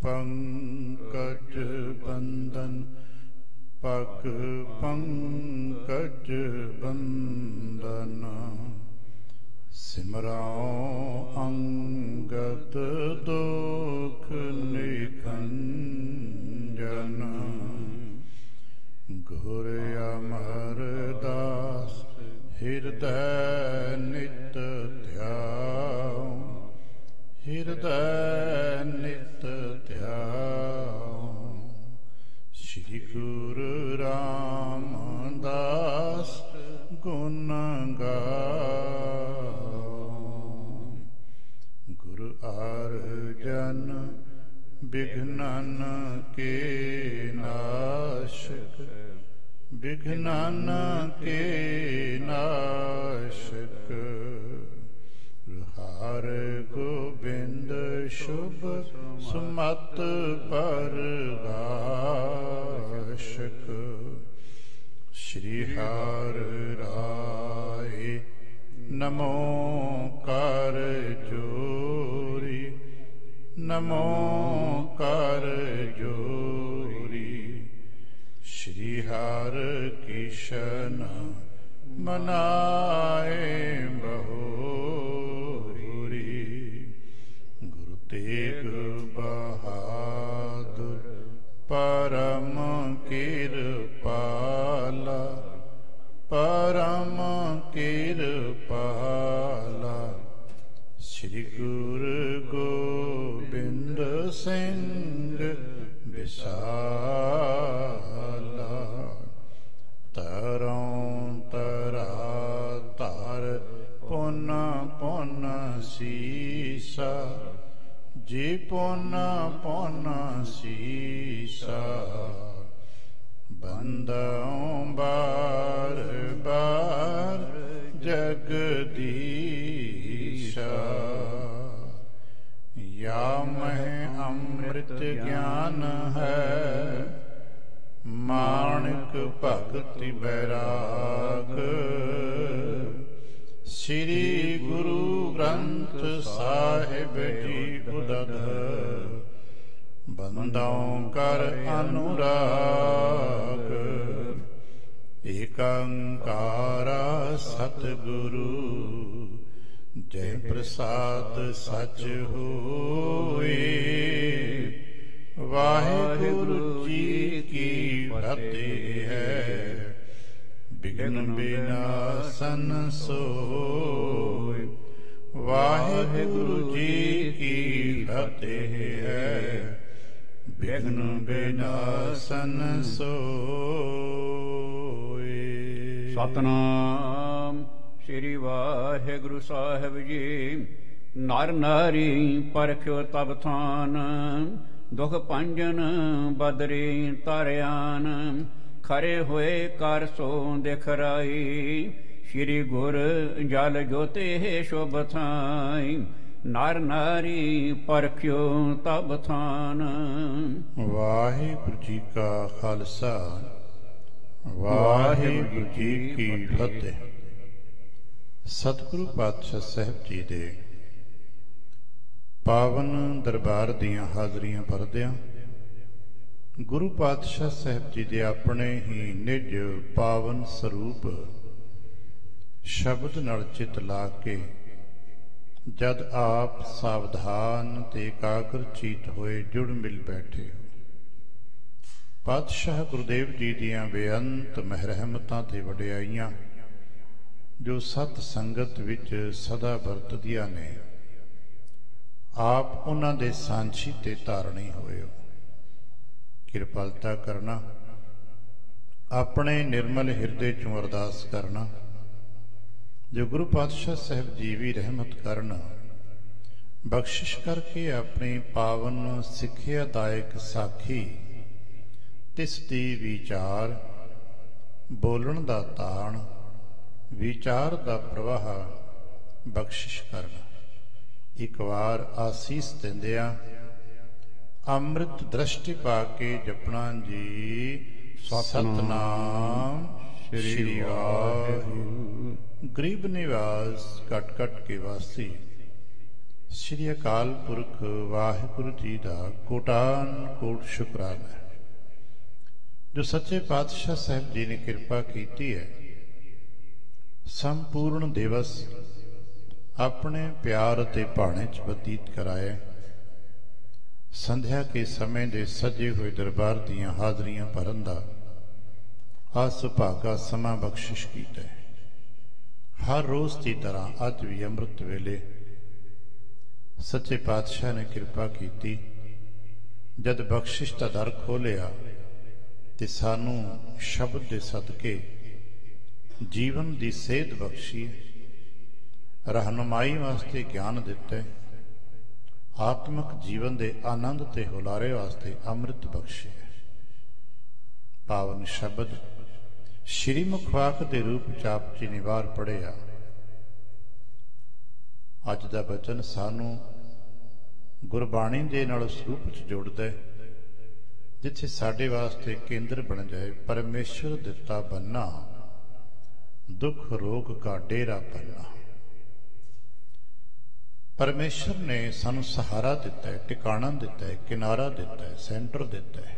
पंकज बंदन पग पंकज बंदन सिमराओ अंगद दुख निखंजन गुर अमरदास हृदय नित ध्याओ हृदय नित ध्याओ श्री गुरु रामदास गुण गाओ गुरु अर्जन विघ्नन के नाशक विघ्नन के नाशक हर गोविंद शुभ सुमत परगाशक श्री हर राय नमो कर जोरी नमो कर जोरी श्री हर किशन मनाए बहुरी गुरु तेग बहादुर परम कृपाला परम कृपाला श्री गुरु गोबिंद सिंह विशाला तरौं तरा तार पुन पुन सीसा जी पुन पुन सीसा बंदों बार बार जगदीशा या मैं अमृत ज्ञान है माणिक भक्ति बैराग श्री गुरु ग्रंथ साहिब जी उदद बंदों कर अनुराग एकंकारा सतगुरु जय प्रसाद सच होए वाहिगुरु जी की फतेह है विघ्न विनाशन सोए वाहिगुरु जी की फतेह है विघ्न विनाशन सोए। सतनाम श्री वाहिगुरु साहिब जी नर नारी परख्यो तब थान दुख पंजन बदरी तारियान खरे होए कर सो दिखराई श्री गुर जल जोते शोभ थाई नर नारी परख्यो तब थान। वाहिगुरु जी का खालसा वाहिगुरु जी की फतेह। सतगुरु पातशाह साहब जी दे पावन दरबार दियां हाਜ਼ਰੀਆਂ भरदियां गुरु पातशाह साहब जी दे अपने ही निज पावन ਸਰੂਪ शब्द नाल चित ला के जद आप सावधान ते एकाग्रचित होए जुड़ मिल बैठे हो पातशाह गुरुदेव जी दियां बेअंत महरहमतां ते वडियाईयां जो सत संगत विच सदा वरतदियां ने आप उन्हां दे सांझी ते धारणी होए हो। किरपालता करना अपने निर्मल हिरदे चों अरदास करना जो गुरु पातशाह साहब जी भी रहमत करना बख्शिश करके अपनी पावन सिक्ख्यादायक साखी तिस दी विचार बोलन दा ताण विचार दा प्रवाह बख्शिश करना। एक बार आसीस दिंदिया अमृत दृष्टि पाके जपना जी सतनाम श्री वाहिगुरू। गरीब निवास कट कट के वासी ਸ੍ਰੀ ਅਕਾਲ ਪੁਰਖ ਵਾਹਿਗੁਰੂ ਜੀ ਦਾ ਕੋਟਾਨ ਕੋਟ ਸ਼ੁਕਰਾਨਾ ਹੈ ਜੋ ਸੱਚੇ ਪਾਤਸ਼ਾਹ ਸਾਹਿਬ ਜੀ ਨੇ ਕਿਰਪਾ ਕੀਤੀ ਹੈ। ਸੰਪੂਰਨ ਦਿਵਸ ਆਪਣੇ ਪਿਆਰ ਅਤੇ ਭਾਣੇ 'ਚ ਬਤੀਤ ਕਰਾਇਆ। ਸੰਧਿਆ ਕੇ ਸਮੇਂ ਦੇ ਸਜੇ ਹੋਏ ਦਰਬਾਰ ਦੀਆਂ ਹਾਜ਼ਰੀਆਂ ਭਰਨ ਦਾ ਸੁਭਾਗਾ ਸਮਾਂ ਬਖਸ਼ਿਸ਼ ਕੀਤਾ ਹੈ। ਹਰ ਰੋਜ਼ ਦੀ ਤਰ੍ਹਾਂ ਅੱਜ ਵੀ ਅੰਮ੍ਰਿਤ ਵੇਲੇ ਸੱਚੇ ਪਾਤਸ਼ਾਹ ਨੇ ਕਿਰਪਾ ਕੀਤੀ। ਜਦ ਬਖਸ਼ਿਸ਼ ਦਾ ਦਰ ਖੋਲਿਆ ਤੇ ਸਾਨੂੰ ਸ਼ਬਦ ਦੇ ਸਦਕੇ ਜੀਵਨ ਦੀ ਸੇਧ ਬਖਸ਼ੀ, ਰਹਿਨੁਮਾਈ ਵਾਸਤੇ ਗਿਆਨ ਦਿੱਤਾ, ਆਤਮਿਕ ਜੀਵਨ ਦੇ ਆਨੰਦ ਤੇ ਹੁਲਾਰੇ ਵਾਸਤੇ ਅੰਮ੍ਰਿਤ ਬਖਸ਼ਿਆ। ਪਾਵਨ ਸ਼ਬਦ ਸ਼੍ਰੀ ਮੁਖਵਾਕ ਦੇ ਰੂਪ ਚ ਆਪ ਜੀ ਨੇ ਵਾਰ ਪੜ੍ਹਿਆ। ਅੱਜ ਦਾ ਬਚਨ ਸਾਨੂੰ ਗੁਰਬਾਣੀ ਦੇ ਨਾਲ ਉਸ ਰੂਪ ਚ ਜੋੜਦਾ, ਜਿੱਥੇ ਸਾਡੇ ਵਾਸਤੇ ਕੇਂਦਰ ਬਣ ਜਾਏ। ਪਰਮੇਸ਼ਰ ਦਿੱਤਾ ਬੰਨਾ, ਦੁੱਖ ਰੋਗ ਕਾ ਡੇਰਾ ਬੰਨਾ। ਪਰਮੇਸ਼ਰ ਨੇ ਸਾਨੂੰ ਸਹਾਰਾ ਦਿੱਤਾ ਹੈ, ਟਿਕਾਣਾ ਦਿੱਤਾ ਹੈ, ਕਿਨਾਰਾ ਦਿੱਤਾ ਹੈ, ਸੈਂਟਰ ਦਿੱਤਾ ਹੈ।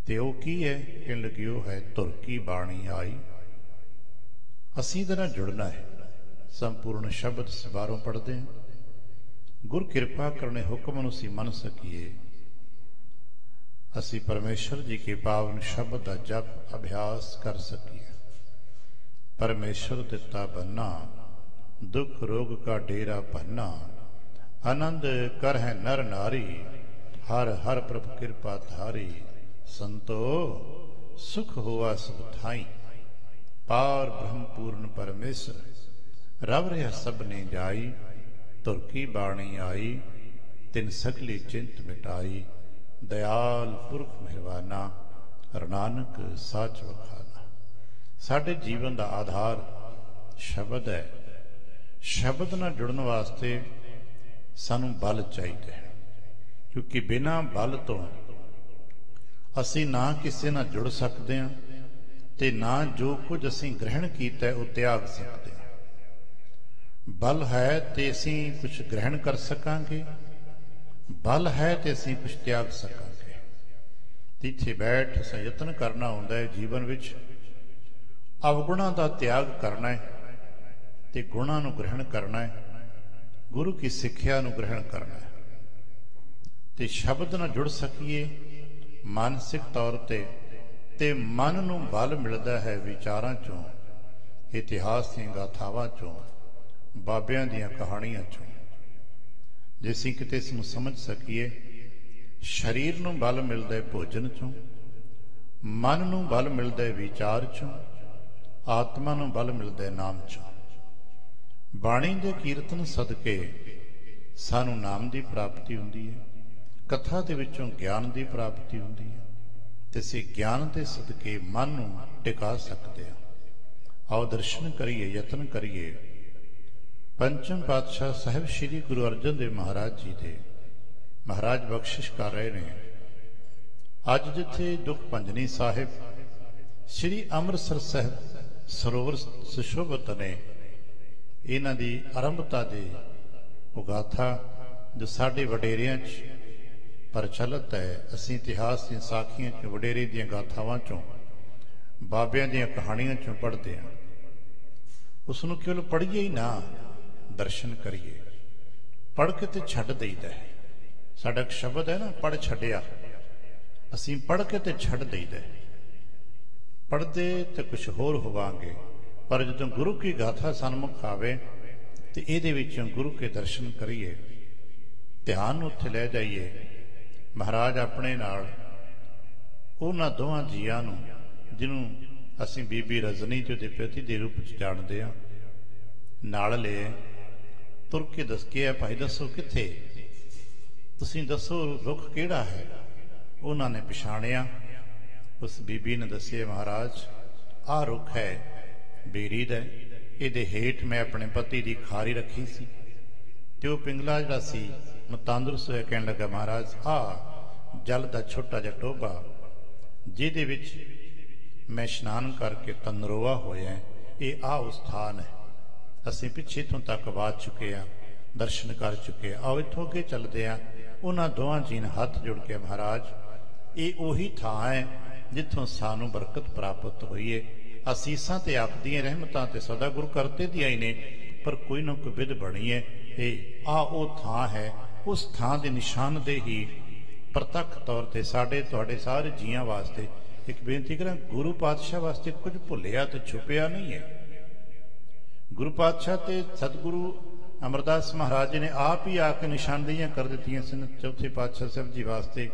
ਤੇ ਉਹ ਕੀ ਹੈ? ਕਹਿਣ ਲੱਗੀ ਉਹ ਹੈ ਧੁਰ ਕੀ ਬਾਣੀ ਆਈ। ਅਸੀਂ ਇਹਦੇ ਨਾਲ ਜੁੜਨਾ ਹੈ। ਸੰਪੂਰਨ ਸ਼ਬਦ ਸਵਾਰੋਂ ਪੜ੍ਹਦੇ ਹਾਂ। ਗੁਰ ਕਿਰਪਾ ਕਰਨੇ ਹੁਕਮ ਨੂੰ ਅਸੀਂ ਮੰਨ ਸਕੀਏ। ਅਸੀਂ ਪਰਮੇਸ਼ਰ ਜੀ ਕੇ ਪਾਵਨ ਸ਼ਬਦ ਦਾ ਜਪ ਅਭਿਆਸ ਕਰ ਸਕੀਏ। ਪਰਮੇਸ਼ਰ ਦਿੱਤਾ ਬੰਨਾ, ਦੁੱਖ ਰੋਗ ਕਾ ਡੇਰਾ ਪੰਨਾ। ਆਨੰਦ ਕਰ ਹੈ ਨਰ ਨਾਰੀ, ਹਰ ਹਰ ਪ੍ਰਭ ਕਿਰਪਾ ਧਾਰੀ। ਸੰਤੋ ਸੁਖ ਹੋਆ ਸਭ ਥਾਈ, ਪਾਰ ਬ੍ਰਹਮ ਪੂਰਨ ਪਰਮੇਸ਼ਰ। ਰਵ ਰਿਹਾ ਸਭ ਨੇ ਜਾਈ, ਧੁਰ ਕੀ ਬਾਣੀ ਆਈ। ਤਿਨ ਸਗਲੀ ਚਿੰਤ ਮਿਟਾਈ, ਦਇਆਲ ਪੁਰਖ ਮਿਹਰਬਾਨਾ। ਨਾਨਕ ਸਾਚ ਵਖਾਨਾ। ਸਾਡੇ ਜੀਵਨ ਦਾ ਆਧਾਰ ਸ਼ਬਦ ਹੈ। ਸ਼ਬਦ ਨਾਲ ਜੁੜਨ ਵਾਸਤੇ ਸਾਨੂੰ ਬਲ ਚਾਹੀਦਾ ਹੈ, ਕਿਉਂਕਿ ਬਿਨਾਂ ਬਲ ਤੋਂ ਅਸੀਂ ਨਾ ਕਿਸੇ ਨਾਲ ਜੁੜ ਸਕਦੇ ਹਾਂ ਤੇ ਨਾ ਜੋ ਕੁਝ ਅਸੀਂ ਗ੍ਰਹਿਣ ਕੀਤਾ ਉਹ ਤਿਆਗ ਸਕਦੇ ਹਾਂ। ਬਲ ਹੈ ਤੇ ਅਸੀਂ ਕੁਝ ਗ੍ਰਹਿਣ ਕਰ ਸਕਾਂਗੇ, ਬਲ ਹੈ ਤੇ ਅਸੀਂ ਕੁਝ ਤਿਆਗ ਸਕਾਂਗੇ। ਇੱਥੇ ਬੈਠ ਅਸੀਂ ਯਤਨ ਕਰਨਾ ਹੁੰਦਾ ਹੈ ਜੀਵਨ ਵਿੱਚ ਅਵਗੁਣਾਂ ਦਾ ਤਿਆਗ ਕਰਨਾ ਹੈ ਤੇ ਗੁਣਾਂ ਨੂੰ ਗ੍ਰਹਿਣ ਕਰਨਾ ਹੈ, ਗੁਰੂ ਕੀ ਸਿੱਖਿਆ ਨੂੰ ਗ੍ਰਹਿਣ ਕਰਨਾ ਹੈ। ਤੇ ਸ਼ਬਦ ਨਾਲ ਜੁੜ ਸਕੀਏ ਮਾਨਸਿਕ ਤੌਰ ਤੇ ਮਨ ਨੂੰ ਬਲ ਮਿਲਦਾ ਹੈ ਵਿਚਾਰਾਂ ਚੋਂ, ਇਤਿਹਾਸ ਦੀਆਂ ਗਾਥਾਵਾਂ ਚੋਂ, ਬਾਬਿਆਂ ਦੀਆਂ ਕਹਾਣੀਆਂ ਚੋਂ। ਜੇ ਅਸੀਂ ਕਿਤੇ ਇਸ ਨੂੰ ਸਮਝ ਸਕੀਏ, ਸਰੀਰ ਨੂੰ ਬਲ ਮਿਲਦਾ ਹੈ ਭੋਜਨ ਚੋਂ, ਮਨ ਨੂੰ ਬਲ ਮਿਲਦਾ ਹੈ ਵਿਚਾਰ ਚੋਂ, ਆਤਮਾ ਨੂੰ ਬਲ ਮਿਲਦਾ ਹੈ ਨਾਮ ਚੋਂ। ਬਾਣੀ ਦੇ ਕੀਰਤਨ ਸਦਕੇ ਸਾਨੂੰ ਨਾਮ ਦੀ ਪ੍ਰਾਪਤੀ ਹੁੰਦੀ ਹੈ, ਕਥਾ ਦੇ ਵਿੱਚੋਂ ਗਿਆਨ ਦੀ ਪ੍ਰਾਪਤੀ ਹੁੰਦੀ ਹੈ ਤੇ ਅਸੀਂ ਗਿਆਨ ਦੇ ਸਦਕੇ ਮਨ ਨੂੰ ਟਿਕਾ ਸਕਦੇ ਹਾਂ। ਆਓ ਦਰਸ਼ਨ ਕਰੀਏ, ਯਤਨ ਕਰੀਏ। ਪੰਚਮ ਪਾਤਸ਼ਾਹ ਸਾਹਿਬ ਸ੍ਰੀ ਗੁਰੂ ਅਰਜਨ ਦੇਵ ਮਹਾਰਾਜ ਜੀ ਦੇ ਮਹਾਰਾਜ ਬਖਸ਼ਿਸ਼ ਕਰ ਰਹੇ ਨੇ। ਅੱਜ ਜਿੱਥੇ ਦੁੱਖ ਭੰਜਨੀ ਸਾਹਿਬ ਸ੍ਰੀ ਅੰਮ੍ਰਿਤਸਰ ਸਾਹਿਬ ਸਰੋਵਰ ਸੁਸ਼ੋਭਿਤ ਨੇ, ਇਹਨਾਂ ਦੀ ਆਰੰਭਤਾ ਦੇ ਉਹ ਗਾਥਾ ਜੋ ਸਾਡੇ ਵਡੇਰਿਆਂ 'ਚ ਪ੍ਰਚਲਿਤ ਹੈ। ਅਸੀਂ ਇਤਿਹਾਸ ਦੀਆਂ ਸਾਖੀਆਂ 'ਚੋਂ, ਵਡੇਰੇ ਦੀਆਂ ਗਾਥਾਵਾਂ 'ਚੋਂ, ਬਾਬਿਆਂ ਦੀਆਂ ਕਹਾਣੀਆਂ 'ਚੋਂ ਪੜ੍ਹਦੇ ਹਾਂ। ਉਸ ਨੂੰ ਕੇਵਲ ਪੜ੍ਹੀਏ ਹੀ ਨਾ, ਦਰਸ਼ਨ ਕਰੀਏ। ਪੜ੍ਹ ਕੇ ਤੇ ਛੱਡ ਦੇਈਦਾ ਹੈ। ਸਾਡਾ ਇੱਕ ਸ਼ਬਦ ਹੈ ਨਾ, ਪੜ੍ਹ ਛੱਡਿਆ। ਅਸੀਂ ਪੜ੍ਹ ਕੇ ਤੇ ਛੱਡ ਦੇਈਦਾ। ਪੜ੍ਹਦੇ ਤੇ ਕੁਛ ਹੋਰ ਹੋਵਾਂਗੇ, ਪਰ ਜਦੋਂ ਗੁਰੂ ਕੀ ਗਾਥਾ ਸਨਮੁਖ ਆਵੇ ਤੇ ਇਹਦੇ ਵਿੱਚੋਂ ਗੁਰੂ ਕੇ ਦਰਸ਼ਨ ਕਰੀਏ, ਧਿਆਨ ਨੂੰ ਉੱਥੇ ਲੈ ਜਾਈਏ। ਮਹਾਰਾਜ ਆਪਣੇ ਨਾਲ ਉਹਨਾਂ ਦੋਵਾਂ ਜੀਆਂ ਨੂੰ, ਜਿਹਨੂੰ ਅਸੀਂ ਬੀਬੀ ਰਜਨੀ ਤੇ ਉਹਦੇ ਪਤੀ ਦੇ ਰੂਪ 'ਚ ਜਾਣਦੇ ਹਾਂ, ਨਾਲ ਲੈ ਤੁਰ ਕੇ ਦੱਸ ਕੇ ਭਾਈ ਦੱਸੋ ਕਿੱਥੇ, ਤੁਸੀਂ ਦੱਸੋ ਰੁੱਖ ਕਿਹੜਾ ਹੈ। ਉਹਨਾਂ ਨੇ ਪਛਾਣਿਆ। ਉਸ ਬੀਬੀ ਨੇ ਦੱਸਿਆ, ਮਹਾਰਾਜ ਆਹ ਰੁੱਖ ਹੈ ਬੇਰੀ ਦਾ, ਇਹਦੇ ਹੇਠ ਮੈਂ ਆਪਣੇ ਪਤੀ ਦੀ ਖਾਰੀ ਰੱਖੀ ਸੀ ਤੇ ਉਹ ਪਿੰਗਲਾ ਜਿਹੜਾ ਸੀ ਮੈਂ ਤੰਦਰੁਸਤ ਹੋਇਆ। ਕਹਿਣ ਲੱਗਾ, ਮਹਾਰਾਜ ਆਹ ਜਲ ਦਾ ਛੋਟਾ ਜਿਹਾ ਟੋਭਾ ਜਿਹਦੇ ਵਿੱਚ ਮੈਂ ਇਸ਼ਨਾਨ ਕਰਕੇ ਤੰਦਰੋਆ ਹੋਇਆ, ਇਹ ਆਹ ਉਹ ਸਥਾਨ ਹੈ। ਅਸੀਂ ਪਿੱਛੇ ਤੋਂ ਤੱਕ ਵਾਦ ਚੁੱਕੇ ਹਾਂ, ਦਰਸ਼ਨ ਕਰ ਚੁੱਕੇ। ਆਓ ਇੱਥੋਂ ਅੱਗੇ ਚੱਲਦੇ ਆ। ਉਹਨਾਂ ਦੋਹਾਂ ਜੀ ਨੇ ਹੱਥ ਜੋੜ ਕੇ, ਮਹਾਰਾਜ ਇਹ ਉਹੀ ਥਾਂ ਹੈ ਜਿੱਥੋਂ ਸਾਨੂੰ ਬਰਕਤ ਪ੍ਰਾਪਤ ਹੋਈ ਹੈ। ਅਸੀਸਾਂ ਤੇ ਆਪ ਦੀਆਂ ਰਹਿਮਤਾਂ ਤੇ ਸਦਾ ਗੁਰੂ ਕਰਤੇ ਦੀਆਂ ਹੀ ਨੇ, ਪਰ ਕੋਈ ਨਾ ਕੋਈ ਵਿਧ ਬਣੀ ਹੈ। ਇਹ ਉਹ ਥਾਂ ਹੈ। ਉਸ ਥਾਂ ਦੇ ਨਿਸ਼ਾਨਦੇਹੀ ਪ੍ਰਤੱਖ ਤੌਰ ਤੇ ਸਾਡੇ ਤੁਹਾਡੇ ਸਾਰੇ ਜੀਆਂ ਵਾਸਤੇ ਇੱਕ ਬੇਨਤੀ ਕਰਾਂ, ਗੁਰੂ ਪਾਤਸ਼ਾਹ ਵਾਸਤੇ ਕੁਝ ਭੁੱਲਿਆ ਤੇ ਛੁਪਿਆ ਨਹੀਂ ਹੈ। ਗੁਰੂ ਪਾਤਸ਼ਾਹ ਤੇ ਸਤਿਗੁਰੂ ਅਮਰਦਾਸ ਮਹਾਰਾਜ ਜੀ ਨੇ ਆਪ ਹੀ ਆ ਕੇ ਨਿਸ਼ਾਨਦੇਹੀਆਂ ਕਰ ਦਿੱਤੀਆਂ ਸਨ ਚੌਥੇ ਪਾਤਸ਼ਾਹ ਸਾਹਿਬ ਜੀ ਵਾਸਤੇ,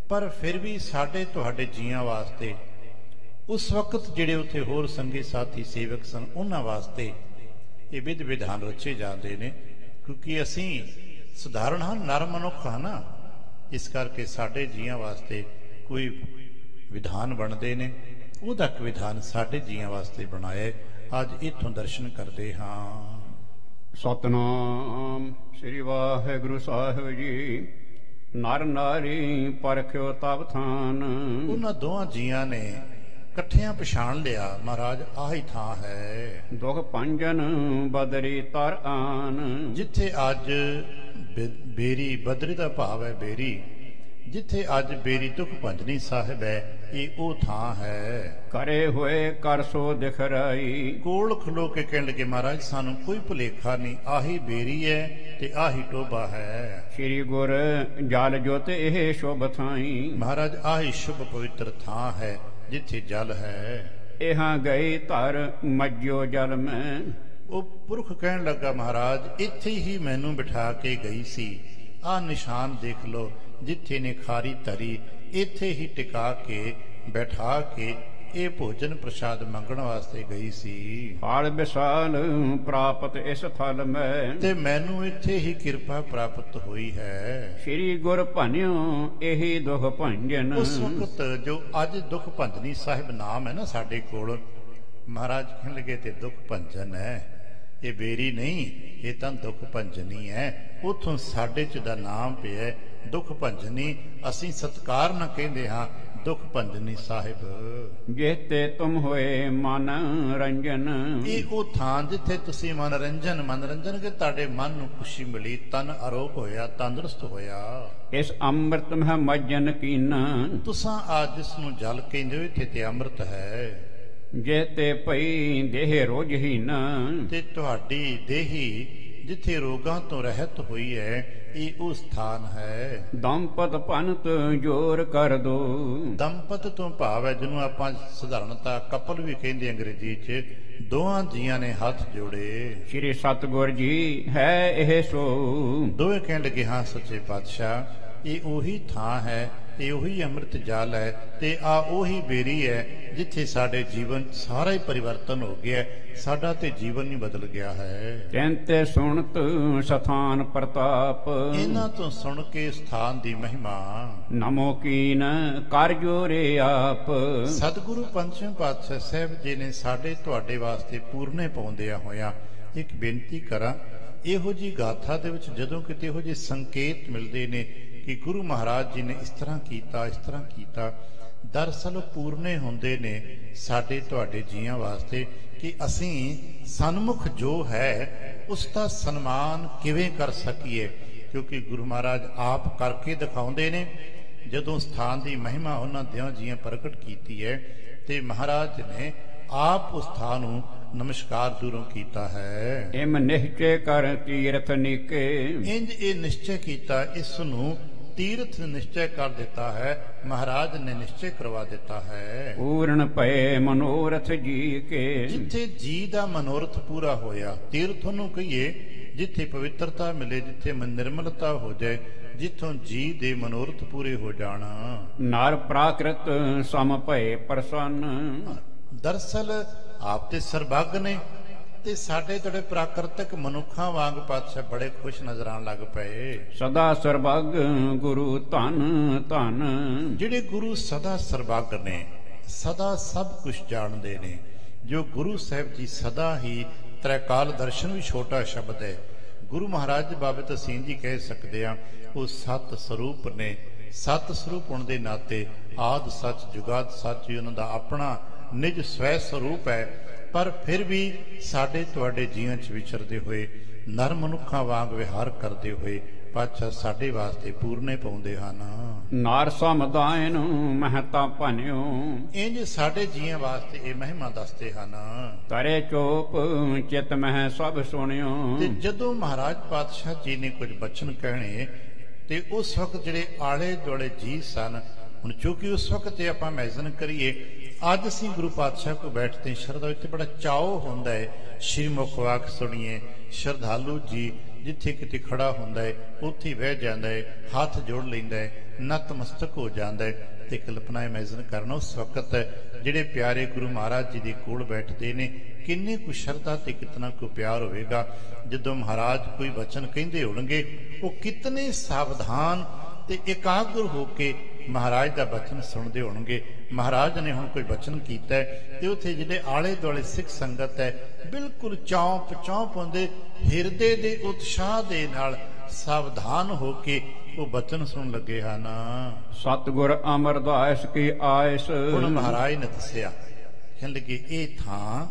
ਪਰ ਫਿਰ ਵੀ ਸਾਡੇ ਤੁਹਾਡੇ ਜੀਆਂ ਵਾਸਤੇ ਉਸ ਵਕਤ ਜਿਹੜੇ ਉੱਥੇ ਹੋਰ ਸੰਗੀ ਸਾਥੀ ਸੇਵਕ ਸਨ ਉਹਨਾਂ ਵਾਸਤੇ ਇਹ ਵਿਧ ਵਿਧਾਨ ਰਚੇ ਜਾਂਦੇ ਨੇ, ਕਿਉਂਕਿ ਅਸੀਂ ਸਧਾਰਨ ਹਾਂ, ਨਰ ਮਨੁੱਖ ਹਾਂ ਨਾ, ਇਸ ਕਰਕੇ ਸਾਡੇ ਜੀਆਂ ਵਾਸਤੇ ਕੋਈ ਵਿਧਾਨ ਬਣਦੇ ਨੇ। ਉਹਦਾ ਇੱਕ ਵਿਧਾਨ ਸਾਡੇ ਜੀਆਂ ਵਾਸਤੇ ਬਣਾਇਆ। ਅੱਜ ਇੱਥੋਂ ਦਰਸ਼ਨ ਕਰਦੇ ਹਾਂ। ਸਤਨਾਮ ਸ੍ਰੀ ਵਾਹਿਗੁਰੂ ਸਾਹਿਬ ਜੀ। ਨਰ ਨਾਰੀ ਪਰਖਿਓ ਤਬ ਥਾਨ। ਉਹਨਾਂ ਦੋਹਾਂ ਜੀਆਂ ਨੇ ਇਕੱਠਿਆਂ ਪਛਾਣ ਲਿਆ, ਮਹਾਰਾਜ ਆਹੀ ਥਾਂ ਹੈ। ਦੁਖ ਭੰਜਨ ਬਦਰੀ ਤਰ ਆਨ। ਜਿੱਥੇ ਅੱਜ ਬੇਰੀ, ਬਦਰੀ ਦਾ ਭਾਵ ਹੈ ਬੇਰੀ, ਜਿੱਥੇ ਅੱਜ ਬੇਰੀ ਦੁਖ ਭੰਜਨੀ ਸਾਹਿਬ ਹੈ, ਇਹ ਉਹ ਥਾਂ ਹੈ। ਕਰੇ ਹੋਏ ਕਰ ਸੋ ਦਿਖ ਰਾਈ। ਕੋਲ ਖਲੋ ਕੇ ਕਹਿਣ ਲੱਗੇ, ਮਹਾਰਾਜ ਸਾਨੂੰ ਕੋਈ ਭੁਲੇਖਾ ਨਹੀਂ, ਆਹੀ ਬੇਰੀ ਹੈ ਤੇ ਆਹੀ ਟੋਬਾ ਹੈ। ਸ੍ਰੀ ਗੁਰ ਜਲ ਜੋਤ ਇਹ ਸ਼ੁਭ ਥਾਈ। ਮਹਾਰਾਜ ਆਹੀ ਸ਼ੁਭ ਪਵਿੱਤਰ ਥਾਂ ਹੈ ਜਿੱਥੇ ਜਲ ਹੈ। ਇਹਾਂ ਗਈ ਧਰ ਮੱਜਿਓ ਜਲ ਮੈਂ। ਉਹ ਪੁਰਖ ਕਹਿਣ ਲੱਗਾ, ਮਹਾਰਾਜ ਇੱਥੇ ਹੀ ਮੈਨੂੰ ਬਿਠਾ ਕੇ ਗਈ ਸੀ। ਆਹ ਨਿਸ਼ਾਨ ਦੇਖ ਲੋ, ਜਿੱਥੇ ਨੇ ਖਾਰੀ ਧਰੀ, ਇੱਥੇ ਹੀ ਟਿਕਾ ਕੇ ਬੈਠਾ ਕੇ ਇਹ ਭੋਜਨ ਪ੍ਰਸ਼ਾਦ ਮੰਗਣ ਵਾਸਤੇ ਗਈ ਸੀ। ਫਲ ਵਿਸਾਲ ਪ੍ਰਾਪਤ ਇਸ ਥਲ ਮੈਂ। ਤੇ ਮੈਨੂੰ ਇੱਥੇ ਹੀ ਕਿਰਪਾ ਪ੍ਰਾਪਤ ਹੋਈ ਹੈ। ਸ੍ਰੀ ਗੁਰ ਭੰਨਿਓ ਇਹੀ ਦੁਖ ਭੰਜਨ। ਉਸ ਵਕਤ ਜੋ ਅੱਜ ਦੁਖ ਭੰਜਨੀ ਸਾਹਿਬ ਨਾਮ ਹੈ ਨਾ ਸਾਡੇ ਕੋਲ, ਮਹਾਰਾਜ ਕਹਿਣ ਲੱਗੇ ਤੇ ਦੁਖ ਭੰਜਨ ਹੈ, ਇਹ ਬੇਰੀ ਨਹੀਂ, ਇਹ ਤਾਂ ਦੁਖ ਭੰਜਨੀ ਹੈ। ਉਥੋਂ ਸਾਡੇ ਚ ਦਾ ਨਾਮ ਪਿਆ ਦੁਖ ਭੰਜਨੀ। ਅਸੀਂ ਸਤਕਾਰ ਨਾਲ ਕਹਿੰਦੇ ਹਾਂ ਦੁਖ ਭੰਜਨੀ ਸਾਹਿਬ। ਜੇਤੇ ਤੁਮ ਹੋਏ ਮਨ ਰੰਜਨ। ਇਹ ਉਹ ਥਾਂ ਜਿੱਥੇ ਤੁਸੀਂ ਮਨੋਰੰਜਨ ਕਿ ਤੁਹਾਡੇ ਮਨ ਨੂੰ ਖੁਸ਼ੀ ਮਿਲੀ, ਤਨ ਅਰੋਗ ਹੋਇਆ, ਤੰਦਰੁਸਤ ਹੋਇਆ। ਇਸ ਅੰਮ੍ਰਿਤ ਮਹਿ ਮੱਜਨ ਕੀਨਾ। ਤੁਸਾਂ ਅੱਜ ਜਿਸ ਨੂੰ ਜਲ ਕਹਿੰਦੇ ਹੋ, ਇੱਥੇ ਤੇ ਅੰਮ੍ਰਿਤ ਹੈ। ਜੇਤੇ ਪਈ ਦੇਹ ਰੋਜਹੀਨ। ਤੇ ਤੁਹਾਡੀ ਦੇਹੀ ਜਿੱਥੇ ਰੋਗਾਂ ਤੋਂ ਰਹਿਤ ਹੋਈ ਹੈ, ਇਹ ਉਹ ਸਥਾਨ ਹੈ। ਦੰਪਤ ਭਨਤ ਜੋਰ ਕਰ ਦੋ। ਦੰਪਤ ਤੋਂ ਭਾਵ ਹੈ ਜਿਹਨੂੰ ਆਪਾਂ ਸਧਾਰਨਤਾ ਕਪਲ ਵੀ ਕਹਿੰਦੇ ਅੰਗਰੇਜ਼ੀ ਚ। ਦੋਹਾਂ ਜੀਆਂ ਨੇ ਹੱਥ ਜੋੜੇ। ਸ੍ਰੀ ਸਤਿਗੁਰ ਜੀ ਹੈ ਇਹ ਸੋ। ਦੋਵੇਂ ਕਹਿਣ ਲੱਗੇ, ਹਾਂ ਸੱਚੇ ਪਾਤਸ਼ਾਹ ਇਹ ਉਹੀ ਥਾਂ ਹੈ, ਇਹ ਉਹੀ ਅੰਮ੍ਰਿਤ ਜਲ ਹੈ ਤੇ ਆ ਉਹੀ ਬੇਰੀ ਹੈ ਜਿੱਥੇ ਸਾਡੇ ਜੀਵਨ ਸਾਰਾ ਹੀ ਪਰਿਵਰਤਨ ਹੋ ਗਿਆ, ਸਾਡਾ ਤੇ ਜੀਵਨ ਹੀ ਬਦਲ ਗਿਆ ਹੈ। ਕਹਿੰਤੇ ਸੁਣਤ ਸਥਾਨ ਪ੍ਰਤਾਪ। ਇਹਨਾਂ ਤੋਂ ਸੁਣ ਕੇ ਸਥਾਨ ਦੀ ਮਹਿਮਾ। ਨਮੋ ਕੀਨ ਕਰ ਜੋਰੇ ਆਪ। ਸਤਿਗੁਰੂ ਪੰਚਮ ਪਾਤਸ਼ਾਹ ਸਾਹਿਬ ਜੀ ਨੇ ਸਾਡੇ ਤੁਹਾਡੇ ਵਾਸਤੇ ਪੂਰਨੇ ਪਾਉਂਦਿਆਂ ਹੋਇਆ ਇੱਕ ਬੇਨਤੀ ਕਰਾਂ। ਇਹੋ ਜੀ ਗਾਥਾ ਦੇ ਵਿੱਚ ਜਦੋਂ ਕਿਤੇ ਇਹੋ ਜਿਹੇ ਸੰਕੇਤ ਮਿਲਦੇ ਨੇ ਕਿ ਗੁਰੂ ਮਹਾਰਾਜ ਜੀ ਨੇ ਇਸ ਤਰ੍ਹਾਂ ਕੀਤਾ, ਇਸ ਤਰ੍ਹਾਂ ਕੀਤਾ, ਦਰਅਸਲ ਪੂਰਨੇ ਹੁੰਦੇ ਨੇ ਸਾਡੇ ਤੁਹਾਡੇ ਜੀਆਂ ਵਾਸਤੇ ਕਿ ਅਸੀਂ ਸਨਮੁਖ ਜੋ ਹੈ ਉਸ ਦਾ ਸਨਮਾਨ ਕਿਵੇਂ ਕਰ ਸਕੀਏ, ਕਿਉਂਕਿ ਗੁਰੂ ਮਹਾਰਾਜ ਆਪ ਕਰਕੇ ਦਿਖਾਉਂਦੇ ਨੇ। ਜਦੋਂ ਸਥਾਨ ਦੀ ਮਹਿਮਾ ਉਹਨਾਂ ਦਿਆਂ ਜੀਆਂ ਪ੍ਰਗਟ ਕੀਤੀ ਹੈ ਤੇ ਮਹਾਰਾਜ ਨੇ ਆਪ ਉਸ ਥਾਂ ਨੂੰ ਨਮਸਕਾਰ ਦੂਰੋਂ ਕੀਤਾ ਹੈ। ਇਮ ਨਿਸ਼ਚੈ ਕਰ ਤੀਰਥ ਨੀਕੇ। ਇੰਜ ਇਹ ਨਿਸ਼ਚੈ ਕੀਤਾ, ਇਸ ਨੂੰ ਤੀਰਥ ਨਿਸ਼ਚੈ ਕਰ ਦਿੱਤਾ ਹੈ, ਮਹਾਰਾਜ ਨੇ ਨਿਸ਼ਚੈ ਕਰਵਾ ਦਿੱਤਾ ਹੈ। ਪੂਰਨ ਭਏ ਮਨੋਰਥ ਜੀ ਕੇ। ਜਿੱਥੇ ਜੀ ਦਾ ਮਨੋਰਥ ਪੂਰਾ ਹੋਇਆ, ਤੀਰਥ ਨੂੰ ਕਹੀਏ ਜਿੱਥੇ ਪਵਿੱਤਰਤਾ ਮਿਲੇ, ਜਿੱਥੇ ਨਿਰਮਲਤਾ ਹੋ ਜਾਏ, ਜਿੱਥੋਂ ਜੀ ਦੇ ਮਨੋਰਥ ਪੂਰੇ ਹੋ ਜਾਣਾ। ਨਰ ਪ੍ਰਾਕ੍ਰਿਤ ਸਮ ਭਏ ਪ੍ਰਸੰਨ। ਦਰਅਸਲ ਆਪ ਤੇ ਸਰਬੱਗ ਨੇ ਤੇ ਸਾਡੇ ਜਿਹੜੇ ਪ੍ਰਾਕ੍ਰਿਤਕ ਮਨੁੱਖਾਂ ਵਾਂਗ ਪਾਤਸ਼ਾਹ ਬੜੇ ਖੁਸ਼ ਨਜ਼ਰ ਆਉਣ ਲੱਗ ਪਏ। ਸਦਾ ਸਰਬੱਗ ਗੁਰੂ ਧਨ ਧਨ। ਜਿਹੜੇ ਗੁਰੂ ਸਦਾ ਸਰਬੱਗ ਨੇ, ਸਦਾ ਸਭ ਕੁਝ ਜਾਣਦੇ ਨੇ, ਜੋ ਗੁਰੂ ਸਾਹਿਬ ਜੀ ਸਦਾ ਹੀ ਤ੍ਰੈਕਾਲ ਦਰਸ਼ਨ ਵੀ ਛੋਟਾ ਸ਼ਬਦ ਹੈ। ਗੁਰੂ ਮਹਾਰਾਜ ਬਾਬੇ ਤਸੀਨ ਜੀ ਕਹਿ ਸਕਦੇ ਆ, ਉਹ ਸਤ ਸਰੂਪ ਨੇ। ਸਤ ਸਰੂਪ ਹੋਣ ਦੇ ਨਾਤੇ ਆਦ ਸੱਚ ਜੁਗਾਦ ਸੱਚ ਹੀ ਉਹਨਾਂ ਦਾ ਆਪਣਾ ਨਿਜ ਸਵੈ ਸਰੂਪ ਹੈ। ਪਰ ਫਿਰ ਵੀ ਸਾਡੇ ਤੁਹਾਡੇ ਜੀਵਨ 'ਚ ਵਿਚਰਦੇ ਹੋਏ ਨਰ ਮਨੁੱਖਾਂ ਵਾਂਗ ਵਿਹਾਰ ਕਰਦੇ ਹੋਏ ਪਾਤਸ਼ਾਹ ਸਾਡੇ ਵਾਸਤੇ ਪੂਰਨੇ ਪਾਉਂਦੇ ਹਨ। ਨਾਰ ਸਮਦਾਇਨ ਮਹਤਾ ਭਨਿਓ, ਇੰਜ ਸਾਡੇ ਜੀਆਂ ਵਾਸਤੇ ਇਹ ਮਹਿਮਾ ਦੱਸਦੇ ਹਨ। ਤਰੇ ਚੋਪ ਚਿਤ ਮਹਿ ਸਭ ਸੁਣਿਓ। ਤੇ ਜਦੋਂ ਮਹਾਰਾਜ ਪਾਤਸ਼ਾਹ ਜੀ ਨੇ ਕੁਝ ਬਚਨ ਕਹਿਣੇ ਤੇ ਉਸ ਵਕਤ ਜਿਹੜੇ ਆਲੇ ਦੁਆਲੇ ਜੀ ਸਨ, ਹੁਣ ਚੂੰਕਿ ਉਸ ਵਕਤ ਤੇ ਆਪਾਂ ਇਮੈਜਨ ਕਰੀਏ, ਅੱਜ ਅਸੀਂ ਗੁਰੂ ਪਾਤਸ਼ਾਹ ਕੋ ਬੈਠਦੇ ਸ਼ਰਧਾ ਵਿੱਚ ਬੜਾ ਚਾਅ ਹੁੰਦਾ ਹੈ, ਸ਼੍ਰੀ ਮੁਖ ਵਾਕ ਸੁਣੀਏ। ਸ਼ਰਧਾਲੂ ਜੀ ਜਿੱਥੇ ਕਿਤੇ ਖੜਾ ਹੁੰਦਾ ਹੈ ਉੱਥੇ ਬਹਿ ਜਾਂਦਾ ਹੈ, ਹੱਥ ਜੋੜ ਲੈਂਦਾ ਹੈ, ਨਤਮਸਤਕ ਹੋ ਜਾਂਦਾ ਹੈ। ਤੇ ਕਲਪਨਾ ਇਮੈਜਨ ਕਰਨਾ ਉਸ ਵਕਤ ਜਿਹੜੇ ਪਿਆਰੇ ਗੁਰੂ ਮਹਾਰਾਜ ਜੀ ਦੇ ਕੋਲ ਬੈਠਦੇ ਨੇ, ਕਿੰਨੀ ਕੁ ਸ਼ਰਧਾ ਤੇ ਕਿਤਨਾ ਕੁ ਪਿਆਰ ਹੋਵੇਗਾ। ਜਦੋਂ ਮਹਾਰਾਜ ਕੋਈ ਵਚਨ ਕਹਿੰਦੇ ਹੋਣਗੇ, ਉਹ ਕਿਤਨੇ ਸਾਵਧਾਨ ਤੇ ਇਕਾਗਰ ਹੋ ਕੇ ਮਹਾਰਾਜ ਦਾ ਬਚਨ ਸੁਣਦੇ ਹੋਣਗੇ। ਮਹਾਰਾਜ ਨੇ ਹੁਣ ਕੋਈ ਬਚਨ ਕੀਤਾ ਤੇ ਉੱਥੇ ਜਿਹੜੇ ਆਲੇ ਦੁਆਲੇ ਸਿੱਖ ਸੰਗਤ ਹੈ, ਬਿਲਕੁਲ ਚੌਂਪ ਚੌਂਪ ਹੁੰਦੇ, ਹਿਰਦੇ ਦੇ ਉਤਸ਼ਾਹ ਦੇ ਨਾਲ ਸਾਵਧਾਨ ਹੋ ਕੇ ਉਹ ਬਚਨ ਸੁਣ ਲੱਗੇ ਹਨ। ਸਤਿਗੁਰ ਅਮਰਦਾਸ ਕੀ ਆਇਸ। ਹੁਣ ਮਹਾਰਾਜ ਨੇ ਦੱਸਿਆ, ਕਹਿਣ ਲੱਗੇ ਇਹ ਥਾਂ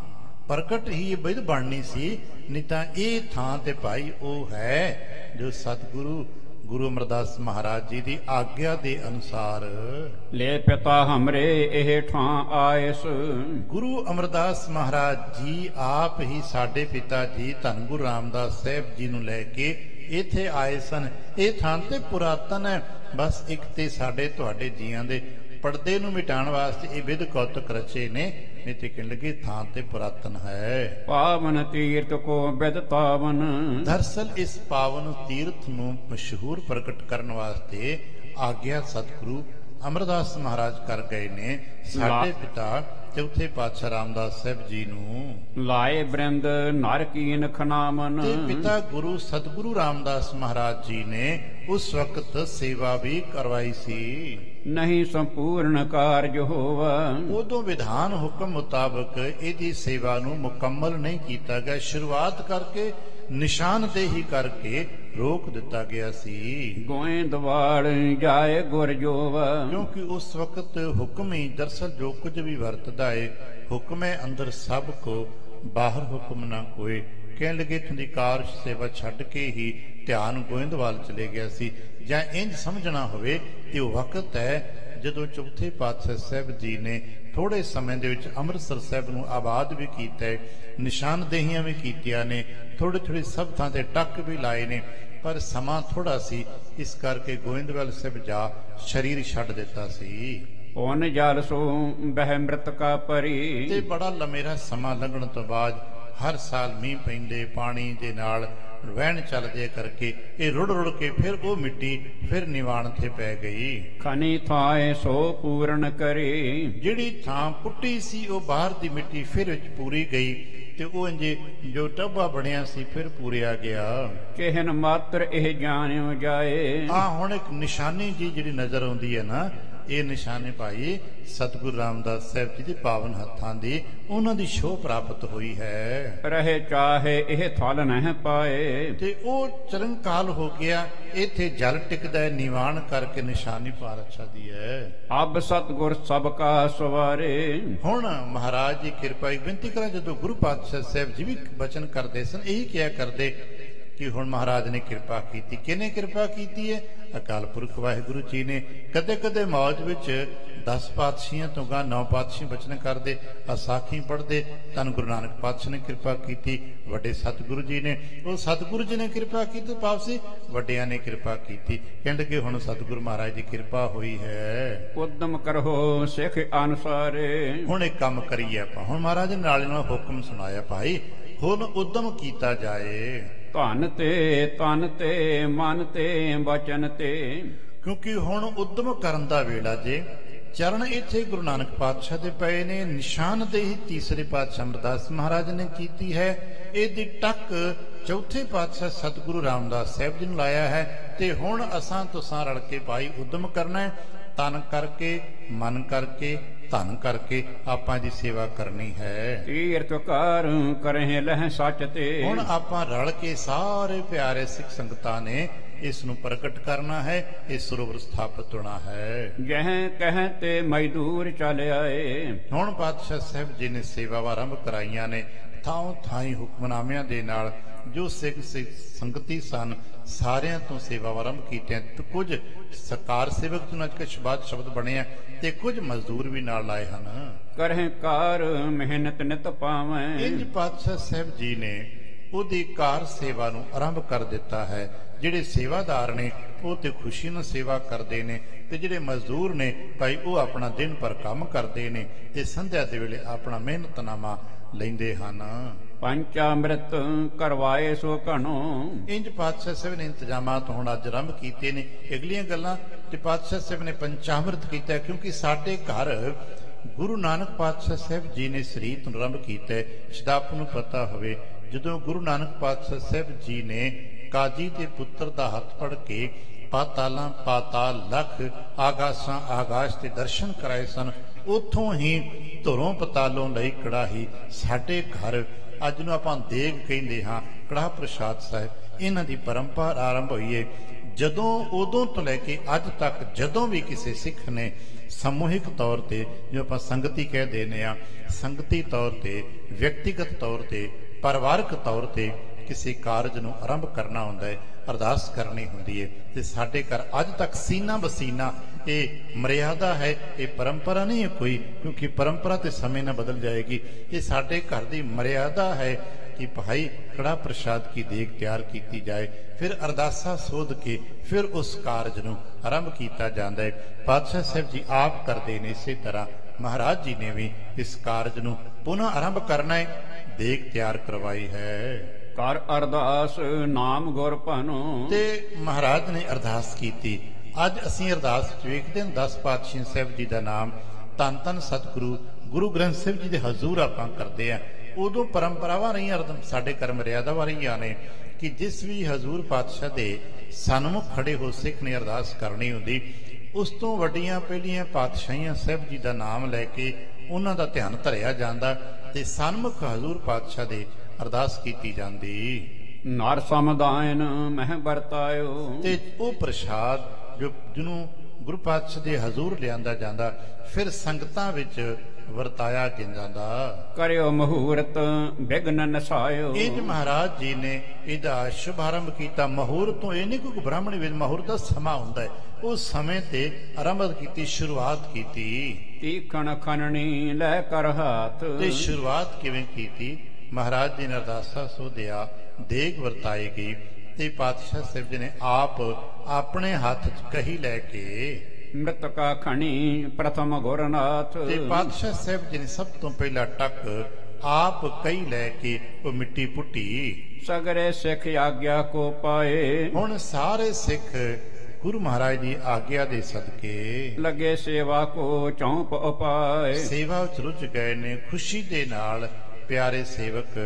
ਪ੍ਰਗਟ ਹੀ ਬਿਧ ਬਣਨੀ ਸੀ, ਨਹੀਂ ਤਾਂ ਇਹ ਥਾਂ ਤੇ ਭਾਈ ਉਹ ਹੈ ਜੋ ਸਤਿਗੁਰੂ ਗੁਰੂ ਅਮਰਦਾਸ ਮਹਾਰਾਜ ਜੀ ਦੀ ਆਗਿਆ ਦੇ ਅਨੁਸਾਰ। ਲੈ ਪਿਤਾ ਹਮਰੇ ਇਹ ਠਾਂ ਆਇਸ। ਗੁਰੂ ਅਮਰਦਾਸ ਮਹਾਰਾਜ ਜੀ ਆਪ ਹੀ ਸਾਡੇ ਪਿਤਾ ਜੀ ਧੰਨ ਗੁਰੂ ਰਾਮਦਾਸ ਸਾਹਿਬ ਜੀ ਨੂੰ ਲੈ ਕੇ ਇੱਥੇ ਆਏ ਸਨ। ਇਹ ਥਾਂ ਤੇ ਪੁਰਾਤਨ ਹੈ, ਬਸ ਇੱਕ ਤੇ ਸਾਡੇ ਤੁਹਾਡੇ ਜੀਆਂ ਦੇ ਪਰਦੇ ਨੂੰ ਮਿਟਾਉਣ ਵਾਸਤੇ ਇਹ ਵਿਧ ਕੌਤਕ ਰਚੇ ਨੇ, ਨਹੀਂ ਤੇ ਕਹਿਣ ਲੱਗੇ ਥਾਂ ਤੇ ਪੁਰਾਤਨ ਹੈ। ਪਾਵਨ ਤੀਰਥ ਕੋ ਬਿਦ ਤਾਵਨ। ਦਰਅਸਲ ਇਸ ਪਾਵਨ ਤੀਰਥ ਨੂੰ ਮਸ਼ਹੂਰ ਪ੍ਰਗਟ ਕਰਨ ਵਾਸਤੇ ਆਗਿਆ ਸਤਿਗੁਰੂ ਅਮਰਦਾਸ ਮਹਾਰਾਜ ਕਰ ਗਏ ਨੇ ਸਾਡੇ ਪਿਤਾ ਚੌਥੇ ਪਾਤਸ਼ਾਹ ਰਾਮਦਾਸ ਸਾਹਿਬ ਜੀ ਨੂੰ। ਲਾਏ ਬ੍ਰਿੰਦ ਨਰ ਕੀਨ ਖਨਾਮਨ। ਤੇ ਪਿਤਾ ਗੁਰੂ ਸਤਿਗੁਰੂ ਰਾਮਦਾਸ ਮਹਾਰਾਜ ਜੀ ਨੇ ਉਸ ਵਕਤ ਸੇਵਾ ਵੀ ਕਰਵਾਈ ਸੀ। ਨਹੀਂ ਸੰਪੂਰਨ ਕਾਰਜ ਹੋਵਾ। ਉਦੋਂ ਵਿਧਾਨ ਹੁਕਮ ਮੁਤਾਬਕ ਇਹਦੀ ਸੇਵਾ ਨੂੰ ਮੁਕੰਮਲ ਨਹੀਂ ਕੀਤਾ ਗਿਆ, ਸ਼ੁਰੂਆਤ ਕਰਕੇ ਨਿਸ਼ਾਨਦੇਹੀ ਕਰਕੇ ਰੋਕ ਦਿੱਤਾ ਗਿਆ ਸੀ। ਗੋਇੰਦਵਾਲ ਜਾਏ ਗੁਰ ਜੋਵਾ। ਕਿਉਂਕਿ ਉਸ ਵਕਤ ਹੁਕਮ ਹੀ ਦਰਅਸਲ ਜੋ ਕੁਝ ਵੀ ਵਰਤਦਾ ਹੈ, ਹੁਕਮ ਹੈ ਅੰਦਰ ਸਭ ਕੋ, ਬਾਹਰ ਹੁਕਮ ਨਾ ਕੋਏ। ਕਹਿਣ ਲੱਗੇ ਇੱਥੋਂ ਦੀ ਕਾਰਜ ਸੇਵਾ ਛੱਡ ਕੇ ਹੀ ਧਿਆਨ ਗੋਇੰਦਵਾਲ ਚਲੇ ਗਿਆ ਸੀ। ਜਾਂ ਇੰਜ ਸਮਝਣਾ ਹੋਵੇ ਕਿ ਉਹ ਵਕਤ ਹੈ ਜਦੋਂ ਚੌਥੇ ਪਾਤਸ਼ਾਹ ਸਾਹਿਬ ਜੀ ਨੇ ਥੋੜੇ ਸਮੇਂ ਦੇ ਵਿੱਚ ਅੰਮ੍ਰਿਤਸਰ ਸਾਹਿਬ ਨੂੰ ਆਬਾਦ ਵੀ ਕੀਤਾ ਹੈ, ਨਿਸ਼ਾਨਦੇਹੀਆਂ ਵੀ ਕੀਤੀਆਂ ਨੇ, ਥੋੜੇ ਥੋੜੇ ਸਭ ਥਾਂ ਤੇ ਟੱਕ ਵੀ ਲਾਏ ਨੇ, ਪਰ ਸਮਾਂ ਥੋੜਾ ਸੀ, ਇਸ ਕਰਕੇ ਗੋਇੰਦਵਾਲ ਸਾਹਿਬ ਜਾ ਸਰੀਰ ਛੱਡ ਦਿੱਤਾ ਸੀ। ਪੁਨ ਜਲ ਸੋ ਬਹਿ ਮ੍ਰਿਤਕਾ ਪਰੀ। ਤੇ ਬੜਾ ਲੰਮੇਰਾ ਸਮਾਂ ਲੰਘਣ ਤੋਂ ਬਾਅਦ ਹਰ ਸਾਲ ਮੀਂਹ ਪੈਂਦੇ, ਪਾਣੀ ਦੇ ਨਾਲ ਵਹਿਣ ਚੱਲਦੇ ਕਰਕੇ ਇਹ ਰੁੜ ਰੁੜ ਕੇ ਫਿਰ ਉਹ ਮਿੱਟੀ ਫਿਰ ਨਿਵਾਣ ਤੇ ਪੈ ਗਈ। ਖਨੀ ਥਾਏ ਸੋ ਪੂਰਨ ਕਰੇ। ਜਿਹੜੀ ਥਾਂ ਪੁੱਟੀ ਸੀ ਉਹ ਬਾਹਰ ਦੀ ਮਿੱਟੀ ਫਿਰ ਵਿੱਚ ਪੂਰੀ ਗਈ ਤੇ ਉਹ ਇੰਜੇ ਜੋ ਟੱਬਾ ਬਣਿਆ ਸੀ ਫਿਰ ਪੂਰਿਆ ਗਿਆ। ਕਿਹਨ ਮਾਤਰ ਇਹ ਜਾਣਿਓ ਜਾਏ। ਹੁਣ ਇੱਕ ਨਿਸ਼ਾਨੀ ਜੀ ਜਿਹੜੀ ਨਜ਼ਰ ਆਉਂਦੀ ਹੈ ਨਾ, ਇਹ ਨਿਸ਼ਾਨੇ ਭਾਈ ਸਤਿਗੁਰੂ ਰਾਮਦਾਸ ਸਾਹਿਬ ਜੀ ਦੇ ਪਾਵਨ ਹੱਥਾਂ ਦੀ ਉਹਨਾਂ ਦੀ ਸ਼ੋਅ ਪ੍ਰਾਪਤ ਹੋਈ ਹੈ। ਰਹੇ ਚਾਹੇ ਇਹ ਥਲ ਨਹਿ ਪਾਏ। ਤੇ ਉਹ ਚਰਨਕਾਲ ਹੋ ਗਿਆ, ਇੱਥੇ ਜਲ ਟਿਕਦਾ ਨਿਵਾਣ ਕਰਕੇ ਨਿਸ਼ਾਨੀ ਪਾਤਸ਼ਾਹ ਦੀ ਹੈ। ਅਬ ਸਤਿਗੁਰ ਸਭ ਕਾ ਸਵਾਰੇ। ਹੁਣ ਮਹਾਰਾਜ ਦੀ ਕਿਰਪਾ ਇੱਕ ਬੇਨਤੀ ਕਰਾਂ, ਜਦੋਂ ਗੁਰੂ ਪਾਤਸ਼ਾਹ ਸਾਹਿਬ ਜੀ ਵੀ ਬਚਨ ਕਰਦੇ ਸਨ ਇਹੀ ਕਿਹਾ ਕਰਦੇ ਕਿ ਹੁਣ ਮਹਾਰਾਜ ਨੇ ਕਿਰਪਾ ਕੀਤੀ। ਕਿਹਨੇ ਕਿਰਪਾ ਕੀਤੀ ਹੈ? ਅਕਾਲ ਪੁਰਖ ਵਾਹਿਗੁਰੂ ਜੀ ਨੇ। ਕਦੇ ਕਦੇ ਮੌਜ ਵਿੱਚ 10 ਪਾਤਸ਼ਾਹੀਆਂ ਤੋਂ ਗਾ 9 ਪਾਤਸ਼ਾਹੀ ਬਚਨ ਕਰਦੇ, ਅਸਾਖੀ ਪੜ੍ਹਦੇ, ਧੰਨ ਗੁਰੂ ਨਾਨਕ ਪਾਤਸ਼ਾਹ ਨੇ ਕਿਰਪਾ ਕੀਤੀ, ਵੱਡੇ ਸਤਿਗੁਰੂ ਜੀ ਨੇ, ਉਹ ਸਤਿਗੁਰੂ ਜੀ ਨੇ ਕਿਰਪਾ ਕੀਤੀ, ਪਾਪਸੀ ਵੱਡਿਆਂ ਨੇ ਕਿਰਪਾ ਕੀਤੀ। ਕਹਿੰਦੇ ਕਿ ਹੁਣ ਸਤਿਗੁਰੂ ਮਹਾਰਾਜ ਦੀ ਕਿਰਪਾ ਹੋਈ ਹੈ। ਉਦਮ ਕਰੋ ਸਿੱਖ ਅਨੁਸਾਰੇ। ਹੁਣ ਇੱਕ ਕੰਮ ਕਰੀਏ ਆਪਾਂ, ਹੁਣ ਮਹਾਰਾਜ ਨੇ ਨਾਲ ਨਾਲ ਹੁਕਮ ਸੁਣਾਇਆ ਭਾਈ ਹੁਣ ਉਦਮ ਕੀਤਾ ਜਾਏ। ਧਨ ਤੇ ਤਨ ਤੇ ਮਨ ਤੇ ਵਚਨ ਤੇ। ਕਿਉਂਕਿ ਹੁਣ ਉਦਮ ਕਰਨ ਦਾ ਵੇਲਾ ਜੇ। ਚਰਨ ਇੱਥੇ ਗੁਰੂ ਨਾਨਕ ਪਾਤਸ਼ਾਹ ਦੇ ਪਏ ਨੇ, ਨਿਸ਼ਾਨਦੇਹੀ ਤੀਸਰੇ ਪਾਤਸ਼ਾਹ ਅਮਰਦਾਸ ਮਹਾਰਾਜ ਨੇ ਕੀਤੀ ਹੈ, ਇਹਦੀ ਟੱਕ ਚੌਥੇ ਪਾਤਸ਼ਾਹ ਸਤਿਗੁਰੂ ਰਾਮਦਾਸ ਸਾਹਿਬ ਜੀ ਨੂੰ ਲਾਇਆ ਹੈ। ਤੇ ਹੁਣ ਅਸਾਂ ਤੁਸਾਂ ਰਲ ਕੇ ਭਾਈ ਉਦਮ ਕਰਨਾ ਹੈ, ਤਨ ਕਰਕੇ, ਮਨ ਕਰਕੇ, ਧਨ ਕਰਕੇ ਆਪਾਂ ਦੀ ਸੇਵਾ ਕਰਨੀ ਹੈ। ਤੀਰਥ ਕਰ ਕਰਹਿ ਲਹਿ ਸੱਚ ਤੇ। ਹੁਣ ਆਪਾਂ ਰਲ ਕੇ ਸਾਰੇ ਪਿਆਰੇ ਸਿੱਖ ਸੰਗਤਾਂ ਨੇ ਇਸ ਨੂੰ ਪ੍ਰਗਟ ਕਰਨਾ ਹੈ, ਇਹ ਸਰੋਵਰ ਸਥਾਪਿਤ ਹੋਣਾ ਹੈ। ਜਹ ਕਹਿ ਤੇ ਮਜ਼ਦੂਰ ਚੱਲ ਆਏ। ਹੁਣ ਪਾਤਸ਼ਾਹ ਸਾਹਿਬ ਜੀ ਨੇ ਸੇਵਾਵਾਂ ਆਰੰਭ ਕਰਾਈਆਂ ਨੇ। ਥਾਂ ਥਾਈ ਹੁਕਮਨਾਮਿਆਂ ਦੇ ਨਾਲ ਜੋ ਸਿੱਖ ਸੰਗਤੀ ਸਨ ਸਾਰਿਆਂ ਤੋਂ ਸੇਵਾ ਆਰੰਭ ਕੀਤੀਆਂ। ਤੇ ਕੁਝ ਸਰਕਾਰ ਸੇਵਕ ਤੋਂ ਅੱਜ ਬਾਅਦ ਸ਼ਬਦ ਬਣੇ ਆ ਤੇ ਕੁਝ ਮਜ਼ਦੂਰ ਵੀ ਨਾਲ ਲਾਏ ਹਨ। ਕਰਹਿ ਕਾਰ ਮਿਹਨਤ ਨਿਤ ਪਾਵੈ। ਇੰਜ ਪਾਤਸ਼ਾਹ ਸਾਹਿਬ ਜੀ ਨੇ ਉਹਦੀ ਕਾਰ ਸੇਵਾ ਨੂੰ ਆਰੰਭ ਕਰ ਦਿੱਤਾ ਹੈ। ਜਿਹੜੇ ਸੇਵਾਦਾਰ ਨੇ ਉਹ ਤੇ ਖੁਸ਼ੀ ਨਾਲ ਸੇਵਾ ਕਰਦੇ ਨੇ ਤੇ ਜਿਹੜੇ ਮਜ਼ਦੂਰ ਨੇ ਭਾਈ ਉਹ ਆਪਣਾ ਦਿਨ ਭਰ ਕੰਮ ਕਰਦੇ ਨੇ ਤੇ ਸੰਧਿਆ ਦੇ ਵੇਲੇ ਆਪਣਾ ਮਿਹਨਤਨਾਮਾ ਲੈਂਦੇ ਹਨ। ਪੰਚਾਮ੍ਰਿਤ ਕਰਵਾਏ ਸੋ ਘਣੋ। ਇੰਜ ਪਾਤਸ਼ਾਹ ਸਾਹਿਬ ਨੇ ਇੰਤਜ਼ਾਮਾਤ ਹੁਣ ਅੱਜ ਆਰੰਭ ਕੀਤੇ ਨੇ। ਅਗਲੀਆਂ ਗੱਲਾਂ ਤੇ ਪਾਤਸ਼ਾਹ ਸਾਹਿਬ ਨੇ ਪੰਚਾਮ੍ਰਿਤ ਕੀਤਾ ਕਿਉਂਕਿ ਸਾਡੇ ਘਰ ਗੁਰੂ ਨਾਨਕ ਪਾਤਸ਼ਾਹ ਸਾਹਿਬ ਜੀ ਨੇ ਸਰੀਰ ਨੂੰ ਆਰੰਭ ਕੀਤਾ। ਸ਼ਦਾਪ ਨੂੰ ਪਤਾ ਹੋਵੇ ਜਦੋਂ ਗੁਰੂ ਨਾਨਕ ਪਾਤਸ਼ਾਹ ਸਾਹਿਬ ਜੀ ਨੇ ਕਾਜੀ ਦੇ ਪੁੱਤਰ ਦਾ ਹੱਥ ਫੜ ਕੇ ਪਾਤਾਲਾਂ ਪਾਤਾਲ ਲੱਖ ਆਗਾਸਾਂ ਆਗਾਸ਼ ਤੇ ਦਰਸ਼ਨ ਕਰਾਏ ਸਨ, ਉੱਥੋਂ ਹੀ ਧੁਰੋਂ ਪਤਾਲੋਂ ਲਈ ਕੜਾਹੀ ਸਾਡੇ ਘਰ ਅੱਜ ਨੂੰ ਆਪਾਂ ਦੇਗ ਕਹਿੰਦੇ ਹਾਂ ਕੜਾਹ ਪ੍ਰਸ਼ਾਦ ਸਾਹਿਬ ਇਹਨਾਂ ਦੀ ਪਰੰਪਰਾ ਆਰੰਭ ਹੋਈ ਹੈ। ਜਦੋਂ ਉਦੋਂ ਤੋਂ ਲੈ ਕੇ ਅੱਜ ਤੱਕ ਜਦੋਂ ਵੀ ਕਿਸੇ ਸਿੱਖ ਨੇ ਸਮੂਹਿਕ ਤੌਰ ਤੇ ਜੋ ਆਪਾਂ ਸੰਗਤੀ ਕਹਿ ਦਿੰਦੇ ਆ ਸੰਗਤੀ ਤੌਰ ਤੇ ਵਿਅਕਤੀਗਤ ਤੌਰ ਤੇ ਪਰਿਵਾਰਕ ਤੌਰ ਤੇ ਕਿਸੇ ਕਾਰਜ ਨੂੰ ਆਰੰਭ ਕਰਨਾ ਹੁੰਦਾ ਹੈ ਅਰਦਾਸ ਕਰਨੀ ਹੁੰਦੀ ਹੈ ਤੇ ਸਾਡੇ ਘਰ ਅੱਜ ਤੱਕ ਸੀਨਾ ਬਸੀਨਾ ਇਹ ਮਰਿਆਦਾ ਹੈ, ਇਹ ਪਰੰਪਰਾ ਨਹੀਂ ਹੈ ਕੋਈ, ਕਿਉਂਕਿ ਪਰੰਪਰਾ ਤੇ ਸਮੇਂ ਨਾਲ ਬਦਲ ਜਾਏਗੀ। ਇਹ ਸਾਡੇ ਘਰ ਦੀ ਮਰਿਆਦਾ ਹੈ ਕਿ ਭਾਈ ਕੜਾ ਪ੍ਰਸ਼ਾਦ ਕੀ ਦੇਗ ਤਿਆਰ ਕੀਤੀ ਜਾਏ, ਫਿਰ ਅਰਦਾਸਾ ਸੋਧ ਕੇ ਫਿਰ ਉਸ ਕਾਰਜ ਨੂੰ ਆਰੰਭ ਕੀਤਾ ਜਾਂਦਾ ਹੈ। ਪਾਤਸ਼ਾਹ ਸਾਹਿਬ ਜੀ ਆਪ ਕਰਦੇ ਨੇ, ਇਸੇ ਤਰ੍ਹਾਂ ਮਹਾਰਾਜ ਜੀ ਨੇ ਵੀ ਇਸ ਕਾਰਜ ਨੂੰ ਪੁਨः ਆਰੰਭ ਕਰਨਾ ਹੈ, ਦੇਗ ਤਿਆਰ ਕਰਵਾਈ ਹੈ। ਕਰ ਅਰਦਾਸ ਨਾਮ ਗੁਰ ਭਨੋ। ਤੇ ਮਹਾਰਾਜ ਨੇ ਅਰਦਾਸ ਕੀਤੀ। ਅੱਜ ਅਸੀਂ ਅਰਦਾਸ ਵਿੱਚ ਵੇਖਦੇ ਹਾਂ 10 ਪਾਤਸ਼ਾਹ ਸਾਹਿਬ ਜੀ ਦਾ ਨਾਮ ਧੰਨ ਧੰਨ ਸਤਿਗੁਰੂ ਗੁਰੂ ਗ੍ਰੰਥ ਸਾਹਿਬ ਜੀ ਦੇ ਹਜ਼ੂਰ ਆਪਾਂ ਕਰਦੇ ਹਾਂ। ਉਦੋਂ ਪਰੰਪਰਾਵਾਂ ਰਹੀਆਂ ਸਾਡੇ ਘਰ ਮਰਿਆਦਾ ਰਹੀਆਂ ਨੇ ਕਿ ਜਿਸ ਵੀ ਹਜ਼ੂਰ ਪਾਤਸ਼ਾਹ ਦੇ ਸਨਮੁਖ ਖੜੇ ਹੋ ਸਿੱਖ ਨੇ ਅਰਦਾਸ ਕਰਨੀ ਹੁੰਦੀ, ਉਸ ਤੋਂ ਵੱਡੀਆਂ ਪਹਿਲੀਆਂ ਪਾਤਸ਼ਾਹੀਆਂ ਸਾਹਿਬ ਜੀ ਦਾ ਨਾਮ ਲੈ ਕੇ ਉਹਨਾਂ ਦਾ ਧਿਆਨ ਧਰਿਆ ਜਾਂਦਾ ਤੇ ਸਨਮੁਖ ਹਜ਼ੂਰ ਪਾਤਸ਼ਾਹ ਦੇ ਅਰਦਾਸ ਕੀਤੀ ਜਾਂਦੀ। ਨਰ ਸਮਦਾਇਨ ਮਹਿ ਵਰਤਾਇਓ। ਤੇ ਉਹ ਪ੍ਰਸ਼ਾਦ ਜਿਹਨੂੰ ਗੁਰੂ ਪਾਤਸ਼ਾਹ ਦੇ ਹਜ਼ੂਰ ਲਿਆਂਦਾ ਜਾਂਦਾ ਫਿਰ ਸੰਗਤਾਂ ਵਿੱਚ ਵਰਤਾਇਆ ਜਾਂਦਾ। ਕਰਿਓ ਮਹੂਰਤ ਬਿਘਨ ਨਸਾਇਓ। ਇਹ ਮਹਾਰਾਜ ਜੀ ਨੇ ਇਹਦਾ ਸ਼ੁਭਾਰੰਭ ਕੀਤਾ। ਮਹੂਰਤ ਤੋਂ ਇਹ ਨਹੀਂ ਕੋਈ ਬ੍ਰਾਹਮਣ ਵੇਦ ਮਹੂਰਤ ਦਾ ਸਮਾਂ ਹੁੰਦਾ ਹੈ, ਉਸ ਸਮੇਂ ਤੇ ਆਰੰਭ ਕੀਤੀ, ਸ਼ੁਰੂਆਤ ਕੀਤੀ। ਤੀਖਣ ਖਨਣੀ ਲੈ ਕਰ ਹੱਥ। ਤੇ ਸ਼ੁਰੂਆਤ ਕਿਵੇਂ ਕੀਤੀ? ਮਹਾਰਾਜ ਜੀ ਨੇ ਅਰਦਾਸਾ ਸੋਧਿਆ, ਦੇਗ ਵਰਤਾਈ ਗਈ ਤੇ ਪਾਤਸ਼ਾਹ ਸਾਹਿਬ ਜੀ ਨੇ ਆਪ ਆਪਣੇ ਹੱਥ 'ਚ ਕਹੀ ਲੈ ਕੇ ਮ੍ਰਿਤਕਾ ਖਣੀ ਪ੍ਰਥਮ ਗੁਰਨਾਥ। ਤੇ ਪਾਤਸ਼ਾਹ ਸਾਹਿਬ ਜੀ ਨੇ ਸਭ ਤੋਂ ਪਹਿਲਾ ਟੱਕ ਆਪ ਕਹੀ ਲੈ ਕੇ ਉਹ ਮਿੱਟੀ ਪੁੱਟੀ। ਸਗਰੇ ਸਿੱਖ ਆਗਿਆ ਕੋ ਪਾਏ। ਹੁਣ ਸਾਰੇ ਸਿੱਖ ਗੁਰੂ ਮਹਾਰਾਜ ਦੀ ਆਗਿਆ ਦੇ ਸਦਕੇ ਲੱਗੇ ਸੇਵਾ ਕੋ ਚੌਂਪ ਉਪਾਏ। ਸੇਵਾ ਵਿੱਚ ਰੁੱਝ ਗਏ ਨੇ, ਖੁਸ਼ੀ ਦੇ ਨਾਲ ਪਿਆਰੇ ਸੇਵਕ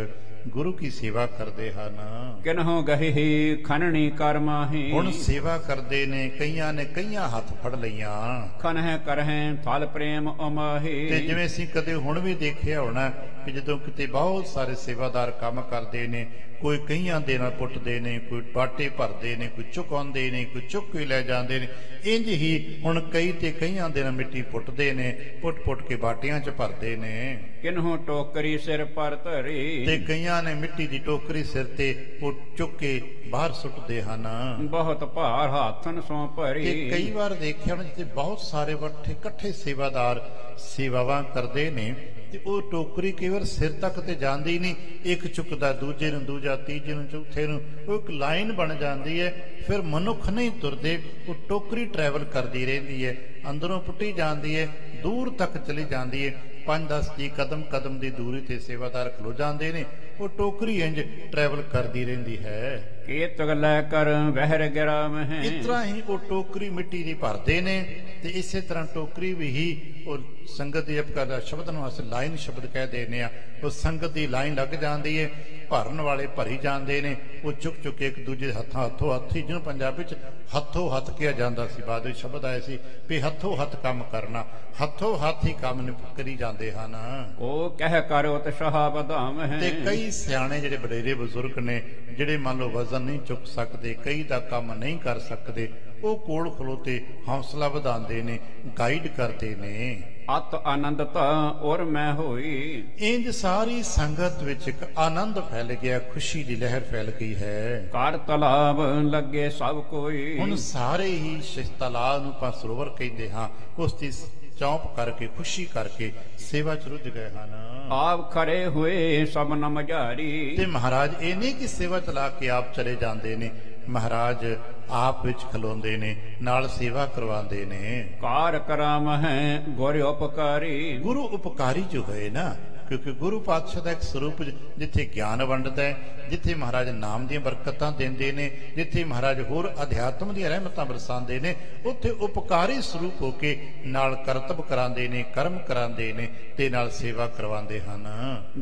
ਗੁਰੂ ਕੀ ਸੇਵਾ ਕਰਦੇ ਹਨ। ਕਿਨਹੋ ਗਹੀ ਖਨਣੀ ਕਰ ਮਾਹੀ। ਹੁਣ ਸੇਵਾ ਕਰਦੇ ਨੇ, ਕਈਆਂ ਨੇ ਕਈਆਂ ਹੱਥ ਫੜ ਲਈਆਂ। ਖਨਹਿ ਕਰਹਿ ਫਲ ਪ੍ਰੇਮ ਅਮਾਹੀ। ਤੇ ਜਿਵੇਂ ਅਸੀਂ ਕਦੇ ਹੁਣ ਵੀ ਦੇਖਿਆ ਹੋਣਾ ਕਿ ਜਦੋਂ ਕਿਤੇ ਬਹੁਤ ਸਾਰੇ ਸੇਵਾਦਾਰ ਕੰਮ ਕਰਦੇ ਨੇ, ਕੋਈ ਕਈਆਂ ਦੇ ਨਾਲ ਪੁੱਟਦੇ ਨੇ, ਕੋਈ ਬਾਟੇ ਭਰਦੇ ਨੇ, ਕੋਈ ਚੁਕਾਉਂਦੇ ਨੇ, ਕੋਈ ਚੁੱਕ ਕੇ ਲੈ ਜਾਂਦੇ ਨੇ। ਇੰਜ ਹੀ ਹੁਣ ਕਈ ਤੇ ਕਈਆਂ ਦੇ ਨਾਲ ਮਿੱਟੀ ਪੁੱਟਦੇ ਨੇ, ਪੁੱਟ ਕੇ ਬਾਟਿਆਂ 'ਚ ਭਰਦੇ ਨੇ। ਕਿਨਹੋ ਟੋਕਰੀ ਸਿਰ ਪਰ ਧਰੀ। ਤੇ ਕਈਆਂ ਨੇ ਮਿੱਟੀ ਦੀ ਟੋਕਰੀ ਸਿਰ ਤੇ ਉਹ ਚੁੱਕ ਕੇ ਬਾਹਰ ਸੁੱਟਦੇ ਹਨ। ਬਹੁਤ ਭਾਰ ਹੱਥਨ ਸੋ ਭਰੀ। ਤੇ ਕਈ ਵਾਰ ਦੇਖਿਆ ਹੁਣ ਜਿੱਥੇ ਬਹੁਤ ਸਾਰੇ ਵੱਠੇ ਇਕੱਠੇ ਸੇਵਾਦਾਰ ਸੇਵਾਵਾਂ ਕਰਦੇ ਨੇ ਤੇ ਉਹ ਟੋਕਰੀ ਕਈ ਵਾਰ ਸਿਰ ਤੱਕ ਤੇ ਜਾਂਦੀ ਨਹੀਂ, ਇੱਕ ਚੁੱਕਦਾ ਦੂਜੇ ਨੂੰ, ਦੂਜਾ ਤੀਜੇ ਨੂੰ, ਚੌਥੇ ਨੂੰ, ਉਹ ਇੱਕ ਲਾਈਨ ਬਣ ਜਾਂਦੀ ਹੈ। ਫਿਰ ਮਨੁੱਖ ਨਹੀਂ ਤੁਰਦੇ, ਉਹ ਟੋਕਰੀ ਟਰੈਵਲ ਕਰਦੀ ਰਹਿੰਦੀ ਹੈ, ਅੰਦਰੋਂ ਪੁੱਟੀ ਜਾਂਦੀ ਹੈ, ਦੂਰ ਤੱਕ ਚਲੀ ਜਾਂਦੀ ਹੈ। 5-10 ਕਦਮ ਦੀ ਦੂਰੀ ਤੇ ਸੇਵਾਦਾਰ ਖਲੋ ਜਾਂਦੇ ਨੇ, ਉਹ ਟੋਕਰੀ ਇੰਜ ਟਰੈਵਲ ਕਰਦੀ ਰਹਿੰਦੀ ਹੈ। ਕੀ ਤਗਲੇ ਕਰ ਵਹਿਰ ਗਿਰਾ ਮਹਿ। ਇਸ ਤਰ੍ਹਾਂ ਹੀ ਉਹ ਟੋਕਰੀ ਮਿੱਟੀ ਦੀ ਭਰਦੇ ਨੇ ਤੇ ਇਸੇ ਤਰ੍ਹਾਂ ਟੋਕਰੀ ਵੀ ਹੀ ਉਹ ਸੰਗਤ ਦੀ ਅਪਕਾਰ ਸ਼ਬਦ ਨੂੰ ਅਸੀਂ ਲਾਈਨ ਸ਼ਬਦ ਕਹਿ ਦਿੰਦੇ ਆ। ਉਹ ਸੰਗਤ ਦੀ ਲਾਈਨ ਲੱਗ ਜਾਂਦੀ ਹੈ, ਭਰਨ ਵਾਲੇ ਭਰੀ ਜਾਂਦੇ ਨੇ, ਉਹ ਚੁੱਕ ਕੇ ਇੱਕ ਦੂਜੇ ਹੱਥੋਂ ਹੱਥੀ, ਜਿਹਨੂੰ ਪੰਜਾਬੀ 'ਚ ਹੱਥੋਂ ਹੱਥ ਕਿਹਾ ਜਾਂਦਾ ਸੀ, ਬਾਅਦ ਵਿੱਚ ਸ਼ਬਦ ਆਏ ਸੀ ਵੀ ਹੱਥੋਂ ਹੱਥ ਕੰਮ ਕਰਨਾ, ਹੱਥੋਂ ਹੱਥ ਹੀ ਕੰਮ ਕਰੀ ਜਾਂਦੇ ਹਨ। ਉਹ ਕਹਿ ਕਰ ਉਤਸ਼ਾਹ ਵਧਾਮ ਹੈ। ਤੇ ਕਈ ਸਿਆਣੇ ਜਿਹੜੇ ਵਡੇਰੇ ਬਜ਼ੁਰਗ ਨੇ, ਜਿਹੜੇ ਮੰਨ ਲਓ ਵਜ਼ਨ ਨਹੀਂ ਚੁੱਕ ਸਕਦੇ, ਕਈ ਦਾ ਕੰਮ ਨਹੀਂ ਕਰ ਸਕਦੇ, ਉਹ ਕੋਲ ਖਲੋਤੇ ਹੌਸਲਾ ਵਧਾਉਂਦੇ ਨੇ, ਗਾਈਡ ਕਰਦੇ ਨੇ। ਅਤ ਆਨੰਦਤ ਔਰ ਮੈਂ ਹੋਈ। ਇੰਜ ਸਾਰੀ ਸੰਗਤ ਵਿੱਚ ਇੱਕ ਆਨੰਦ ਫੈਲ ਗਿਆ, ਖੁਸ਼ੀ ਦੀ ਲਹਿਰ ਫੈਲ ਗਈ ਹੈ। ਕਰ ਤਲਾਬ ਲੱਗੇ ਸਭ ਕੋਈ। ਹੁਣ ਸਾਰੇ ਹੀ ਤਲਾਬ ਨੂੰ ਆਪਾਂ ਸਰੋਵਰ ਕਹਿੰਦੇ ਹਾਂ, ਉਸ ਦੀ ਚੌਂਪ ਕਰਕੇ ਖੁਸ਼ੀ ਕਰਕੇ ਸੇਵਾ ਚ ਰੁੱਝ ਗਏ ਹਨ। ਆਪ ਖੜੇ ਹੋਏ ਸਭ ਨ ਮਝਾਰੀ। ਤੇ ਮਹਾਰਾਜ ਇਹ ਨਹੀਂ ਕਿ ਸੇਵਾ ਚਲਾ ਕੇ ਆਪ ਚਲੇ ਜਾਂਦੇ ਨੇ, ਮਹਾਰਾਜ ਆਪ ਵਿੱਚ ਖਲੋਂਦੇ ਨੇ, ਨਾਲ ਸੇਵਾ ਕਰਵਾਉਂਦੇ ਨੇ। ਕਾਰ ਕਰਾਮ ਹੈ ਗੁਰ ਉਪਕਾਰੀ। ਗੁਰੂ ਉਪਕਾਰੀ ਜੋ ਹੋਏ ਨਾ, ਕਿਉਂਕਿ ਗੁਰੂ ਪਾਤਸ਼ਾਹ ਦਾ ਇੱਕ ਸਰੂਪ ਜਿੱਥੇ ਗਿਆਨ ਵੰਡਦਾ ਹੈ, ਜਿੱਥੇ ਮਹਾਰਾਜ ਨਾਮ ਦੀਆਂ ਬਰਕਤਾਂ ਦਿੰਦੇ ਨੇ, ਜਿੱਥੇ ਮਹਾਰਾਜ ਹੋਰ ਅਧਿਆਤਮ ਦੀਆਂ ਰਹਿਮਤਾਂ ਬਰਸਾਉਂਦੇ ਨੇ, ਉੱਥੇ ਉਪਕਾਰੀ ਸਰੂਪ ਹੋ ਕੇ ਨਾਲ ਕਰਤੱਵ ਕਰਾਉਂਦੇ ਨੇ, ਕਰਮ ਕਰਾਉਂਦੇ ਨੇ ਤੇ ਨਾਲ ਸੇਵਾ ਕਰਵਾਉਂਦੇ ਹਨ।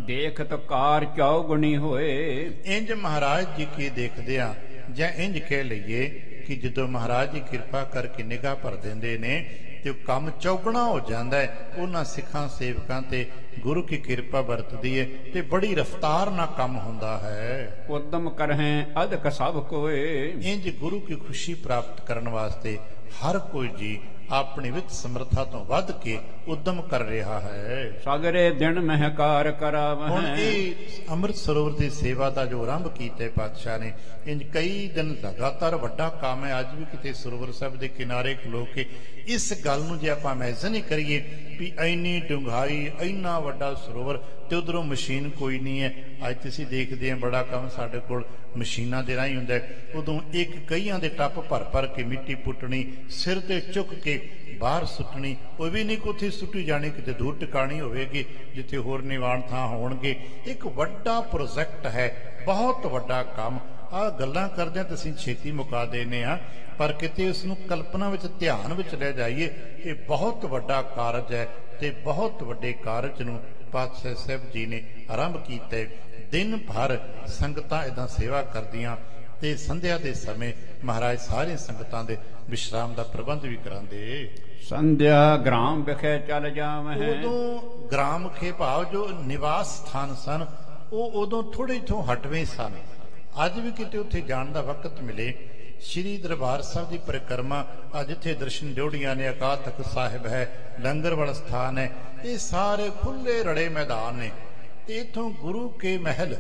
ਦੇਖਤ ਕਾਰ ਚੌਗੁਣੀ ਹੋਏ। ਇੰਜ ਮਹਾਰਾਜ ਜੀ ਕੀ ਦੇਖਦੇ ਆ, ਜਾਂ ਇੰਜ ਕਹਿ ਲਈਏ ਕਿ ਜਦੋਂ ਮਹਾਰਾਜ ਜੀ ਕਿਰਪਾ ਕਰਕੇ ਨਿਗਾਹ ਭਰ ਦਿੰਦੇ ਨੇ ਤੇ ਕੰਮ ਚੌਗਣਾ ਹੋ ਜਾਂਦਾ ਹੈ। ਉਹਨਾਂ ਸਿੱਖਾਂ ਸੇਵਕਾਂ ਤੇ ਗੁਰੂ ਕੀ ਕਿਰਪਾ ਵਰਤਦੀ ਹੈ ਤੇ ਬੜੀ ਰਫਤਾਰ ਨਾਲ ਕੰਮ ਹੁੰਦਾ ਹੈ। ਉਦਮ ਕਰਹਿ ਅਧਿਕ ਸਭ ਕੋਏ। ਇੰਜ ਗੁਰੂ ਕੀ ਖੁਸ਼ੀ ਪ੍ਰਾਪਤ ਕਰਨ ਵਾਸਤੇ ਹਰ ਕੋਈ ਜੀ ਆਪਣੀ ਵਿੱਤ ਸਮਰੱਥਾ ਤੋਂ ਵੱਧ ਕੇ ਉਦਮ ਕਰ ਰਿਹਾ ਹੈ। ਸਗਰੇ ਦਿਨ ਮਹਿਕਾਰ ਕਰਾਵਹਿ। ਹੁਣ ਇਹ ਅੰਮ੍ਰਿਤ ਸਰੋਵਰ ਦੀ ਸੇਵਾ ਦਾ ਜੋ ਆਰੰਭ ਕੀਤਾ ਪਾਤਸ਼ਾਹ ਨੇ, ਇੰਜ ਕਈ ਦਿਨ ਲਗਾਤਾਰ ਵੱਡਾ ਕੰਮ ਹੈ। ਅੱਜ ਵੀ ਕਿਤੇ ਸਰੋਵਰ ਸਾਹਿਬ ਦੇ ਕਿਨਾਰੇ ਖਲੋ ਕੇ ਇਸ ਗੱਲ ਨੂੰ ਜੇ ਆਪਾਂ ਇਮੈਜਨ ਹੀ ਕਰੀਏ ਵੀ ਇੰਨੀ ਡੂੰਘਾਈ, ਇੰਨਾ ਵੱਡਾ ਸਰੋਵਰ ਤੇ ਉਧਰੋਂ ਮਸ਼ੀਨ ਕੋਈ ਨਹੀਂ ਹੈ। ਅੱਜ ਤੁਸੀਂ ਦੇਖਦੇ ਆ ਬੜਾ ਕੰਮ ਸਾਡੇ ਕੋਲ ਮਸ਼ੀਨਾਂ ਦੇ ਰਾਹੀਂ ਹੁੰਦਾ, ਉਦੋਂ ਇੱਕ ਕਈਆਂ ਦੇ ਟੱਪ ਭਰ ਭਰ ਕੇ ਮਿੱਟੀ ਪੁੱਟਣੀ, ਸਿਰ ਤੇ ਚੁੱਕ ਕੇ ਬਾਹਰ ਸੁੱਟਣੀ, ਉਹ ਵੀ ਨਹੀਂ ਕਿ ਉੱਥੇ ਸੁੱਟੀ ਜਾਣੀ, ਕਿਤੇ ਦੂਰ ਟਿਕਾਣੀ ਹੋਵੇਗੀ ਜਿੱਥੇ ਹੋਰ ਨਿਵਾਣ ਥਾਂ ਹੋਣਗੇ। ਇੱਕ ਵੱਡਾ ਪ੍ਰੋਜੈਕਟ ਹੈ, ਬਹੁਤ ਵੱਡਾ ਕੰਮ। ਆਹ ਗੱਲਾਂ ਕਰਦੇ ਤਾਂ ਅਸੀਂ ਛੇਤੀ ਮੁਕਾ ਦੇਨੇ ਆ, ਪਰ ਕਿਤੇ ਉਸ ਨੂੰ ਕਲਪਨਾ ਵਿੱਚ ਧਿਆਨ ਵਿੱਚ ਲੈ ਜਾਈਏ, ਇਹ ਬਹੁਤ ਵੱਡਾ ਕਾਰਜ ਹੈ ਤੇ ਬਹੁਤ ਵੱਡੇ ਕਾਰਜ ਨੂੰ ਪਾਤਸ਼ਾਹ ਸਾਹਿਬ ਜੀ ਨੇ ਆਰੰਭ ਕੀਤਾ। ਦਿਨ ਭਰ ਸੰਗਤਾਂ ਏਦਾਂ ਸੇਵਾ ਕਰਦੀਆਂ ਤੇ ਸੰਧਿਆ ਦੇ ਸਮੇਂ ਮਹਾਰਾਜ ਸਾਰੀਆਂ ਸੰਗਤਾਂ ਦੇ ਵਿਸ਼ਰਾਮ ਦਾ ਪ੍ਰਬੰਧ ਵੀ ਕਰਾਉਂਦੇ। ਸੰਧਿਆ ਗ੍ਰਾਮ ਵਿਖੇ ਚੱਲ ਜਾਵਹਿ। ਉਦੋਂ ਗ੍ਰਾਮ ਖੇ ਭਾਵ ਜੋ ਨਿਵਾਸ ਸਥਾਨ ਸਨ, ਉਹ ਉਦੋਂ ਥੋੜੇ ਤੋਂ ਹਟਵੇਂ ਸਨ। ਅੱਜ ਵੀ ਕਿਤੇ ਉੱਥੇ ਜਾਣ ਦਾ ਵਕਤ ਮਿਲੇ, ਸ਼੍ਰੀ ਦਰਬਾਰ ਸਾਹਿਬ ਦੀ ਪਰਿਕਰਮਾ, ਅੱਜ ਇੱਥੇ ਦਰਸ਼ਨ ਡਿਉੜੀਆਂ ਨੇ, ਅਕਾਲ ਤਖਤ ਸਾਹਿਬ ਹੈ, ਲੰਗਰ ਵਾਲਾ ਸਥਾਨ ਹੈ, ਇਹ ਸਾਰੇ ਖੁੱਲੇ ਰੜੇ ਮੈਦਾਨ ਨੇ। ਤੇ ਇਥੋਂ ਗੁਰੂ ਕੇ ਮਹਿਲ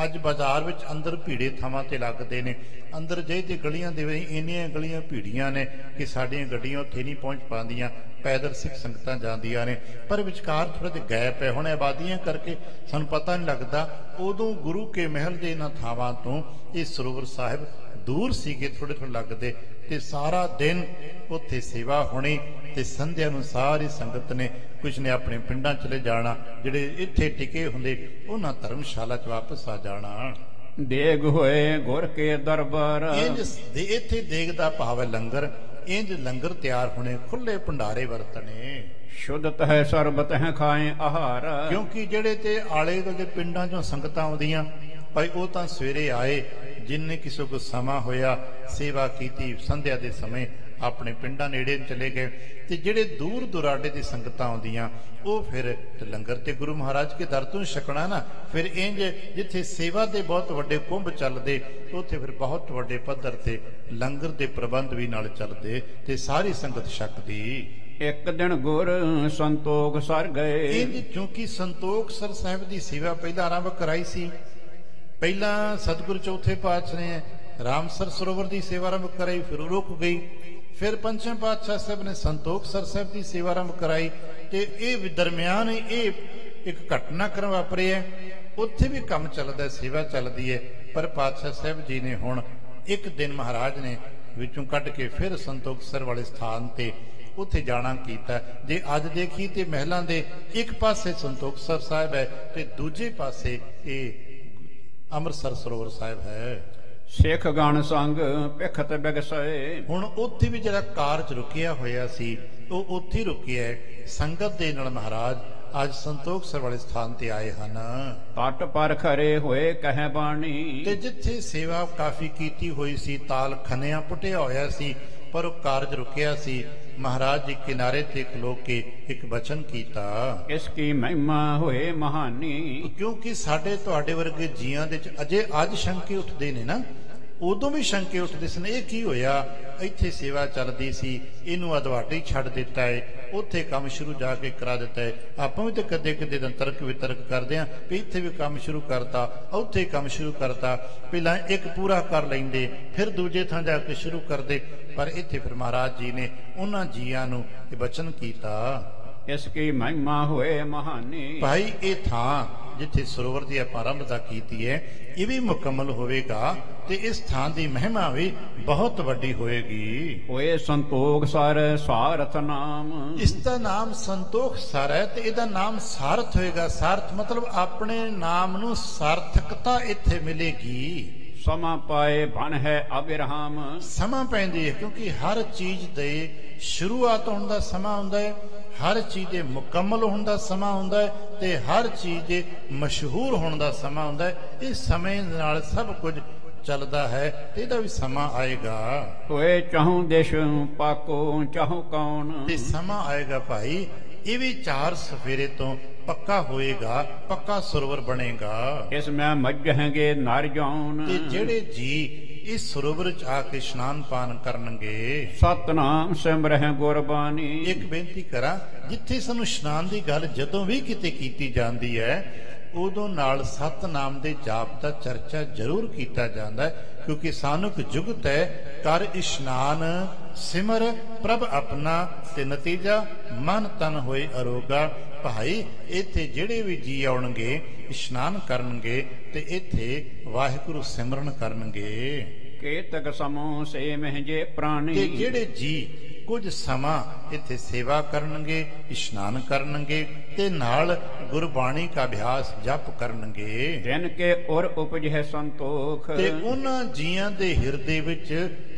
ਅੱਜ ਬਾਜ਼ਾਰ ਵਿੱਚ ਅੰਦਰ ਭੀੜੇ ਥਾਵਾਂ ਤੇ ਲੱਗਦੇ ਨੇ। ਅੰਦਰ ਜੇ ਤੇ ਗਲੀਆਂ ਦੇ ਵਿੱਚ ਇੰਨੀਆਂ ਗਲੀਆਂ ਭੀੜੀਆਂ ਨੇ ਕਿ ਸਾਡੀਆਂ ਗੱਡੀਆਂ ਉੱਥੇ ਨਹੀਂ ਪਹੁੰਚ ਪਾਉਂਦੀਆਂ, ਪੈਦਲ ਸਿੱਖ ਸੰਗਤਾਂ ਜਾਂਦੀਆਂ ਨੇ, ਪਰ ਵਿਚਕਾਰ ਥੋੜਾ ਜਿਹਾ ਗੈਪ ਹੈ। ਹੁਣ ਆਬਾਦੀਆਂ ਕਰਕੇ ਸਾਨੂੰ ਪਤਾ ਨਹੀਂ ਲੱਗਦਾ। ਉਦੋਂ ਗੁਰੂ ਕੇ ਮਹਿਲ ਦੇ ਇਹਨਾਂ ਥਾਵਾਂ ਤੋਂ ਇਹ ਸਰੋਵਰ ਸਾਹਿਬ ਦੂਰ ਸੀਗੇ, ਥੋੜੇ ਥੋੜੇ ਲੱਗਦੇ, ਤੇ ਸਾਰਾ ਦਿਨ ਉੱਥੇ ਸੇਵਾ ਹੋਣੀ ਤੇ ਸੰਧਿਆ ਨੂੰ ਸਾਰੀ ਸੰਗਤ ਨੇ, ਕੁਝ ਨੇ ਆਪਣੇ ਪਿੰਡਾਂ ਚਲੇ ਜਾਣਾ, ਜਿਹੜੇ ਇੱਥੇ ਟਿਕੇ ਹੁੰਦੇ ਉਹਨਾਂ ਧਰਮਸ਼ਾਲਾ ਚ ਵਾਪਸ ਆ ਜਾਣਾ। ਦੇਗ ਹੋਏ ਗੁਰ ਕੇ ਦਰਬਾਰ। ਇੰਜ ਇੱਥੇ ਦੇਗ ਦਾ ਭਾਵ ਹੈ ਲੰਗਰ। ਇੰਜ ਲੰਗਰ ਤਿਆਰ ਹੋਣੇ, ਖੁੱਲੇ ਭੰਡਾਰੇ ਵਰਤਣੇ। ਸ਼ੁੱਧਤ ਹੈ ਸਰਬਤ ਹੈ ਖਾਏ ਆਹਾਰ। ਕਿਉਂਕਿ ਜਿਹੜੇ ਤੇ ਆਲੇ ਦੇ ਪਿੰਡਾਂ ਚੋਂ ਸੰਗਤਾਂ ਆਉਂਦੀਆਂ ਭਾਈ, ਉਹ ਤਾਂ ਸਵੇਰੇ ਆਏ, ਜਿੰਨੇ ਕਿਸੇ ਕੋ ਸਮਾਂ ਹੋਇਆ ਸੇਵਾ ਕੀਤੀ, ਸੰਧਿਆ ਦੇ ਸਮੇਂ ਆਪਣੇ ਪਿੰਡਾਂ ਨੇੜੇ ਚਲੇ ਗਏ। ਤੇ ਜਿਹੜੇ ਦੂਰ ਦੁਰਾਡੇ ਦੀ ਸੰਗਤਾਂ ਆਉਂਦੀਆਂ ਉਹ ਫਿਰ ਲੰਗਰ ਤੇ ਗੁਰੂ ਮਹਾਰਾਜ ਕੇ ਦਰ ਤੋਂ ਛਕਣਾ ਨਾ। ਫਿਰ ਇੰਜ ਜਿੱਥੇ ਸੇਵਾ ਦੇ ਬਹੁਤ ਵੱਡੇ ਕੁੰਭ ਚੱਲਦੇ, ਉੱਥੇ ਫਿਰ ਬਹੁਤ ਵੱਡੇ ਪੱਧਰ ਤੇ ਲੰਗਰ ਦੇ ਪ੍ਰਬੰਧ ਵੀ ਨਾਲ ਚੱਲਦੇ ਤੇ ਸਾਰੀ ਸੰਗਤ ਛਕਦੀ। ਇੱਕ ਦਿਨ ਗੁਰ ਸੰਤੋਖ ਸਰ ਗਏ। ਇੰਜ ਕਿਉਂਕਿ ਸੰਤੋਖ ਸਰ ਸਾਹਿਬ ਦੀ ਸੇਵਾ ਪਹਿਲਾਂ ਆਰੰਭ ਕਰਾਈ ਸੀ। ਪਹਿਲਾਂ ਸਤਿਗੁਰੂ ਚੌਥੇ ਪਾਤਸ਼ਾਹ ਨੇ ਰਾਮਸਰ ਸਰੋਵਰ ਦੀ ਸੇਵਾ ਆਰੰਭ ਕਰਾਈ, ਫਿਰ ਰੁਕ ਗਈ। ਫਿਰ ਪੰਚਮ ਪਾਤਸ਼ਾਹ ਸਾਹਿਬ ਨੇ ਸੰਤੋਖ ਸਰ ਸਾਹਿਬ ਦੀ ਸੇਵਾ ਆਰੰਭ ਕਰਾਈ। ਤੇ ਇਹ ਦਰਮਿਆਨ ਇਹ ਇੱਕ ਘਟਨਾਕ੍ਰਮ ਵਾਪਰਿਆ, ਉੱਥੇ ਵੀ ਕੰਮ ਚੱਲਦਾ, ਸੇਵਾ ਚੱਲਦੀ ਹੈ। ਪਰ ਪਾਤਸ਼ਾਹ ਸਾਹਿਬ ਜੀ ਨੇ ਹੁਣ ਇੱਕ ਦਿਨ ਮਹਾਰਾਜ ਨੇ ਵਿੱਚੋਂ ਕੱਢ ਕੇ ਫਿਰ ਸੰਤੋਖ ਸਰ ਵਾਲੇ ਸਥਾਨ ਤੇ ਉੱਥੇ ਜਾਣਾ ਕੀਤਾ। ਜੇ ਅੱਜ ਦੇਖੀ ਤੇ ਮਹਿਲਾਂ ਦੇ ਇੱਕ ਪਾਸੇ ਸੰਤੋਖ ਸਰ ਸਾਹਿਬ ਹੈ ਤੇ ਦੂਜੇ ਪਾਸੇ ਇਹ ਅੰਮ੍ਰਿਤਸਰ ਸਰੋਵਰ ਸਾਹਿਬ ਹੈ। ਸਿੱਖ ਗਣ ਸੰਗ ਭਿਖਤ ਬਿਗਸਏ। ਹੁਣ ਉੱਥੇ ਵੀ ਜਿਹੜਾ ਕਾਰਜ ਰੁਕਿਆ ਹੋਇਆ ਸੀ ਉਹ ਉੱਥੇ ਰੁਕਿਆ ਹੈ। ਸੰਗਤ ਦੇ ਨਾਲ ਮਹਾਰਾਜ ਅੱਜ ਸੰਤੋਖ ਸਰ ਵਾਲੇ ਸਥਾਨ ਤੇ ਆਏ ਹਨ। ਤਟ ਪਰ ਖਰੇ ਹੋਏ ਕਹਿ ਬਾਣੀ। ਤੇ ਜਿੱਥੇ ਸੇਵਾ ਕਾਫੀ ਕੀਤੀ ਹੋਈ ਸੀ, ਤਾਲ ਖੰਨਿਆਂ ਪੁੱਟਿਆ ਹੋਇਆ ਸੀ, ਪਰ ਉਹ ਕਾਰਜ ਰੁਕਿਆ ਸੀ। ਮਹਾਰਾਜ ਜੀ ਕਿਨਾਰੇ ਤੇ ਖਲੋ ਕੇ ਇੱਕ ਬਚਨ ਕੀਤਾ, ਇਸ ਕੀ ਮਹਿਮਾ ਹੋਏ ਮਹਾਨੀ। ਕਿਉਂਕਿ ਸਾਡੇ ਤੁਹਾਡੇ ਵਰਗੇ ਜੀਆਂ ਦੇ ਚ ਅਜੇ ਅੱਜ ਸ਼ੰਕੇ ਉੱਠਦੇ ਨੇ ਨਾ, ਉਦੋਂ ਵੀ ਸ਼ੰਕੇ ਉੱਠਦੇ ਸਨ, ਇਹ ਕੀ ਹੋਇਆ, ਇੱਥੇ ਸੇਵਾ ਚੱਲਦੀ ਸੀ, ਇਹਨੂੰ ਅਦਵਾਟੀ ਛੱਡ ਦਿੱਤਾ ਹੈ, ਉੱਥੇ ਕੰਮ ਸ਼ੁਰੂ ਜਾ ਕੇ ਕਰਾ ਦਿੱਤਾ ਹੈ। ਆਪਾਂ ਵੀ ਤਾਂ ਕਦੇ ਕਦੇ ਤਾਂ ਤਰਕ ਵਿਤਰਕ ਕਰਦੇ ਹਾਂ ਵੀ ਇੱਥੇ ਵੀ ਕੰਮ ਸ਼ੁਰੂ ਕਰਤਾ, ਉੱਥੇ ਕੰਮ ਸ਼ੁਰੂ ਕਰਤਾ, ਪਹਿਲਾਂ ਇੱਕ ਪੂਰਾ ਕਰ ਲੈਂਦੇ ਫਿਰ ਦੂਜੇ ਥਾਂ ਜਾ ਕੇ ਸ਼ੁਰੂ ਕਰਦੇ। ਪਰ ਇੱਥੇ ਫਿਰ ਮਹਾਰਾਜ ਜੀ ਨੇ ਉਹਨਾਂ ਜੀਆਂ ਨੂੰ ਇਹ ਬਚਨ ਕੀਤਾ, ਇਸ ਕੀ ਮਹਿਮਾ ਹੋਏ ਮਹਾਨੀ। ਭਾਈ ਇਹ ਥਾਂ ਜਿੱਥੇ ਸਰੋਵਰ ਦੀ ਆਪਾਂ ਆਰੰਭਤਾ ਕੀਤੀ ਹੈ ਇਹ ਵੀ ਮੁਕੰਮਲ ਹੋਵੇਗਾ ਤੇ ਇਸ ਥਾਂ ਦੀ ਮਹਿਮਾ ਵੀ ਬਹੁਤ ਵੱਡੀ ਹੋਏਗੀ। ਹੋਏ ਸੰਤੋਖ ਸਰ ਸਾਰਥ ਨਾਮ। ਇਸ ਦਾ ਨਾਮ ਸੰਤੋਖ ਸਰ ਹੈ ਤੇ ਇਹਦਾ ਨਾਮ ਸਾਰਥ ਹੋਏਗਾ। ਸਾਰਥ ਮਤਲਬ ਆਪਣੇ ਨਾਮ ਨੂੰ ਸਾਰਥਕਤਾ ਇੱਥੇ ਮਿਲੇਗੀ। ਸਮਾਂ ਪਾਏ ਬਨ ਹੈ ਅਬਿਰਹਾਮ। ਸਮਾਂ ਪੈਂਦੀ ਹੈ ਕਿਉਂਕਿ ਹਰ ਚੀਜ਼ ਦੇ ਸ਼ੁਰੂਆਤ ਹੋਣ ਦਾ ਸਮਾਂ ਹੁੰਦਾ ਹੈ, ਹਰ ਚੀਜ਼ ਦੇ ਮੁਕੰਮਲ ਹੋਣ ਦਾ ਸਮਾਂ ਹੁੰਦਾ ਹੈ ਤੇ ਹਰ ਚੀਜ਼ ਦੇ ਮਸ਼ਹੂਰ ਹੋਣ ਦਾ ਸਮਾਂ ਹੁੰਦਾ ਹੈ। ਇਹ ਸਮੇਂ ਨਾਲ ਸਭ ਕੁਝ ਚੱਲਦਾ ਹੈ ਤੇ ਇਹਦਾ ਵੀ ਸਮਾਂ ਆਏਗਾ। ਹੋਏ ਚਾਹੂੰ ਦੇਸ਼ ਪਾਕੋ ਚਾਹੂੰ ਕੌਣ। ਤੇ ਸਮਾਂ ਆਏਗਾ ਭਾਈ ਇਹ ਵੀ 4 ਸਫੇਰੇ ਤੋਂ ਪੱਕਾ ਹੋਏਗਾ, ਪੱਕਾ ਸਰੋਵਰ ਬਣੇਗਾ। ਇਸ ਮੈਂ ਮੱਝਾਂਗੇ ਨਰ ਜਾਉਣ। ਤੇ ਜਿਹੜੇ ਜੀ ਇਸ ਸਰੋਵਰ ਚ ਆ ਕੇ ਇਸ਼ਨਾਨ ਪਾਨ ਕਰਨਗੇ, ਸਤਨਾਮ ਸਿਮਰਹਿ ਗੁਰਬਾਣੀ। ਇੱਕ ਬੇਨਤੀ ਕਰਾਂ, ਜਿੱਥੇ ਸਾਨੂੰ ਇਸ਼ਨਾਨ ਦੀ ਗੱਲ ਜਦੋਂ ਵੀ ਕਿਤੇ ਕੀਤੀ ਜਾਂਦੀ ਹੈ ਉਦੋਂ ਨਾਲ ਸਤਨਾਮ ਦੇ ਜਾਪ ਦਾ ਚਰਚਾ ਜ਼ਰੂਰ ਕੀਤਾ ਜਾਂਦਾ ਹੈ, ਕਿਉਂਕਿ ਸਾਨੁਕ ਜੁਗਤ ਹੈ ਕਰ ਇਸ਼ਨਾਨ ਸਿਮਰ ਪ੍ਰਭ ਆਪਣਾ ਤੇ ਨਤੀਜਾ ਮਨ ਤਨ ਹੋਏ ਅਰੋਗਾ। ਭਾਈ ਇੱਥੇ ਜਿਹੜੇ ਵੀ ਜੀ ਆਉਣਗੇ ਇਸ਼ਨਾਨ ਕਰਨਗੇ ਤੇ ਇੱਥੇ ਵਾਹਿਗੁਰੂ ਸਿਮਰਨ ਕਰਨਗੇ। ਕੇਤਕ ਸਮੋ ਸੇ ਮਹਿਜੇ ਪ੍ਰਾਣੀ। ਤੇ ਜਿਹੜੇ ਜੀ ਕੁਝ ਸਮਾਂ ਇੱਥੇ ਸੇਵਾ ਕਰਨਗੇ, ਇਸ਼ਨਾਨ ਕਰਨਗੇ ਤੇ ਨਾਲ ਗੁਰਬਾਣੀ ਦਾ ਅਭਿਆਸ ਜਪ ਕਰਨਗੇ। ਜਿਨ ਕੇ ਔਰ ਉਪਜੈ ਸੰਤੋਖ। ਤੇ ਉਹਨਾਂ ਜੀਆਂ ਦੇ ਹਿਰਦੇ ਵਿੱਚ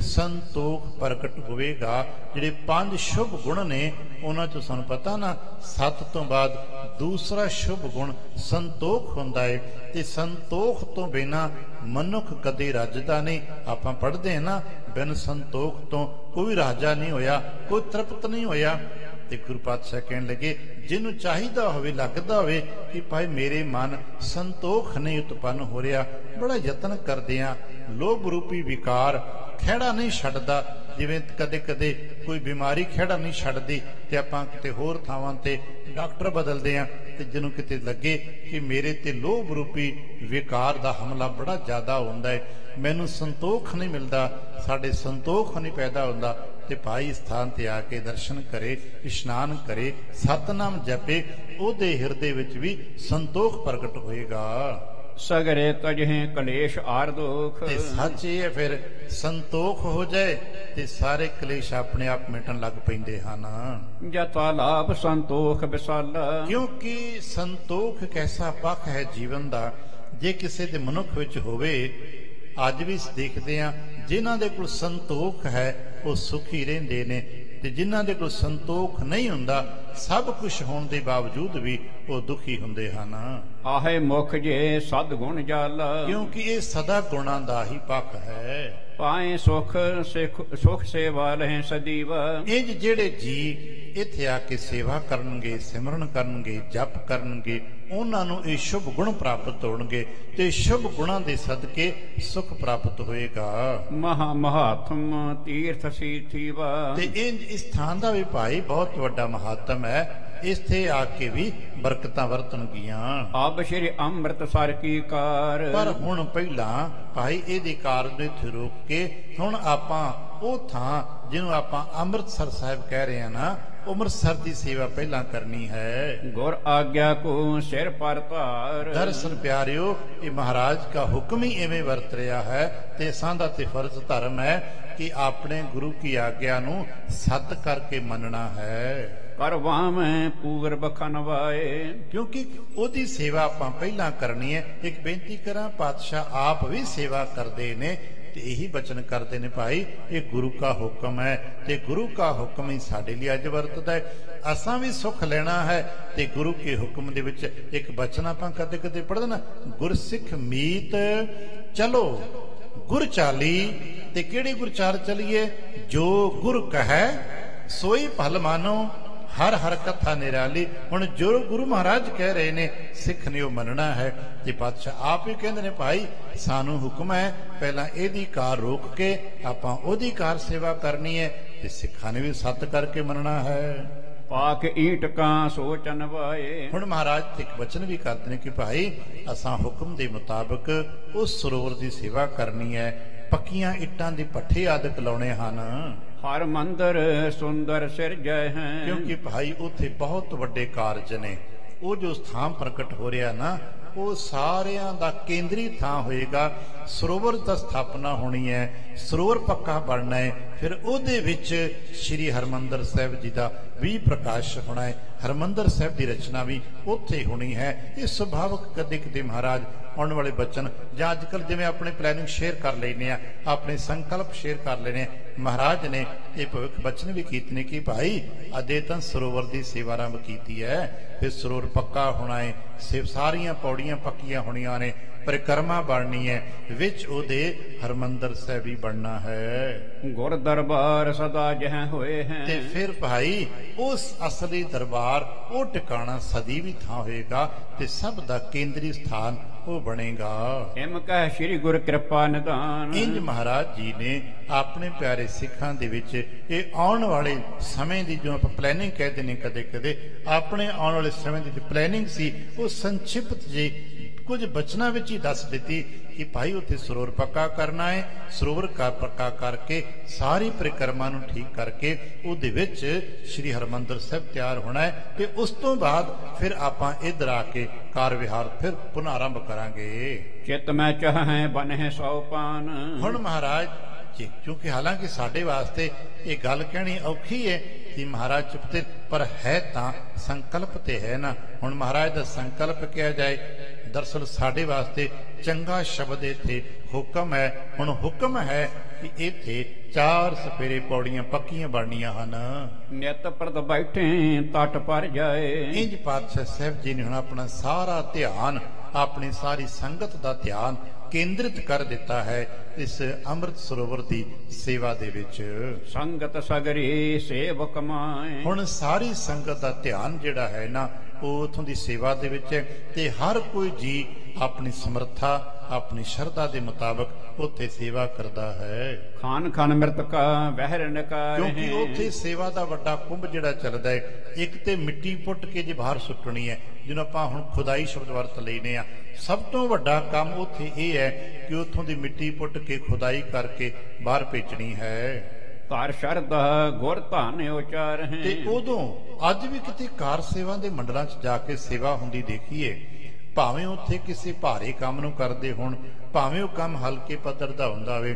ਸੰਤੋਖ ਪ੍ਰਗਟ ਹੋਵੇਗਾ। ਜਿਹੜੇ 5 ਸ਼ੁਭ ਗੁਣ ਨੇ ਉਹਨਾਂ ਚੋਂ ਸਾਨੂੰ ਪਤਾ ਨਾ 7 ਤੋਂ ਬਾਅਦ ਦੂਸਰਾ ਸ਼ੁਭ ਗੁਣ ਸੰਤੋਖ ਹੁੰਦਾ ਹੈ ਤੇ ਸੰਤੋਖ ਤੋਂ ਬਿਨਾਂ ਮਨੁੱਖ ਕਦੇ ਰੱਜਦਾ ਨਹੀਂ। ਆਪਾਂ ਪੜ੍ਹਦੇ ਹਾਂ ਨਾ, ਬਿਨ ਸੰਤੋਖ ਤੋਂ ਕੋਈ ਰਾਜਾ ਨਹੀਂ ਹੋਇਆ, ਕੋਈ ਤ੍ਰਿਪਤ ਨਹੀਂ ਹੋਇਆ। ਤੇ ਗੁਰੂ ਪਾਤਸ਼ਾਹ ਕਹਿਣ ਲੱਗੇ ਜਿਹਨੂੰ ਚਾਹੀਦਾ ਹੋਵੇ, ਲੱਗਦਾ ਹੋਵੇ ਕਿ ਭਾਈ ਮੇਰੇ ਮਨ ਸੰਤੋਖ ਨਹੀਂ ਉਤਪੰਨ ਹੋ ਰਿਹਾ, ਬੜਾ ਯਤਨ ਕਰਦੇ ਆ, ਲੋਭ ਰੂਪੀ ਵਿਕਾਰ ਖਹਿੜਾ ਨਹੀਂ ਛੱਡਦਾ, ਜਿਵੇਂ ਕਦੇ ਕਦੇ ਕੋਈ ਬਿਮਾਰੀ ਖਹਿੜਾ ਨਹੀਂ ਛੱਡਦੀ ਤੇ ਆਪਾਂ ਕਿਤੇ ਹੋਰ ਥਾਵਾਂ ਤੇ ਡਾਕਟਰ ਬਦਲਦੇ ਆ ਤੇ ਜਿਹਨੂੰ ਕਿਤੇ ਲੱਗੇ ਕਿ ਮੇਰੇ ਤੇ ਲੋਭ ਰੂਪੀ ਵਿਕਾਰ ਦਾ ਹਮਲਾ ਬੜਾ ਜ਼ਿਆਦਾ ਹੁੰਦਾ ਹੈ, ਮੈਨੂੰ ਸੰਤੋਖ ਨਹੀਂ ਮਿਲਦਾ, ਸਾਡੇ ਸੰਤੋਖ ਨਹੀਂ ਪੈਦਾ ਹੁੰਦਾ, ਤੇ ਭਾਈ ਸਥਾਨ ਤੇ ਆ ਕੇ ਦਰਸ਼ਨ ਕਰੇ, ਇਸ਼ਨਾਨ ਕਰੇ, ਸਤਨਾਮ ਜਪੇ, ਉਹਦੇ ਹਿਰਦੇ ਵਿੱਚ ਵੀ ਸੰਤੋਖ ਪ੍ਰਗਟ ਹੋਏਗਾ। ਸਗਰੇ ਤਜਹਿ ਕਲੇਸ਼ ਆਰ ਦੁਖ। ਤੇ ਸੱਚ ਇਹ ਹੈ ਫਿਰ ਸੰਤੋਖ ਹੋ ਜਾਏ ਤੇ ਸਾਰੇ ਕਲੇਸ਼ ਆਪਣੇ ਆਪ ਮਿਟਣ ਲੱਗ ਪੈਂਦੇ ਹਨ। ਜਤਾ ਲਾਭ ਸੰਤੋਖ ਵਿਸਾਲਾ। ਕਿਉਂਕਿ ਸੰਤੋਖ ਇੱਕ ਐਸਾ ਪੱਖ ਹੈ ਜੀਵਨ ਦਾ, ਜੇ ਕਿਸੇ ਦੇ ਮਨੁੱਖ ਵਿੱਚ ਹੋਵੇ, ਅੱਜ ਵੀ ਦੇਖਦੇ ਹਾਂ ਜਿਨ੍ਹਾਂ ਦੇ ਕੋਲ ਸੰਤੋਖ ਹੈ ਉਹ ਸੁਖੀ ਰਹਿੰਦੇ ਨੇ, ਤੇ ਜਿਨ੍ਹਾਂ ਦੇ ਕੋਲ ਸੰਤੋਖ ਨਹੀਂ ਹੁੰਦਾ, ਸਭ ਕੁਝ ਹੋਣ ਦੇ ਬਾਵਜੂਦ ਵੀ ਉਹ ਦੁਖੀ ਹੁੰਦੇ ਹਨ। ਆਹੇ ਮੁਖ ਜੇ ਸਦ ਗੁਣ ਜਲ। ਕਿਉਂਕਿ ਇਹ ਸਦਾ ਗੁਣਾਂ ਦਾ ਹੀ ਪੱਖ ਹੈ। ਪਾਏ ਸੁਖ ਸੇਵਾ ਲਹਿ ਸਦੀਵ। ਇੰਜ ਜਿਹੜੇ ਜੀ ਇੱਥੇ ਆ ਕੇ ਸੇਵਾ ਕਰਨਗੇ, ਸਿਮਰਨ ਕਰਨਗੇ, ਜਪ ਕਰਨਗੇ, ਉਹਨਾਂ ਨੂੰ ਇਹ ਸ਼ੁਭ ਗੁਣ ਪ੍ਰਾਪਤ ਹੋਣਗੇ ਤੇ ਸ਼ੁਭ ਗੁਣਾਂ ਦੇ ਸਦਕੇ ਸੁਖ ਪ੍ਰਾਪਤ ਹੋਏਗਾ। ਮਹਾ ਮਹਾਤਮ ਤੀਰਥ ਸੀਥੀਵਾ। ਤੇ ਇੰਜ ਇਸ ਥਾਂ ਦਾ ਵੀ ਭਾਈ ਬਹੁਤ ਵੱਡਾ ਮਹਾਤਮ ਹੈ, ਇੱਥੇ ਆ ਕੇ ਵੀ ਬਰਕਤਾਂ ਵਰਤਣਗੀਆਂ। ਆਬ ਸ਼੍ਰੀ ਅੰਮ੍ਰਿਤਸਰ ਕੀ ਕਾਰ। ਪਰ ਹੁਣ ਪਹਿਲਾਂ ਭਾਈ ਇਹਦੀ ਕਾਰ ਨੂੰ ਇੱਥੇ ਰੋਕ ਕੇ ਹੁਣ ਆਪਾਂ ਉਹ ਥਾਂ ਜਿਹਨੂੰ ਆਪਾਂ ਅੰਮ੍ਰਿਤਸਰ ਸਾਹਿਬ ਕਹਿ ਰਹੇ ਹਾਂ ਨਾ, ਅੰਮ੍ਰਿਤਸਰ ਦੀ ਸੇਵਾ ਪਹਿਲਾਂ ਕਰਨੀ ਹੈ। ਗੁਰ ਆਗਿਆ ਕੋ ਸਿਰ ਪਰ ਧਾਰ। ਦਰਸ਼ਨ ਪਿਆਰਿਓ, ਇਹ ਮਹਾਰਾਜ ਦਾ ਹੁਕਮ ਹੀ ਐਵੇਂ ਵਰਤ ਰਿਹਾ ਹੈ ਤੇ ਸਾਂਝਾ ਤੇ ਫਰਜ਼ ਧਰਮ ਹੈ ਕਿ ਆਪਣੇ ਗੁਰੂ ਕੀ ਆਗਿਆ ਨੂੰ ਸਤ ਕਰਕੇ ਮੰਨਣਾ ਹੈ। ਕਰਵਾਵੇਂ ਪੂਰਬ ਖਨਵਾਏ। ਕਿਉਂਕਿ ਉਹਦੀ ਸੇਵਾ ਆਪਾਂ ਪਹਿਲਾਂ ਕਰਨੀ ਹੈ। ਇੱਕ ਬੇਨਤੀ ਕਰਾਂ, ਪਾਤਸ਼ਾਹ ਆਪ ਵੀ ਸੇਵਾ ਕਰਦੇ ਨੇ ਤੇ ਇਹੀ ਬਚਨ ਕਰਦੇ ਨੇ, ਭਾਈ ਇਹ ਗੁਰੂ ਕਾ ਹੁਕਮ ਹੈ ਤੇ ਗੁਰੂ ਕਾ ਹੁਕਮ ਹੀ ਸਾਡੇ ਲਈ ਅੱਜ ਵਰਤਦਾ ਹੈ। ਅਸਾਂ ਵੀ ਸੁੱਖ ਲੈਣਾ ਹੈ ਤੇ ਗੁਰੂ ਕੇ ਹੁਕਮ ਦੇ ਵਿੱਚ ਇੱਕ ਬਚਨ ਆਪਾਂ ਕਦੇ ਕਦੇ ਪੜ੍ਹਦੇ ਨਾ, ਗੁਰਸਿੱਖ ਮੀਤ ਚਲੋ ਗੁਰ ਚਾਲੀ। ਤੇ ਕਿਹੜੀ ਗੁਰਚਾਰ ਚਲੀਏ? ਜੋ ਗੁਰ ਕਹੈ ਸੋਈ ਭਲ ਮਾਨੋ, ਹਰ ਹਰ ਕਥਾ ਨਿਰਾਲੀ। ਹੁਣ ਜੋ ਗੁਰੂ ਮਹਾਰਾਜ ਕਹਿ ਰਹੇ ਨੇ ਸਿੱਖ ਨੇ ਉਹ ਮੰਨਣਾ ਹੈ। ਤੇ ਪਾਤਸ਼ਾਹ ਆਪ ਹੀ ਕਹਿੰਦੇ ਨੇ ਭਾਈ ਸਾਨੂੰ ਹੁਕਮ ਹੈ ਪਹਿਲਾਂ ਇਹਦੀ ਕਾਰ ਰੋਕ ਕੇ ਆਪਾਂ ਉਹਦੀ ਕਾਰ ਸੇਵਾ ਕਰਨੀ ਹੈ, ਤੇ ਸਿੱਖਾਂ ਨੇ ਵੀ ਸੱਤ ਕਰਕੇ ਮੰਨਣਾ ਹੈ। ਪਾਕ ਈਟ ਕਾਂ ਸੋਚਨ ਵਾਏ। ਹੁਣ ਮਹਾਰਾਜ ਇੱਕ ਵਚਨ ਵੀ ਕਰਦੇ ਨੇ ਕਿ ਭਾਈ ਅਸਾਂ ਹੁਕਮ ਦੇ ਮੁਤਾਬਕ ਉਸ ਸਰੋਵਰ ਦੀ ਸੇਵਾ ਕਰਨੀ ਹੈ, ਪੱਕੀਆਂ ਇੱਟਾਂ ਦੇ ਪੱਠੇ ਆਦਿਕ ਲਾਉਣੇ ਹਨ। ਹਰ ਮੰਦਰ ਸੁੰਦਰ ਸਿਰਜੈ ਹੈ। ਕਿਉਂਕਿ ਭਾਈ ਉੱਥੇ ਬਹੁਤ ਵੱਡੇ ਕਾਰਜ ਨੇ। ਉਹ ਜੋ ਸਥਾਨ ਪ੍ਰਗਟ ਹੋ ਰਿਹਾ ਨਾ ਉਹ ਸਾਰਿਆਂ ਦਾ ਕੇਂਦਰੀ ਥਾਂ ਹੋਏਗਾ। ਸਰੋਵਰ ਦਾ ਸਥਾਪਨਾ ਹੋਣੀ ਹੈ, ਸਰੋਵਰ ਪੱਕਾ ਬਣਨਾ ਹੈ, ਫਿਰ ਉਹਦੇ ਵਿੱਚ ਸ਼੍ਰੀ ਹਰਿਮੰਦਰ ਸਾਹਿਬ ਜੀ ਦਾ ਵੀ ਪ੍ਰਕਾਸ਼ ਹੋਣਾ ਹੈ। ਹਰਿਮੰਦਰ ਸਾਹਿਬ ਦੀ ਰਚਨਾ ਵੀ ਉੱਥੇ ਹੋਣੀ ਹੈ। ਇਹ ਸੁਭਾਵਕ ਕਦੇ ਕਦੇ ਮਹਾਰਾਜ ਆਉਣ ਵਾਲੇ ਬਚਨ ਜਾਂ ਅੱਜ ਕੱਲ੍ਹ ਜਿਵੇਂ ਆਪਣੇ ਪਲੈਨਿੰਗ ਸ਼ੇਅਰ ਕਰ ਲੈਂਦੇ ਆ, ਆਪਣੇ ਸੰਕਲਪ ਸ਼ੇਅਰ ਕਰ ਲੈਂਦੇ ਆ, ਮਹਾਰਾਜ ਨੇ ਇਹ ਭਵਿੱਖ ਬਚਨ ਵੀ ਕੀਤੇ ਨੇ ਕਿ ਭਾਈ ਅਜੇ ਤਾਂ ਸਰੋਵਰ ਦੀ ਸੇਵਾ ਆਰੰਭ ਕੀਤੀ ਹੈ, ਫਿਰ ਸਰੋਵਰ ਪੱਕਾ ਹੋਣਾ ਹੈ, ਸਾਰੀਆਂ ਪੌੜੀਆਂ ਪੱਕੀਆਂ ਹੋਣੀਆਂ ਨੇ, ਪਰਿਕਰਮਾ ਬਣਨੀ ਹੈ, ਵਿੱਚ ਉਹਦੇ ਹਰਿਮੰਦਰ ਸਾਹਿਬ ਵੀ ਬਣਨਾ ਹੈ। ਗੁਰ ਦਰਬਾਰ ਸਦਾ ਜਹ ਹੋਏ ਹੈ। ਤੇ ਫਿਰ ਭਾਈ ਉਸ ਅਸਲੀ ਦਰਬਾਰ ਉਹ ਟਿਕਾਣਾ ਸਦੀ ਵੀ ਥਾਂ ਹੋਏਗਾ ਤੇ ਸਭ ਦਾ ਕੇਂਦਰੀ ਸਥਾਨ ਉਹ ਬਣੇਗਾ। ਹਿਮ ਕਹਿ ਸ੍ਰੀ ਗੁਰ ਕਿਰਪਾ ਨਿਧਾਨ। ਇੰਜ ਮਹਾਰਾਜ ਜੀ ਨੇ ਆਪਣੇ ਪਿਆਰੇ ਸਿੱਖਾਂ ਦੇ ਵਿੱਚ ਇਹ ਆਉਣ ਵਾਲੇ ਸਮੇਂ ਦੀ ਜੋ ਆਪਾਂ ਪਲੈਨਿੰਗ ਕਹਿੰਦੇ ਨੇ ਕਦੇ ਕਦੇ, ਆਪਣੇ ਆਉਣ ਵਾਲੇ ਸਮੇਂ ਦੀ ਜੋ ਪਲੈਨਿੰਗ ਸੀ ਉਹ ਸੰਖਿਪਤ ਜੀ ਕੁਝ ਬਚਨਾਂ ਵਿੱਚ ਹੀ ਦੱਸ ਦਿੱਤੀ ਕਿ ਭਾਈ ਉੱਥੇ ਸਰੋਵਰ ਪੱਕਾ ਕਰਨਾ ਹੈ, ਸਰੋਵਰ ਪੱਕਾ ਕਰਕੇ ਸਾਰੀ ਪਰਿਕਰਮਾ ਨੂੰ ਠੀਕ ਕਰਕੇ ਉਹਦੇ ਵਿੱਚ ਸ਼੍ਰੀ ਹਰਿਮੰਦਰ ਸਾਹਿਬ ਤਿਆਰ ਹੋਣਾ ਹੈ, ਤੇ ਉਸ ਤੋਂ ਬਾਅਦ ਫਿਰ ਆਪਾਂ ਇੱਧਰ ਆ ਕੇ ਕਾਰ ਵਿਹਾਰ ਫਿਰ ਪੁਨः ਆਰੰਭ ਕਰਾਂਗੇ। ਚਿਤ ਮੈਂ ਚਾਹੈ ਬਨਹਿ ਸੋ ਪਾਨ। ਹੁਣ ਮਹਾਰਾਜ ਜੀ ਕਿਉਂਕਿ ਹਾਲਾਂਕਿ ਸਾਡੇ ਵਾਸਤੇ ਇਹ ਗੱਲ ਕਹਿਣੀ ਔਖੀ ਹੈ ਕਿ ਮਹਾਰਾਜ ਚੁਪਤੇ, ਪਰ ਹੈ ਤਾਂ ਸੰਕਲਪ ਤੇ ਹੈ ਨਾ। ਹੁਣ ਮਹਾਰਾਜ ਦਾ ਸੰਕਲਪ ਕਿਹਾ ਜਾਏ, ਦਰਅਸਲ ਸਾਡੇ ਵਾਸਤੇ ਚੰਗਾ ਸ਼ਬਦ ਇੱਥੇ ਹੁਕਮ ਹੈ। ਹੁਣ ਹੁਕਮ ਹੈ ਕਿ ਇੱਥੇ 4 ਸਪੇਰੇ ਪੌੜੀਆਂ ਪੱਕੀਆਂ ਬਣਨੀਆਂ ਹਨ। ਨਿਤ ਪ੍ਰਦ ਬੈਠੇ ਤਟ ਪਰ ਜਾਏ। ਇੰਜ ਪਾਤਸ਼ਾਹ ਸਾਹਿਬ ਜੀ ਨੇ ਹੁਣ ਆਪਣਾ ਸਾਰਾ ਧਿਆਨ, ਆਪਣੀ ਸਾਰੀ ਸੰਗਤ ਦਾ ਧਿਆਨ ਕੇਂਦਰਿਤ ਕਰ ਦਿੱਤਾ ਹੈ ਇਸ ਅੰਮ੍ਰਿਤ ਸਰੋਵਰ ਦੀ ਸੇਵਾ ਦੇ ਵਿੱਚ। ਸੰਗਤ ਸਗਰੀ ਸੇਵਕ ਮਾਏ। ਹੁਣ ਸਾਰੀ ਸੰਗਤ ਦਾ ਧਿਆਨ ਜਿਹੜਾ ਹੈ ਨਾ ਉਹ ਉਥੋਂ ਦੀ ਸੇਵਾ ਦੇ ਵਿੱਚ ਹੈ, ਤੇ ਹਰ ਕੋਈ ਜੀ ਆਪਣੀ ਸਮਰੱਥਾ, ਆਪਣੀ ਸ਼ਰਧਾ ਦੇ ਮੁਤਾਬਕ ਉੱਥੇ ਸੇਵਾ ਕਰਦਾ ਹੈ। ਖਾਨ ਖਾਨ ਮਿਰਤਕਾ ਵਹਿਰ ਨਕਾਰ। ਕਿਉਂਕਿ ਉੱਥੇ ਸੇਵਾ ਦਾ ਵੱਡਾ ਕੁੰਭ ਜਿਹੜਾ ਚੱਲਦਾ ਹੈ, ਇੱਕ ਤੇ ਮਿੱਟੀ ਪੁੱਟ ਕੇ ਜੇ ਬਾਹਰ ਸੁੱਟਣੀ ਹੈ, ਜਿਹਨੂੰ ਆਪਾਂ ਹੁਣ ਖੁਦਾਈ ਸ਼ਬਦ ਵਰਤ ਲੈਨੇ ਆ। ਸਭ ਤੋਂ ਵੱਡਾ ਕੰਮ ਉੱਥੇ ਇਹ ਹੈ ਕਿ ਉੱਥੋਂ ਦੀ ਮਿੱਟੀ ਪੁੱਟ ਕੇ ਖੁਦਾਈ ਕਰਕੇ ਬਾਹਰ ਭੇਜਣੀ ਹੈ। ਘਰ ਸ਼ਰਧਾ ਗੁਰ ਧਨ ਉਚਾਰ ਹੈ। ਤੇ ਉਦੋਂ ਅੱਜ ਵੀ ਕਿਤੇ ਕਾਰ ਸੇਵਾ ਦੇ ਮੰਡਲਾਂ 'ਚ ਜਾ ਕੇ ਸੇਵਾ ਹੁੰਦੀ ਦੇਖੀਏ, ਭਾਵੇਂ ਉੱਥੇ ਕਿਸੇ ਭਾਰੇ ਕੰਮ ਨੂੰ ਕਰਦੇ ਹੋਣ, ਭਾਵੇਂ ਉਹ ਕੰਮ ਹਲਕੇ ਪੱਧਰ ਦਾ ਹੁੰਦਾ ਹੋਵੇ,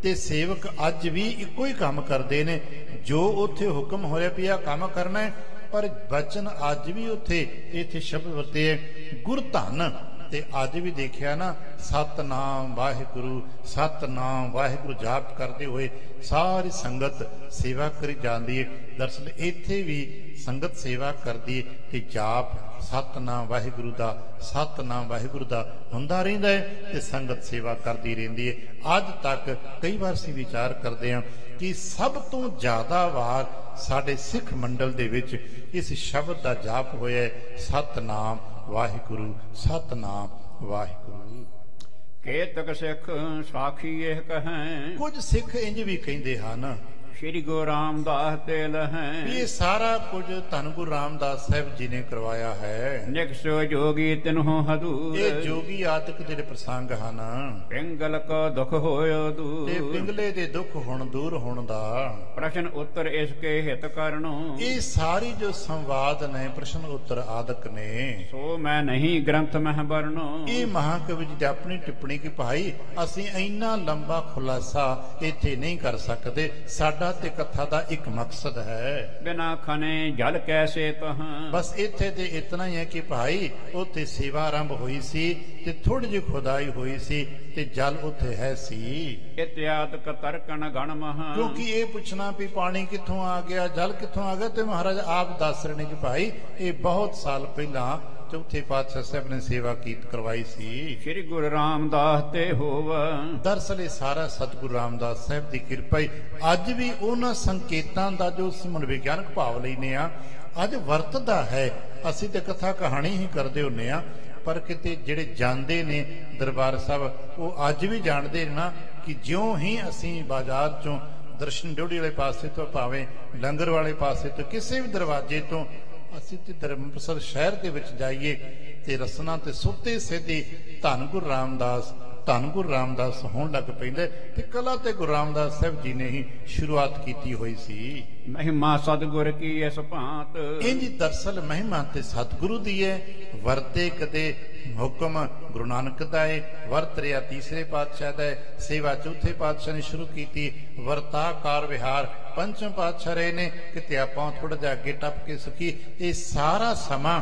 ਤੇ ਸੇਵਕ ਅੱਜ ਵੀ ਇੱਕੋ ਹੀ ਕੰਮ ਕਰਦੇ ਨੇ ਜੋ ਉੱਥੇ ਹੁਕਮ ਹੋਇਆ ਪਿਆ ਕੰਮ ਕਰਨਾ ਹੈ। ਪਰ ਬਚਨ ਅੱਜ ਵੀ ਉੱਥੇ ਇੱਥੇ ਸ਼ਬਦ ਵਰਤੇ ਹੈ ਗੁਰ ਧਨ। ਤੇ ਅੱਜ ਵੀ ਦੇਖਿਆ ਨਾ, ਸਤਨਾਮ ਵਾਹਿਗੁਰੂ, ਸਤਨਾਮ ਵਾਹਿਗੁਰੂ ਜਾਪ ਕਰਦੇ ਹੋਏ ਸਾਰੀ ਸੰਗਤ ਸੇਵਾ ਕਰੀ ਜਾਂਦੀ ਹੈ। ਦਰਅਸਲ ਇੱਥੇ ਵੀ ਸੰਗਤ ਸੇਵਾ ਕਰਦੀ ਹੈ ਤੇ ਜਾਪ ਸਤਨਾਮ ਵਾਹਿਗੁਰੂ ਦਾ, ਸਤਨਾਮ ਵਾਹਿਗੁਰੂ ਦਾ ਹੁੰਦਾ ਰਹਿੰਦਾ ਹੈ ਤੇ ਸੰਗਤ ਸੇਵਾ ਕਰਦੀ ਰਹਿੰਦੀ ਹੈ। ਅੱਜ ਤੱਕ ਕਈ ਵਾਰ ਅਸੀਂ ਵਿਚਾਰ ਕਰਦੇ ਹਾਂ ਕਿ ਸਭ ਤੋਂ ਜ਼ਿਆਦਾ ਵਾਰ ਸਾਡੇ ਸਿੱਖ ਮੰਡਲ ਦੇ ਵਿੱਚ ਇਸ ਸ਼ਬਦ ਦਾ ਜਾਪ ਹੋਇਆ ਸਤਨਾਮ ਵਾਹਿਗੁਰੂ, ਸਤਨਾਮ ਵਾਹਿਗੁਰੂ। ਕੇਤਕ ਸਿੱਖ ਸਾਖੀ ਇਹ ਕਹੈ। ਕੁਝ ਸਿੱਖ ਇੰਜ ਵੀ ਕਹਿੰਦੇ ਹਨ ਸ਼੍ਰੀ ਗੁਰੂ ਰਾਮਦਾਸ ਤੇ ਲਹੈ। ਇਹ ਸਾਰਾ ਕੁਝ ਧੰਨ ਗੁਰੂ ਰਾਮਦਾਸ ਸਾਹਿਬ ਜੀ ਨੇ ਕਰਵਾਇਆ ਹੈ। ਨਿਕਸੋ ਜੋਗੀ ਤਿਨਹੁ ਹਦੂਰ। ਇਹ ਜੋਗੀ ਆਦਿਕ ਜਿਹੜੇ ਪ੍ਰਸੰਗ ਹਨ। ਪਿੰਗਲ ਕੋ ਦੁਖ ਹੋਇਓ ਦੂਰ। ਤੇ ਪਿੰਗਲੇ ਦੇ ਦੁੱਖ ਹੁਣ ਦੂਰ ਹੋਣ ਦਾ ਪ੍ਰਸ਼ਨ ਉੱਤਰ ਇਸ ਕੇ ਹਿਤ ਕਰਨੋ। ਇਹ ਸਾਰੀ ਜੋ ਸੰਵਾਦ ਨੇ, ਪ੍ਰਸ਼ਨ ਉੱਤਰ ਆਦਿਕ ਨੇ, ਸੋ ਮੈਂ ਨਹੀਂ ਗ੍ਰੰਥ ਮਹਿ ਵਰਨੋ। ਇਹ ਮਹਾਕਵੀ ਜੀ ਦੀ ਆਪਣੀ ਟਿੱਪਣੀ ਕਿ ਭਾਈ ਅਸੀਂ ਇੰਨਾ ਲੰਬਾ ਖੁਲਾਸਾ ਇੱਥੇ ਨਹੀਂ ਕਰ ਸਕਦੇ। ਸਾਡਾ ਤੇ ਕਥਾ ਦਾ ਇੱਕ ਮਕਸਦ ਹੈ, ਬਿਨਾ ਖਨੇ ਜਲ ਕੈਸੇ ਤਹਾਂ। ਬਸ ਇੱਥੇ ਤੇ ਇਤਨਾ ਹੀ ਹੈ ਕਿ ਭਾਈ ਉੱਥੇ ਸੇਵਾ ਆਰੰਭ ਹੋਈ ਸੀ ਤੇ ਥੋੜੀ ਜਿਹੀ ਖੁਦਾਈ ਹੋਈ ਸੀ ਤੇ ਜਲ ਉੱਥੇ ਹੈ ਸੀ। ਇਤਿਆਦਿਕ ਤਰਕਣ ਗਣ ਮਹਾ। ਕਿਉਂਕਿ ਇਹ ਪੁੱਛਣਾ ਵੀ ਪਾਣੀ ਕਿੱਥੋਂ ਆ ਗਿਆ, ਜਲ ਕਿੱਥੋਂ ਆ ਗਿਆ, ਤੇ ਮਹਾਰਾਜ ਆਪ ਦੱਸ ਰਹੇ ਨੇ ਕਿ ਭਾਈ ਇਹ ਬਹੁਤ ਸਾਲ ਪਹਿਲਾਂ ਚੌਥੇ ਪਾਤਸ਼ਾਹ ਸਾਹਿਬ ਨੇ ਸੇਵਾ ਕੀਤ ਕਰਵਾਈ ਸੀ। ਸ੍ਰੀ ਗੁਰੂ ਰਾਮਦਾਸ ਤੇ ਹੋਵ। ਦਰਅਸਲ ਇਹ ਸਾਰਾ ਸਤਿਗੁਰੂ ਰਾਮਦਾਸ ਸਾਹਿਬ ਦੀ ਕਿਰਪਾ ਹੀ ਅੱਜ ਵੀ ਉਹਨਾਂ ਸੰਕੇਤਾਂ ਦਾ ਜੋ ਅਸੀਂ ਮਨੋਵਿਗਿਆਨਕ ਭਾਵ ਲੈਨੇ ਆ ਅੱਜ ਵਰਤਦਾ ਹੈ। ਅਸੀਂ ਤੇ ਕਥਾ ਕਹਾਣੀ ਹੀ ਕਰਦੇ ਹੁੰਨੇ ਆ, ਪਰ ਕਿਤੇ ਜਿਹੜੇ ਜਾਂਦੇ ਨੇ ਦਰਬਾਰ ਸਾਹਿਬ ਉਹ ਅੱਜ ਵੀ ਜਾਣਦੇ ਨੇ ਨਾ ਕਿ ਜਿਉਂ ਹੀ ਅਸੀਂ ਬਾਜ਼ਾਰ ਚੋਂ ਦਰਸ਼ਨ ਡਿਊਟੀ ਵਾਲੇ ਪਾਸੇ ਤੋਂ ਭਾਵੇਂ ਲੰਗਰ ਵਾਲੇ ਪਾਸੇ ਤੋਂ ਕਿਸੇ ਵੀ ਦਰਵਾਜ਼ੇ ਤੋਂ ਅਸੀਂ ਤੇ ਅੰਮ੍ਰਿਤਸਰ ਸ਼ਹਿਰ ਦੇ ਵਿੱਚ ਜਾਈਏ ਤੇ ਰਸਨਾ ਤੇ ਸੁੱਤੇ ਸਿੱਧੇ ਧੰਨ ਗੁਰੂ ਰਾਮਦਾਸ ਹੋਣ ਲੱਗ ਪੈਂਦੇ ਤੇ ਕਲਾ ਤੇ ਗੁਰੂ ਰਾਮਦਾਸ ਸਾਹਿਬ ਜੀ ਨੇ ਹੀ ਸ਼ੁਰੂਆਤ ਕੀਤੀ ਹੋਈ ਸੀ। ਮਹਿਮਾ ਸਤਿਗੁਰ ਕੀ ਇਸ ਭਾਂਤ। ਇੰਜ ਦਰਅਸਲ ਮਹਿਮਾ ਤੇ ਸਤਿਗੁਰੂ ਦੀ ਹੈ। ਵਰਤੇ ਕਦੇ ਹੁਕਮ ਗੁਰੂ ਨਾਨਕ ਦਾ ਹੈ, ਵਰਤ ਰਿਹਾ ਤੀਸਰੇ ਪਾਤਸ਼ਾਹ ਦਾ ਹੈ, ਸੇਵਾ ਚੌਥੇ ਪਾਤਸ਼ਾਹ ਨੇ ਸ਼ੁਰੂ ਕੀਤੀ, ਵਰਤਾ ਕਾਰ ਵਿਹਾਰ ਪੰਚਮ ਪਾਤਸ਼ਾਹ ਰਹੇ ਨੇ। ਕਿਤੇ ਆਪਾਂ ਥੋੜਾ ਜਿਹਾ ਅੱਗੇ ਟੱਪ ਕੇ ਸੁਖੀ ਇਹ ਸਾਰਾ ਸਮਾਂ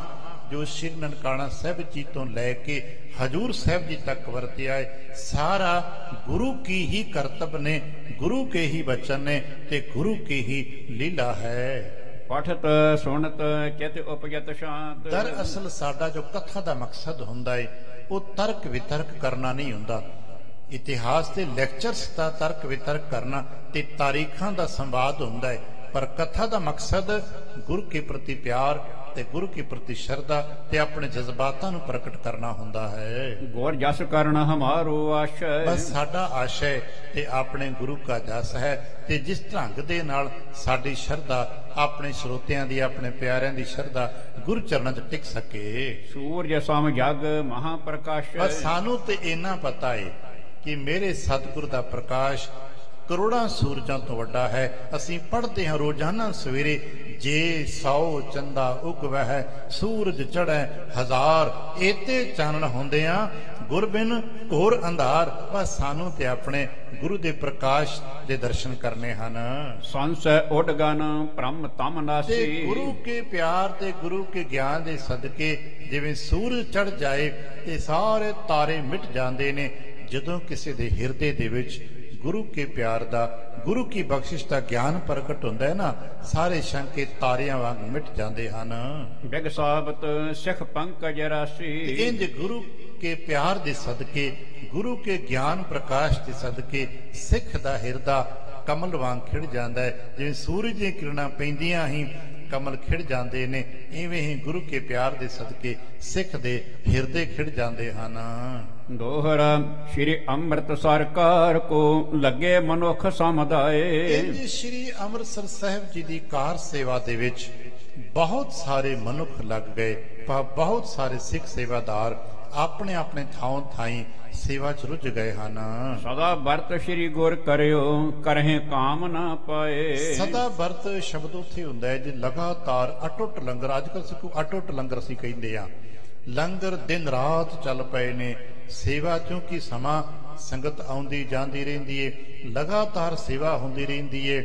ਜੋ ਸ਼੍ਰੀ ਨਨਕਾਣਾ ਸਾਹਿਬ ਜੀ ਤੋਂ ਲੈ ਕੇ ਹਜੂਰ ਸਾਹਿਬ ਜੀ ਤੱਕ ਵਰਤਿਆ ਹੈ ਸਾਰਾ ਗੁਰੂ ਕੀ ਹੀ ਕਰਤੱਵ ਨੇ, ਗੁਰੂ ਕੇ ਹੀ ਬਚਨ ਨੇ ਤੇ ਗੁਰੂ ਕੀ ਹੀ ਲੀਲਾ ਹੈ। ਪਠਤ ਸੁਣਤ ਚਿਤ ਉਪਜਤ ਸ਼ਾਂਤ। ਦਰਅਸਲ ਸਾਡਾ ਜੋ ਕਥਾ ਦਾ ਮਕਸਦ ਹੁੰਦਾ ਹੈ ਉਹ ਤਰਕ ਵਿਤਰਕ ਕਰਨਾ ਨਹੀਂ ਹੁੰਦਾ। ਇਤਿਹਾਸ ਦੇ ਲੈਕਚਰਸ ਦਾ ਤਰਕ ਵਿਤਰਕ ਕਰਨਾ ਤੇ ਤਾਰੀਖਾਂ ਦਾ ਸੰਵਾਦ ਹੁੰਦਾ ਹੈ, ਪਰ ਕਥਾ ਦਾ ਮਕਸਦ ਗੁਰੂ ਕੇ ਪ੍ਰਤੀ ਪਿਆਰ ਤੇ ਗੁਰੂ ਕੇ ਪ੍ਰਤੀ ਸ਼ਰਧਾ ਤੇ ਆਪਣੇ ਜਜ਼ਬਾਤਾਂ ਨੂੰ ਪ੍ਰਗਟ ਕਰਨਾ ਹੁੰਦਾ ਹੈ। ਗੁਰ ਜਸ ਕਰਨਾ ਹਮਾਰੋ ਆਸ਼ੈ। ਬਸ ਸਾਡਾ ਆਸ਼ੈ ਤੇ ਆਪਣੇ ਗੁਰੂ ਕਾ ਜਸ ਹੈ ਤੇ ਜਿਸ ਢੰਗ ਦੇ ਨਾਲ ਸਾਡੀ ਸ਼ਰਧਾ ਆਪਣੇ ਸਰੋਤਿਆਂ ਦੀ ਆਪਣੇ ਪਿਆਰਿਆਂ ਦੀ ਸ਼ਰਧਾ ਗੁਰੂ ਚਰਨਾਂ 'ਚ ਟਿਕ ਸਕੇ। ਸੂਰਜ ਸਮ ਜਗ ਮਹਾਪ੍ਰਕਾਸ਼। ਬਸ ਸਾਨੂੰ ਤੇ ਇੰਨਾ ਪਤਾ ਹੈ ਕਿ ਮੇਰੇ ਸਤਿਗੁਰ ਦਾ ਪ੍ਰਕਾਸ਼ ਕਰੋੜਾਂ ਸੂਰਜਾਂ ਤੋਂ ਵੱਡਾ ਹੈ। ਅਸੀਂ ਪੜ੍ਹਦੇ ਹਾਂ ਰੋਜ਼ਾਨਾ ਸਵੇਰੇ ਜੇ 100 ਚੰਦਾ ਉਗਵਹਿ ਸੂਰਜ ਚੜ੍ਹੈ ਹਜ਼ਾਰ ਏਤੇ ਚਾਨਣ ਹੁੰਦੇ ਆ ਗੁਰਬਿਨ ਘੋਰ ਅੰਧਾਰ। ਬਸ ਸਾਨੂੰ ਤੇ ਆਪਣੇ ਗੁਰੂ ਦੇ ਪ੍ਰਕਾਸ਼ ਦੇ ਦਰਸ਼ਨ ਕਰਨੇ ਹਨ। ਸੰਸੈ ਉਡਗਨ ਬ੍ਰਹਮ ਤਮ ਨਾਸੀ। ਤੇ ਗੁਰੂ ਕੇ ਪਿਆਰ ਤੇ ਗੁਰੂ ਕੇ ਗਿਆਨ ਦੇ ਸਦਕੇ ਜਿਵੇਂ ਸੂਰਜ ਚੜ੍ਹ ਜਾਏ ਤੇ ਸਾਰੇ ਤਾਰੇ ਮਿਟ ਜਾਂਦੇ ਨੇ। ਜਦੋਂ ਕਿਸੇ ਦੇ ਹਿਰਦੇ ਦੇ ਵਿੱਚ ਗੁਰੂ ਕੇ ਪਿਆਰ ਦਾ ਗੁਰੂ ਕੀ ਬਖਸ਼ਿਸ਼ ਦਾ ਗਿਆਨ ਪ੍ਰਗਟ ਹੁੰਦਾ ਹੈ ਨਾ ਸਾਰੇ ਸ਼ੰਕੇ ਤਾਰਿਆਂ ਵਾਂਗ ਮਿਟ ਜਾਂਦੇ ਹਨ। ਬਿਗ ਸਾਬਤ ਸਿੱਖ ਪੰਕਜ ਰਾਸੀ। ਇੰਜ ਗੁਰੂ ਕੇ ਪਿਆਰ ਦੇ ਸਦਕੇ ਗੁਰੂ ਕੇ ਗਿਆਨ ਪ੍ਰਕਾਸ਼ ਦੇ ਸਦਕੇ ਸਿੱਖ ਦਾ ਹਿਰਦਾ ਕਮਲ ਵਾਂਗ ਖਿੜ ਜਾਂਦਾ ਹੈ। ਜਿਵੇਂ ਸੂਰਜ ਦੀਆਂ ਕਿਰਨਾਂ ਪੈਂਦੀਆਂ ਹੀ ਕਮਲ ਖਿੜ ਜਾਂਦੇ ਨੇ ਇਵੇਂ ਹੀ ਗੁਰੂ ਕੇ ਪਿਆਰ ਦੇ ਸਦਕੇ ਸਿੱਖ ਦੇ ਹਿਰਦੇ ਖਿੜ ਜਾਂਦੇ ਹਨ। ਦੋਹਰਾ ਸ਼੍ਰੀ ਅੰਮ੍ਰਿਤਸਰ ਕਾਰ ਕੋ ਲੱਗੇ ਮਨੁੱਖ ਸਮੁਦਾਏ। ਇੰਜ ਸ਼੍ਰੀ ਅੰਮ੍ਰਿਤਸਰ ਸਾਹਿਬ ਜੀ ਦੀ ਕਾਰ ਸੇਵਾ ਦੇ ਵਿੱਚ ਬਹੁਤ ਸਾਰੇ ਮਨੁੱਖ ਲੱਗ ਗਏ। ਬਹੁਤ ਸਾਰੇ ਸਿੱਖ ਸੇਵਾਦਾਰ ਆਪਣੇ ਆਪਣੇ ਥਾਂ ਥਾਈਂ ਸੇਵਾ ਚ ਰੁੱਝ ਗਏ ਹਨ। ਸਦਾ ਵਰਤ ਸ਼੍ਰੀ ਗੁਰ ਕਰਿਓ ਕਰਹਿ ਕਾਮ ਨਾ ਪਾਏ। ਸਦਾ ਵਰਤ ਸ਼ਬਦ ਉੱਥੇ ਹੁੰਦਾ ਹੈ ਜੇ ਲਗਾਤਾਰ ਅਟੁੱਟ ਲੰਗਰ ਅੱਜ ਕੱਲ੍ਹ ਸਿੱਖੋ ਅਟੁੱਟ ਲੰਗਰ ਅਸੀਂ ਕਹਿੰਦੇ ਆ ਲੰਗਰ ਦਿਨ ਰਾਤ ਚੱਲ ਪਏ ਨੇ। ਸੇਵਾ ਕਿਉਂਕਿ ਸਮਾਂ ਸੰਗਤ ਆਉਂਦੀ ਜਾਂਦੀ ਰਹਿੰਦੀ ਏ ਲਗਾਤਾਰ ਸੇਵਾ ਹੁੰਦੀ ਰਹਿੰਦੀ ਏ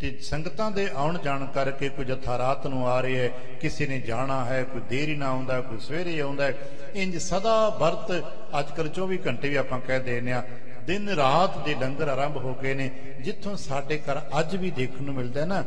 ਤੇ ਸੰਗਤਾਂ ਦੇ ਆਉਣ ਜਾਣ ਕਰਕੇ ਕੋਈ ਜਥਾ ਰਾਤ ਨੂੰ ਆ ਰਿਹਾ ਹੈ ਕਿਸੇ ਨੇ ਜਾਣਾ ਹੈ ਕੋਈ ਦੇਰ ਹੀ ਨਾ ਆਉਂਦਾ ਕੋਈ ਸਵੇਰੇ ਆਉਂਦਾ। ਇੰਜ ਸਦਾ ਵਰਤ ਅੱਜ ਕੱਲ੍ਹ 24 ਘੰਟੇ ਵੀ ਆਪਾਂ ਕਹਿ ਦਿੰਦੇ ਆ ਦਿਨ ਰਾਤ ਦੇ ਲੰਗਰ ਆਰੰਭ ਹੋ ਗਏ ਨੇ। ਜਿੱਥੋਂ ਸਾਡੇ ਘਰ ਅੱਜ ਵੀ ਦੇਖਣ ਨੂੰ ਮਿਲਦਾ ਨਾ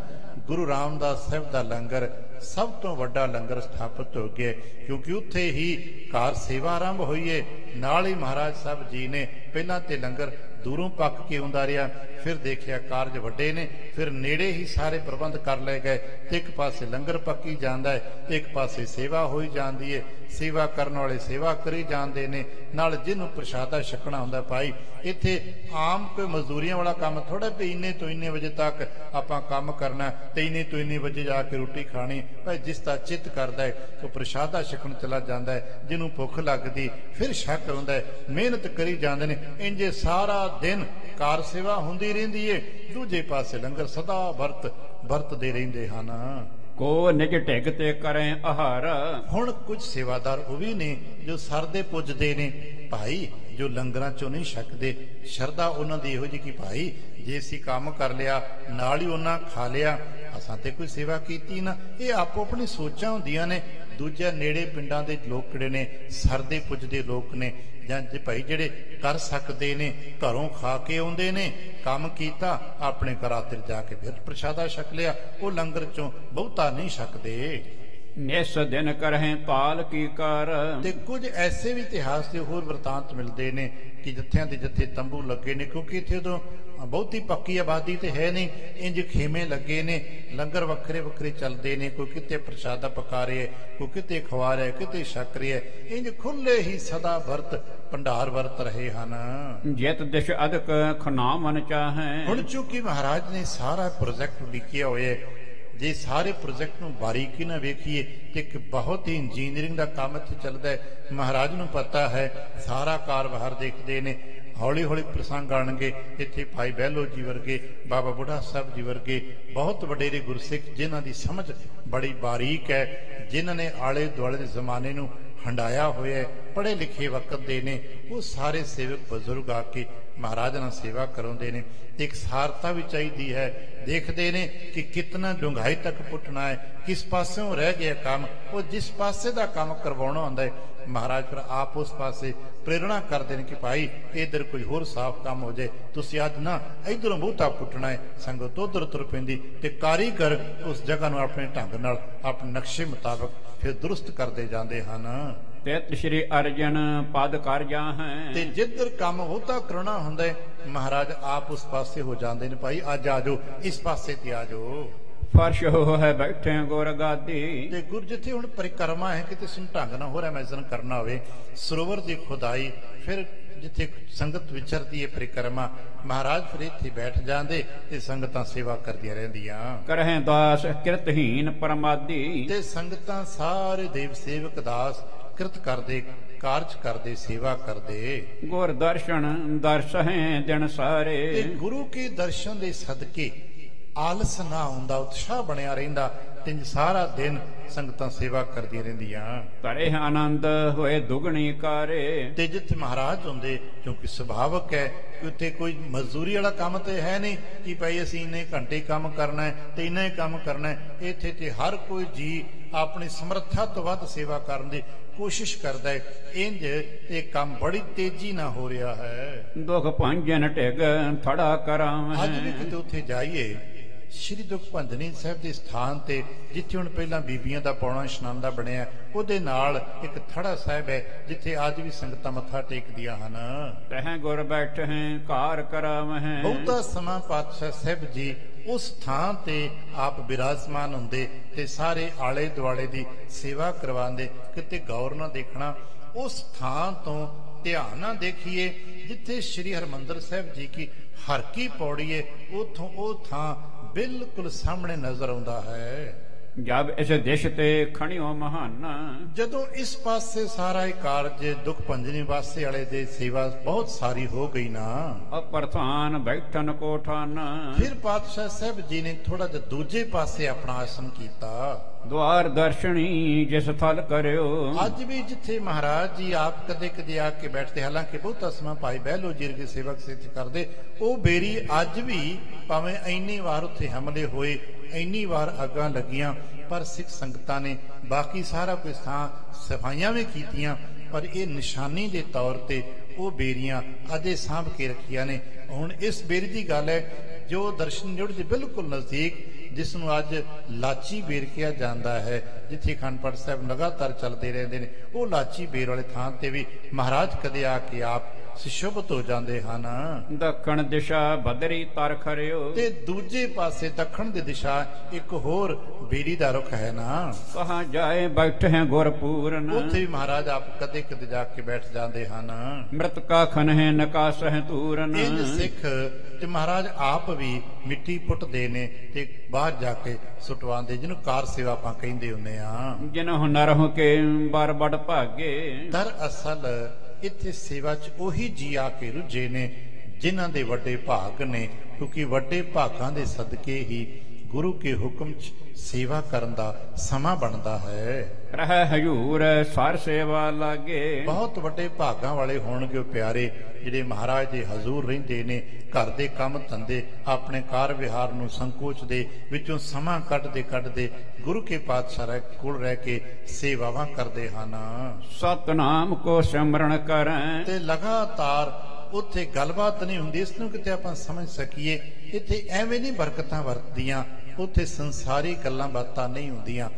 ਗੁਰੂ ਰਾਮਦਾਸ ਸਾਹਿਬ ਦਾ ਲੰਗਰ ਸਭ ਤੋਂ ਵੱਡਾ ਲੰਗਰ ਸਥਾਪਿਤ ਹੋ ਗਿਆ ਕਿਉਂਕਿ ਉੱਥੇ ਹੀ ਕਾਰ ਸੇਵਾ ਆਰੰਭ ਹੋਈ ਹੈ। ਨਾਲ ਹੀ ਮਹਾਰਾਜ ਸਾਹਿਬ ਜੀ ਨੇ ਪਹਿਲਾਂ ਤੇ ਲੰਗਰ ਦੂਰੋਂ ਪੱਕ ਕੇ ਆਉਂਦਾ ਰਿਹਾ ਫਿਰ ਦੇਖਿਆ ਕਾਰਜ ਵੱਡੇ ਨੇ ਫਿਰ ਨੇੜੇ ਹੀ ਸਾਰੇ ਪ੍ਰਬੰਧ ਕਰ ਲਏ ਗਏ ਤੇ ਇੱਕ ਪਾਸੇ ਲੰਗਰ ਪੱਕੀ ਜਾਂਦਾ ਹੈ ਇੱਕ ਪਾਸੇ ਸੇਵਾ ਹੋਈ ਜਾਂਦੀ ਹੈ। ਸੇਵਾ ਕਰਨ ਵਾਲੇ ਸੇਵਾ ਕਰੀ ਜਾਂਦੇ ਨੇ ਨਾਲ ਜਿਹਨੂੰ ਪ੍ਰਸ਼ਾਦਾ ਛਕਣਾ ਹੁੰਦਾ ਭਾਈ ਇੱਥੇ ਆਮ ਕੋਈ ਮਜ਼ਦੂਰੀਆਂ ਵਾਲਾ ਕੰਮ ਥੋੜਾ ਵੀ ਇੰਨੇ ਤੋਂ ਇੰਨੇ ਵਜੇ ਤੱਕ ਆਪਾਂ ਕੰਮ ਕਰਨਾ ਤੇ ਇੰਨੇ ਤੋਂ ਇੰਨੇ ਵਜੇ ਜਾ ਕੇ ਰੋਟੀ ਖਾਣੀ। ਭਾਈ ਜਿਸ ਦਾ ਚਿੱਤ ਕਰਦਾ ਹੈ ਉਹ ਪ੍ਰਸ਼ਾਦਾ ਛਕਣ ਚਲਾ ਜਾਂਦਾ ਹੈ ਜਿਹਨੂੰ ਭੁੱਖ ਲੱਗਦੀ ਫਿਰ ਛਕ ਹੁੰਦਾ ਹੈ ਮਿਹਨਤ ਕਰੀ ਜਾਂਦੇ ਨੇ। ਇੰਜੇ ਸਾਰਾ ਦਿਨ ਕਾਰ ਸੇਵਾ ਹੁੰਦੀ ਰਹਿੰਦੀ ਏ ਦੂਜੇ ਪਾਸੇ ਲੰਗਰ ਸਦਾ ਵਰਤਦੇ ਰਹਿੰਦੇ ਹਨ। ਕੋ ਨਿਜ ਢਿੱਗ ਤੇ ਕਰੇ ਆਹਾਰ। ਹੁਣ ਕੁਝ ਸੇਵਾਦਾਰ ਉਹ ਵੀ ਨੇ ਜੋ ਸਰਦੇ ਪੁੱਜਦੇ ਨੇ ਭਾਈ ਜੋ ਲੰਗਰਾਂ ਚੋਂ ਨਹੀਂ ਛਕਦੇ। ਸ਼ਰਧਾ ਉਹਨਾਂ ਦੀ ਇਹੋ ਜਿਹੀ ਕਿ ਭਾਈ ਜੇ ਅਸੀਂ ਕੰਮ ਕਰ ਲਿਆ ਨਾਲ ਹੀ ਉਹਨਾਂ ਖਾ ਲਿਆ ਅਸਾਂ ਤੇ ਕੋਈ ਸੇਵਾ ਕੀਤੀ ਨਾ। ਇਹ ਆਪੋ ਆਪਣੀ ਸੋਚਾਂ ਹੁੰਦੀਆਂ ਨੇ। ਦੂਜੇ ਨੇੜੇ ਪਿੰਡਾਂ ਦੇ ਲੋਕ ਕਿਹੜੇ ਨੇ ਸਰਦੇ ਪੁੱਜਦੇ ਲੋਕ ਨੇ ਜਾਂ ਭਾਈ ਜਿਹੜੇ ਕਰ ਸਕਦੇ ਨੇ ਘਰੋਂ ਖਾ ਕੇ ਆਉਂਦੇ ਨੇ ਕੰਮ ਕੀਤਾ ਆਪਣੇ ਘਰਾਂ ਤੇ ਜਾ ਕੇ ਫਿਰ ਪ੍ਰਸ਼ਾਦਾ ਛਕ ਲਿਆ ਉਹ ਲੰਗਰ ਚੋਂ ਬਹੁਤਾ ਨਹੀਂ ਛਕਦੇ। ਨਿਸ ਦਿਨ ਕਰਹਿ ਪਾਲ ਕੀ ਕਰ। ਤੇ ਕੁਝ ਐਸੇ ਵੀ ਇਤਿਹਾਸ ਦੇ ਹੋਰ ਵਰਤਾਂਤ ਮਿਲਦੇ ਨੇ ਕਿ ਜੱਥਿਆਂ ਦੇ ਜੱਥੇ ਤੰਬੂ ਲੱਗੇ ਨੇ, ਕਿਉਂਕਿ ਇੱਥੇ ਉਦੋਂ ਬਹੁਤੀ ਪੱਕੀ ਆਬਾਦੀ ਤੇ ਹੈ ਨਹੀਂ, ਇੰਜ ਖੇਮੇ ਲੱਗੇ ਨੇ, ਲੰਗਰ ਵੱਖਰੇ ਵੱਖਰੇ ਚੱਲਦੇ ਨੇ, ਕੋਈ ਕਿਤੇ ਪ੍ਰਸ਼ਾਦਾ ਪਕਾ ਰਿਹਾ, ਕੋਈ ਕਿਤੇ ਖਵਾ ਰਿਹਾ, ਕਿਤੇ ਛਕ ਰਿਹਾ, ਇੰਜ ਖੁੱਲੇ ਹੀ ਸਦਾ ਵਰਤ ਭੰਡਾਰ ਵਰਤ ਰਹੇ ਹਨ। ਜਿਤ ਦਿਸ਼ ਅਦਕ ਖਨਾ ਮਨ ਚਾਹੈ। ਹੁਣ ਚੂੰਕਿ ਮਹਾਰਾਜ ਨੇ ਸਾਰਾ ਪ੍ਰੋਜੈਕਟ ਲਿਖਿਆ ਹੋਇਆ, ਜੇ ਸਾਰੇ ਪ੍ਰੋਜੈਕਟ ਨੂੰ ਬਾਰੀਕੀ ਨਾਲ ਵੇਖੀਏ ਤੇ ਇੱਕ ਬਹੁਤ ਹੀ ਇੰਜੀਨੀਅਰਿੰਗ ਦਾ ਕੰਮ ਇੱਥੇ ਚੱਲਦਾ ਹੈ। ਮਹਾਰਾਜ ਨੂੰ ਪਤਾ ਹੈ, ਸਾਰਾ ਕਾਰਵਾਰ ਦੇਖਦੇ ਨੇ। ਹੌਲੀ ਹੌਲੀ ਪ੍ਰਸੰਗ ਆਣਗੇ ਇੱਥੇ ਭਾਈ ਬਹਿਲੋ ਜੀ ਵਰਗੇ, ਬਾਬਾ ਬੁੱਢਾ ਸਾਹਿਬ ਜੀ ਵਰਗੇ ਬਹੁਤ ਵਡੇਰੇ ਗੁਰਸਿੱਖ ਜਿਨ੍ਹਾਂ ਦੀ ਸਮਝ ਬੜੀ ਬਾਰੀਕ ਹੈ, ਜਿਨ੍ਹਾਂ ਨੇ ਆਲੇ ਦੁਆਲੇ ਦੇ ਜ਼ਮਾਨੇ ਨੂੰ ਹੰਡਾਇਆ ਹੋਇਆ, ਪੜ੍ਹੇ ਲਿਖੇ ਵਕਤ ਦੇ ਨੇ, ਉਹ ਸਾਰੇ ਸੇਵਕ ਬਜ਼ੁਰਗ ਆ ਕੇ ਮਹਾਰਾਜ ਨਾਲ ਸੇਵਾ ਕਰਾਉਂਦੇ ਨੇ। ਇੱਕ ਸਾਰਤਾ ਵੀ ਚਾਹੀਦੀ ਹੈ, ਦੇਖਦੇ ਨੇ ਕਿ ਕਿਤਨਾ ਡੂੰਘਾਈ ਤੱਕ ਪੁੱਟਣਾ ਹੈ, ਕਿਸ ਪਾਸਿਓਂ ਰਹਿ ਗਿਆ ਕੰਮ। ਉਹ ਜਿਸ ਪਾਸੇ ਦਾ ਕੰਮ ਕਰਵਾਉਣਾ ਹੁੰਦਾ ਹੈ ਮਹਾਰਾਜ ਫਿਰ ਆਪ ਉਸ ਪਾਸੇ ਪ੍ਰੇਰਣਾ ਕਰਦੇ ਨੇ ਕਿ ਭਾਈ ਇੱਧਰ ਕੁਝ ਹੋਰ ਸਾਫ਼ ਕੰਮ ਹੋ ਜਾਏ, ਤੁਸੀਂ ਅੱਜ ਨਾ ਇੱਧਰੋਂ ਬਹੁਤਾ ਪੁੱਟਣਾ ਹੈ। ਸੰਗਤ ਉੱਧਰ ਤੁਰ ਪੈਂਦੀ ਤੇ ਕਾਰੀਗਰ ਉਸ ਜਗ੍ਹਾ ਨੂੰ ਆਪਣੇ ਢੰਗ ਨਾਲ ਆਪਣੇ ਨਕਸ਼ੇ ਮੁਤਾਬਕ ਫਿਰ ਦੁਰਸਤ ਕਰਦੇ ਜਾਂਦੇ ਹਨ। ਤਿਤ ਸ਼੍ਰੀ ਅਰਜਨ ਪਦ ਕਰ ਜਾਹੈ। ਤੇ ਜਿੱਧਰ ਕੰਮ ਬਹੁਤਾ ਕਰਨਾ ਹੁੰਦਾ ਹੈ ਮਹਾਰਾਜ ਆਪ ਉਸ ਪਾਸੇ ਹੋ ਜਾਂਦੇ ਨੇ, ਭਾਈ ਅੱਜ ਆ ਜਾਓ, ਇਸ ਪਾਸੇ ਤੇ ਆ ਜਾਓ। ਫਰਸ਼ ਹੋ ਹੈ ਬੈਠੇ ਗੁਰ ਗਾਦੀ। ਤੇ ਗੁਰ ਜਿੱਥੇ ਹੁਣ ਪਰਿਕਰਮਾ ਹੈ, ਕਿਤੇ ਸੁਣ ਢੰਗ ਨਾਲ ਹੋਰ ਐਮੈਜ਼ਨ ਕਰਨਾ ਹੋਵੇ, ਸਰੋਵਰ ਦੀ ਖੁਦਾਈ, ਫਿਰ ਜਿੱਥੇ ਸੰਗਤ ਵਿਚਰਦੀ ਹੈ ਪਰਿਕਰਮਾ, ਮਹਾਰਾਜ ਫਿਰ ਇੱਥੇ ਬੈਠ ਜਾਂਦੇ ਤੇ ਸੰਗਤਾਂ ਸੇਵਾ ਕਰਦੀਆਂ ਰਹਿੰਦੀਆਂ। ਕਰਹਿ ਦਾਸ ਕਿਰਤਹੀਨ ਪਰਮਾਦੀ। ਤੇ ਸੰਗਤਾਂ ਸਾਰੇ ਦੇਵ ਸੇਵਕ ਦਾਸ ਕਿਰਤ ਕਰਦੇ, ਕਾਰਜ ਕਰਦੇ, ਸੇਵਾ ਕਰਦੇ। ਗੁਰ ਦਰਸ਼ਨ ਦਰਸਹਿ ਦਿਨ ਸਾਰੇ। ਤੇ ਗੁਰੂ ਕੇ ਦਰਸ਼ਨ ਦੇ ਸਦਕੇ ਆਲਸ ਨਾ ਹੁੰਦਾ, ਉਤਸ਼ਾਹ ਬਣਿਆ ਰਹਿੰਦਾ, ਤੇ ਸਾਰਾ ਦਿਨ ਸੰਗਤਾਂ ਸੇਵਾ ਕਰਦੀਆਂ ਰਹਿੰਦੀਆਂ। ਧਰੇ ਆਨੰਦ ਹੋਏ ਦੁਗਣੀ ਕਾਰੇ। ਤੇ ਜਿੱਥੇ ਮਹਾਰਾਜ ਹੁੰਦੇ, ਕਿਉਂਕਿ ਸੁਭਾਵਕ ਹੈ ਕਿ ਉੱਥੇ ਕੋਈ ਮਜ਼ਦੂਰੀ ਵਾਲਾ ਕੰਮ ਤੇ ਹੈ ਨਹੀਂ ਕਿ ਭਾਈ ਅਸੀਂ ਇੰਨੇ ਘੰਟੇ ਕੰਮ ਕਰਨਾ ਹੈ ਤੇ ਇੰਨਾ ਹੀ ਕੰਮ ਕਰਨਾ ਹੈ। ਇੱਥੇ ਤੇ ਹਰ ਕੋਈ ਜੀ ਆਪਣੀ ਸਮਰੱਥਾ ਤੋਂ ਵੱਧ ਸੇਵਾ ਕਰਨ ਦੀ ਕੋਸ਼ਿਸ਼ ਕਰਦਾ ਹੈ। ਇੰਜ ਇਹ ਕੰਮ ਬੜੀ ਤੇਜ਼ੀ ਨਾਲ ਹੋ ਰਿਹਾ ਹੈ। ਦੁਖ ਭੰਜਨ ਢਿਗ ਥੜਾ ਕਰਾਵ। ਅੱਜ ਵੀ ਕਿਤੇ ਉੱਥੇ ਜਾਈਏ ਸ਼੍ਰੀ ਦੁਖ ਭੰਜਨੀ ਸਾਹਿਬ ਦੇ ਸਥਾਨ ਤੇ, ਜਿੱਥੇ ਹੁਣ ਪਹਿਲਾਂ ਬੀਬੀਆਂ ਦਾ ਪੌਣਾ ਇਸ਼ਨਾਨ ਦਾ ਬਣਿਆ, ਉਹਦੇ ਨਾਲ ਇੱਕ ਥੜਾ ਸਾਹਿਬ ਹੈ ਜਿੱਥੇ ਅੱਜ ਵੀ ਸੰਗਤਾਂ ਮੱਥਾ ਟੇਕਦੀਆਂ ਹਨ। ਤਹਿ ਗੁਰ ਬੈਠੇ ਕਾਰ ਕਰਾਵਹਿ। ਬਹੁਤਾ ਸਮਾਂ ਪਾਤਸ਼ਾਹ ਸਾਹਿਬ ਜੀ ਉਸ ਥਾਂ ਤੇ ਆਪ ਬਿਰਾਜਮਾਨ ਹੁੰਦੇ ਤੇ ਸਾਰੇ ਆਲੇ ਦੁਆਲੇ ਦੀ ਸੇਵਾ ਕਰਵਾਉਂਦੇ। ਕਿਤੇ ਗੌਰ ਨਾਲ ਦੇਖਣਾ, ਉਸ ਥਾਂ ਤੋਂ ਧਿਆਨ ਨਾਲ ਦੇਖੀਏ ਜਿੱਥੇ ਸ਼੍ਰੀ ਹਰਿਮੰਦਰ ਸਾਹਿਬ ਜੀ ਕੀ ਹਰ ਕੀ ਪੌੜੀ ਹੈ, ਉਥੋਂ ਉਹ ਥਾਂ ਬਿਲਕੁਲ ਸਾਹਮਣੇ ਨਜ਼ਰ ਆਉਂਦਾ ਹੈ। ਜਬ ਇਸ ਦਿਸ਼ ਤੇ ਖਣਿਓ ਮਹਾਨ। ਜਦੋਂ ਇਸ ਪਾਸੇ ਸਾਰਾ ਇਹ ਕਾਰਜ ਦੁਖ ਭੰਜਨੀ ਵਾਸੇ ਵਾਲੇ ਦੇ ਸੇਵਾ ਬਹੁਤ ਸਾਰੀ ਹੋ ਗਈ ਨਾ, ਅਪਰਥਾਨ ਬੈਠਨ ਕੋਠਾਨ। ਫਿਰ ਪਾਤਸ਼ਾਹ ਸਾਹਿਬ ਜੀ ਨੇ ਥੋੜਾ ਜਿਹਾ ਦੂਜੇ ਪਾਸੇ ਆਪਣਾ ਆਸਨ ਕੀਤਾ। ਦੁਆਰ ਦਰਸ਼ਨੀ ਜਿਸ ਥਲ ਕਰਿਓ। ਅੱਜ ਵੀ ਜਿੱਥੇ ਮਹਾਰਾਜ ਜੀ ਆਪ ਕਦੇ ਕਦੇ ਆ ਕੇ ਬੈਠਦੇ, ਹਾਲਾਂਕਿ ਬਹੁਤਾ ਸਮਾਂ ਭਾਈ ਬਹਿਲੋ ਜੀ ਵਰਗੇ ਸੇਵਕ ਸਿੱਧ ਕਰਦੇ, ਉਹ ਬੇਰੀ ਅੱਜ ਵੀ ਭਾਵੇਂ ਇੰਨੀ ਵਾਰ ਉੱਥੇ ਹਮਲੇ ਹੋਏ, ਇੰਨੀ ਵਾਰ ਅੱਗਾਂ ਲੱਗੀਆਂ, ਪਰ ਸਿੱਖ ਸੰਗਤਾਂ ਨੇ ਬਾਕੀ ਸਾਰਾ ਕੁਝ ਥਾਂ ਸਫਾਈਆਂ ਵੀ ਕੀਤੀਆਂ, ਪਰ ਇਹ ਨਿਸ਼ਾਨੀ ਦੇ ਤੌਰ ਤੇ ਉਹ ਬੇਰੀਆਂ ਅਜੇ ਸਾਂਭ ਕੇ ਰੱਖੀਆਂ ਨੇ। ਹੁਣ ਇਸ ਬੇਰੀ ਦੀ ਗੱਲ ਹੈ ਜੋ ਦਰਸ਼ਨ ਜੁੜ ਦੇ ਬਿਲਕੁਲ ਨਜ਼ਦੀਕ, ਜਿਸ ਨੂੰ ਅੱਜ ਲਾਚੀ ਬੇਰ ਕਿਹਾ ਜਾਂਦਾ ਹੈ, ਜਿੱਥੇ ਅਖੰਡ ਪਾਠ ਸਾਹਿਬ ਲਗਾਤਾਰ ਚੱਲਦੇ ਰਹਿੰਦੇ ਨੇ, ਉਹ ਲਾਚੀ ਬੇਰ ਵਾਲੇ ਥਾਂ ਤੇ ਵੀ ਮਹਾਰਾਜ ਕਦੇ ਆ ਕੇ ਆਪ ਸੁਸ਼ੋਭਿਤ ਹੋ ਜਾਂਦੇ ਹਨ। ਦੱਖਣ ਦਿਸ਼ਾ ਬਦਰੀ ਤਰ ਖਰਿਓ। ਤੇ ਦੂਜੇ ਪਾਸੇ ਦੱਖਣ ਦੀ ਦਿਸ਼ਾ ਇੱਕ ਹੋਰ ਬੇਰੀ ਦਾ ਰੁਖ ਹੈ ਨਾ, ਕਹਾਂ ਜਾਏ ਬੈਠੇ ਗੁਰ ਪੂਰਨ। ਉੱਥੇ ਵੀ ਮਹਾਰਾਜ ਆਪ ਕਦੇ ਕਦੇ ਜਾ ਕੇ ਬੈਠ ਜਾਂਦੇ ਹਨ। ਮ੍ਰਿਤਕਾ ਖਨਹਿ ਨਕਾਸਹਿ ਤੂਰਨ। ਇਹ ਸਿੱਖ ਤੇ ਮਹਾਰਾਜ ਆਪ ਵੀ ਮਿੱਟੀ ਪੁੱਟਦੇ ਨੇ ਤੇ ਬਾਹਰ ਜਾ ਕੇ ਸੁਟਵਾਉਂਦੇ, ਜਿਹਨੂੰ ਕਾਰ ਸੇਵਾ ਆਪਾਂ ਕਹਿੰਦੇ ਹੁੰਦੇ ਆ। ਜਿਨਹੁ ਨਰ ਹੋ ਕੇ ਬਰ ਬੜ ਭਾਗੇ। ਦਰਅਸਲ ਇੱਥੇ ਸੇਵਾ 'ਚ ਉਹੀ ਜੀ ਆ ਕੇ ਰੁੱਝੇ ਨੇ ਜਿਨ੍ਹਾਂ ਦੇ ਵੱਡੇ ਭਾਗ ਨੇ, ਕਿਉਂਕਿ ਵੱਡੇ ਭਾਗਾਂ ਦੇ ਸਦਕੇ ਹੀ ਗੁਰੂ ਕੇ ਹੁਕਮ 'ਚ ਸੇਵਾ ਕਰਨ ਦਾ ਸਮਾਂ ਬਣਦਾ ਹੈ। ਰਹਿ ਹਜੂਰ ਸਰ ਸੇਵਾ ਲਾਗੇ। ਬਹੁਤ ਵੱਡੇ ਭਾਗਾਂ ਵਾਲੇ ਹੋਣਗੇ ਉਹ ਪਿਆਰੇ ਜਿਹੜੇ ਮਹਾਰਾਜ ਦੇ ਹਜ਼ੂਰ ਰਹਿੰਦੇ ਨੇ, ਘਰ ਦੇ ਕੰਮ ਧੰਦੇ ਆਪਣੇ ਕਾਰ ਵਿਹਾਰ ਨੂੰ ਸੰਕੋਚ ਦੇ ਵਿੱਚੋਂ ਸਮਾਂ ਕੱਢਦੇ ਗੁਰੂ ਕੇ ਪਾਤਸ਼ਾਹ ਕੋਲ ਰਹਿ ਕੇ ਸੇਵਾਵਾਂ ਕਰਦੇ ਹਨ। ਸਤਨਾਮ ਕੋ ਸਿਮਰਨ ਕਰੈ। ਤੇ ਲਗਾਤਾਰ ਉੱਥੇ ਗੱਲਬਾਤ ਨਹੀਂ ਹੁੰਦੀ, ਇਸ ਨੂੰ ਕਿਤੇ ਆਪਾਂ ਸਮਝ ਸਕੀਏ। ਇੱਥੇ ਐਵੇਂ ਨਹੀਂ ਬਰਕਤਾਂ ਵਰਤਦੀਆਂ, ਉੱਥੇ ਸੰਸਾਰੀ ਗੱਲਾਂ ਬਾਤਾਂ ਨਹੀਂ ਹੁੰਦੀਆਂ।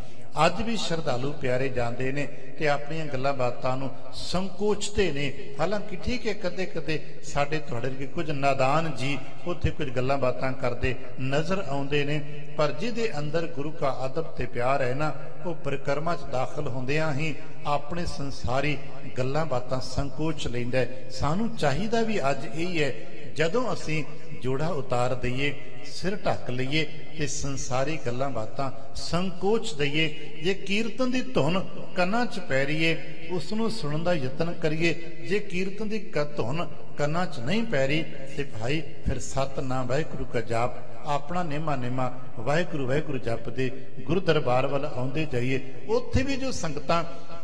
ਅੱਜ ਵੀ ਸ਼ਰਧਾਲੂ ਪਿਆਰੇ ਜਾਂਦੇ ਨੇ ਤੇ ਆਪਣੀਆਂ ਗੱਲਾਂ ਬਾਤਾਂ ਨੂੰ ਸੰਕੋਚਦੇ ਨੇ। ਹਾਲਾਂਕਿ ਠੀਕ ਹੈ, ਕਦੇ ਕਦੇ ਸਾਡੇ ਤੁਹਾਡੇ ਵਰਗੇ ਕੁਝ ਨਾਦਾਨ ਜੀ ਉੱਥੇ ਕੁਝ ਗੱਲਾਂ ਬਾਤਾਂ ਕਰਦੇ ਨਜ਼ਰ ਆਉਂਦੇ ਨੇ, ਪਰ ਜਿਹਦੇ ਅੰਦਰ ਗੁਰੂ ਕਾ ਅਦਬ ਤੇ ਪਿਆਰ ਹੈ ਨਾ, ਉਹ ਪਰਿਕਰਮਾ 'ਚ ਦਾਖਲ ਹੁੰਦਿਆਂ ਹੀ ਆਪਣੇ ਸੰਸਾਰੀ ਗੱਲਾਂ ਬਾਤਾਂ ਸੰਕੋਚ ਲੈਂਦਾ। ਸਾਨੂੰ ਚਾਹੀਦਾ ਵੀ ਅੱਜ ਇਹੀ ਹੈ, ਜਦੋਂ ਅਸੀਂ ਜੋੜਾ ਉਤਾਰ ਦਈਏ, ਸਿਰ ਢੱਕ ਲਈਏ ਤੇ ਸੰਸਾਰੀ ਗੱਲਾਂ ਬਾਤਾਂ ਸੰਕੋਚ ਦਈਏ। ਜੇ ਕੀਰਤਨ ਦੀ ਧੁਨ ਕੰਨਾਂ 'ਚ ਪੈ ਰਹੀ ਏ, ਉਸ ਨੂੰ ਸੁਣਨ ਦਾ ਯਤਨ ਕਰੀਏ। ਜੇ ਕੀਰਤਨ ਦੀ ਧੁਨ ਕੰਨਾਂ 'ਚ ਨਹੀਂ ਪੈ ਰਹੀ ਤੇ ਭਾਈ ਫਿਰ ਸਤਿਨਾਮ ਵਾਹਿਗੁਰੂ ਕਾ ਜਾਪ, ਆਪਣਾ ਨੇਮਾ ਵਾਹਿਗੁਰੂ ਵਾਹਿਗੁਰੂ ਜਪਦੇ ਗੁਰੂ ਦਰਬਾਰ ਵੱਲ ਆਉਂਦੇ ਜਾਈਏ। ਉੱਥੇ ਵੀ ਜੋ ਸੰਗਤਾਂ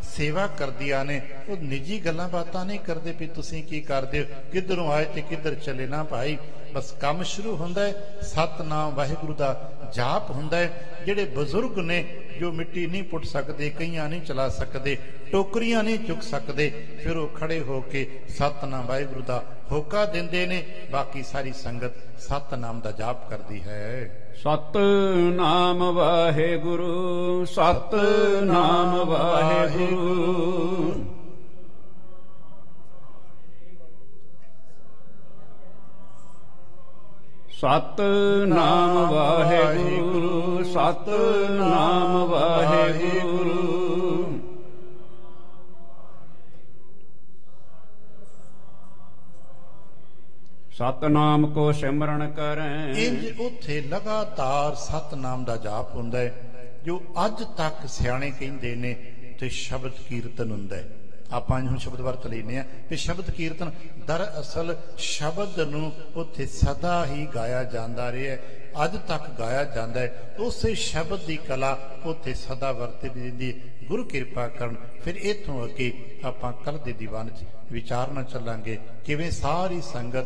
ਸੇਵਾ ਕਰਦੀਆਂ ਨੇ, ਉਹ ਨਿੱਜੀ ਗੱਲਾਂ ਬਾਤਾਂ ਨਹੀਂ ਕਰਦੇ ਵੀ ਤੁਸੀਂ ਕੀ ਕਰਦੇ ਹੋ, ਕਿੱਧਰੋਂ ਆਏ ਤੇ ਕਿੱਧਰ ਚਲੇ ਨਾ ਭਾਈ। ਬਸ ਕੰਮ ਸ਼ੁਰੂ ਹੁੰਦਾ ਹੈ, ਸਤਿਨਾਮ ਵਾਹਿਗੁਰੂ ਦਾ ਜਾਪ ਹੁੰਦਾ ਹੈ। ਜਿਹੜੇ ਬਜ਼ੁਰਗ ਨੇ ਜੋ ਮਿੱਟੀ ਨਹੀਂ ਪੁੱਟ ਸਕਦੇ, ਕਈਆਂ ਨਹੀਂ ਚਲਾ ਸਕਦੇ, ਟੋਕਰੀਆਂ ਨਹੀਂ ਚੁੱਕ ਸਕਦੇ, ਫਿਰ ਉਹ ਖੜੇ ਹੋ ਕੇ ਸਤਿਨਾਮ ਵਾਹਿਗੁਰੂ ਦਾ ਹੋਕਾ ਦਿੰਦੇ ਨੇ। ਬਾਕੀ ਸਾਰੀ ਸੰਗਤ ਸਤਿਨਾਮ ਦਾ ਜਾਪ ਕਰਦੀ ਹੈ। ਸਤਿਨਾਮ ਵਾਹਿਗੁਰੂ, ਸਤਿਨਾਮ ਵਾਹਿਗੁਰੂ। ਸਤਿਨਾਮ ਵਾਹਿਗੁਰੂ, ਸਤਿਨਾਮ ਵਾਹਿਗੁਰੂ। ਸਤਨਾਮ ਕੋ ਸਿਮਰਨ ਕਰੈ। ਇੰਜ ਉੱਥੇ ਲਗਾਤਾਰ ਸਤਨਾਮ ਦਾ ਜਾਪ ਹੁੰਦਾ ਹੈ, ਜੋ ਅੱਜ ਤੱਕ ਸਿਆਣੇ ਕਹਿੰਦੇ ਨੇ ਤੇ ਸ਼ਬਦ ਕੀਰਤਨ ਹੁੰਦਾ ਹੈ। ਆਪਾਂ ਹੁਣ ਸ਼ਬਦ ਵਰਤ ਲੈਂਦੇ ਹਾਂ ਕਿ ਸ਼ਬਦ ਕੀਰਤਨ ਦਰਅਸਲ ਸ਼ਬਦ ਨੂੰ ਉੱਥੇ ਸਦਾ ਹੀ ਗਾਇਆ ਜਾਂਦਾ ਰਿਹਾ, ਅੱਜ ਤੱਕ ਗਾਇਆ ਜਾਂਦਾ ਹੈ। ਉਸੇ ਸ਼ਬਦ ਦੀ ਕਲਾ ਉੱਥੇ ਸਦਾ ਵਰਤੀ ਜਾਂਦੀ। ਗੁਰੂ ਕਿਰਪਾ ਕਰਨ। ਫਿਰ ਇੱਥੋਂ ਅੱਗੇ ਆਪਾਂ ਕੱਲ੍ਹ ਦੇ ਦੀਵਾਨ 'ਚ ਵਿਚਾਰਨਾ ਚੱਲਾਂਗੇ ਕਿਵੇਂ ਸਾਰੀ ਸੰਗਤ,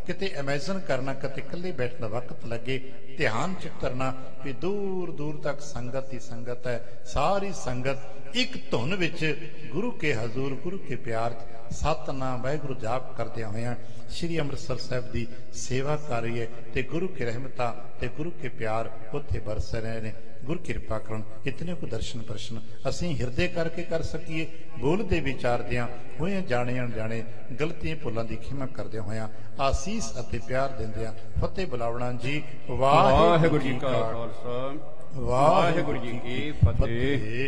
ਕਿਤੇ ਇਮੈਜਨ ਕਰਨਾ, ਕਿਤੇ ਇਕੱਲੇ ਬੈਠਣ ਦਾ ਵਕਤ ਲੱਗੇ, ਧਿਆਨ ਚ ਕਰਨਾ ਵੀ ਦੂਰ ਦੂਰ ਤੱਕ ਸੰਗਤ ਹੀ ਸੰਗਤ ਹੈ। ਸਾਰੀ ਸੰਗਤ ਇੱਕ ਧੁਨ ਵਿੱਚ ਗੁਰੂ ਕੇ ਹਜ਼ੂਰ, ਗੁਰੂ ਕੇ ਪਿਆਰ ਸਤਿਨਾਮ ਵਾਹਿਗੁਰੂ ਜਾਪ ਕਰਦਿਆਂ ਹੋਇਆਂ ਸ਼੍ਰੀ ਅੰਮ੍ਰਿਤਸਰ ਸਾਹਿਬ ਦੀ ਸੇਵਾ ਕਰ ਰਹੀ ਹੈ ਤੇ ਗੁਰੂ ਕੇ ਰਹਿਮਤਾਂ ਤੇ ਗੁਰੂ ਕੇ ਪਿਆਰ ਉੱਥੇ ਬਰਸ ਰਹੇ ਨੇ। ਗੁਰੂ ਕਿਰਪਾ ਕਰਨ ਇਤਨੇ ਕੋ ਦਰਸ਼ਨ ਪ੍ਰਸ਼ਨ ਅਸੀਂ ਹਿਰਦੇ ਕਰਕੇ ਕਰ ਸਕੀਏ। ਬੋਲਦੇ ਵਿਚਾਰਦਿਆਂ ਹੋਇਆਂ ਜਾਣੇ ਅਣਜਾਣੇ ਗਲਤੀਆਂ ਭੁੱਲਾਂ ਦੀ ਖਿਮਾ ਕਰਦਿਆਂ ਹੋਇਆਂ ਆਸੀਸ ਅਤੇ ਪਿਆਰ ਦਿੰਦਿਆਂ ਫਤਿਹ ਬੁਲਾਵਣਾ ਜੀ। ਵਾਹਿਗੁਰੂ ਜੀ ਕਾ ਖਾਲਸਾ, ਵਾਹਿਗੁਰੂ ਜੀ ਕੀ ਫਤਿਹ।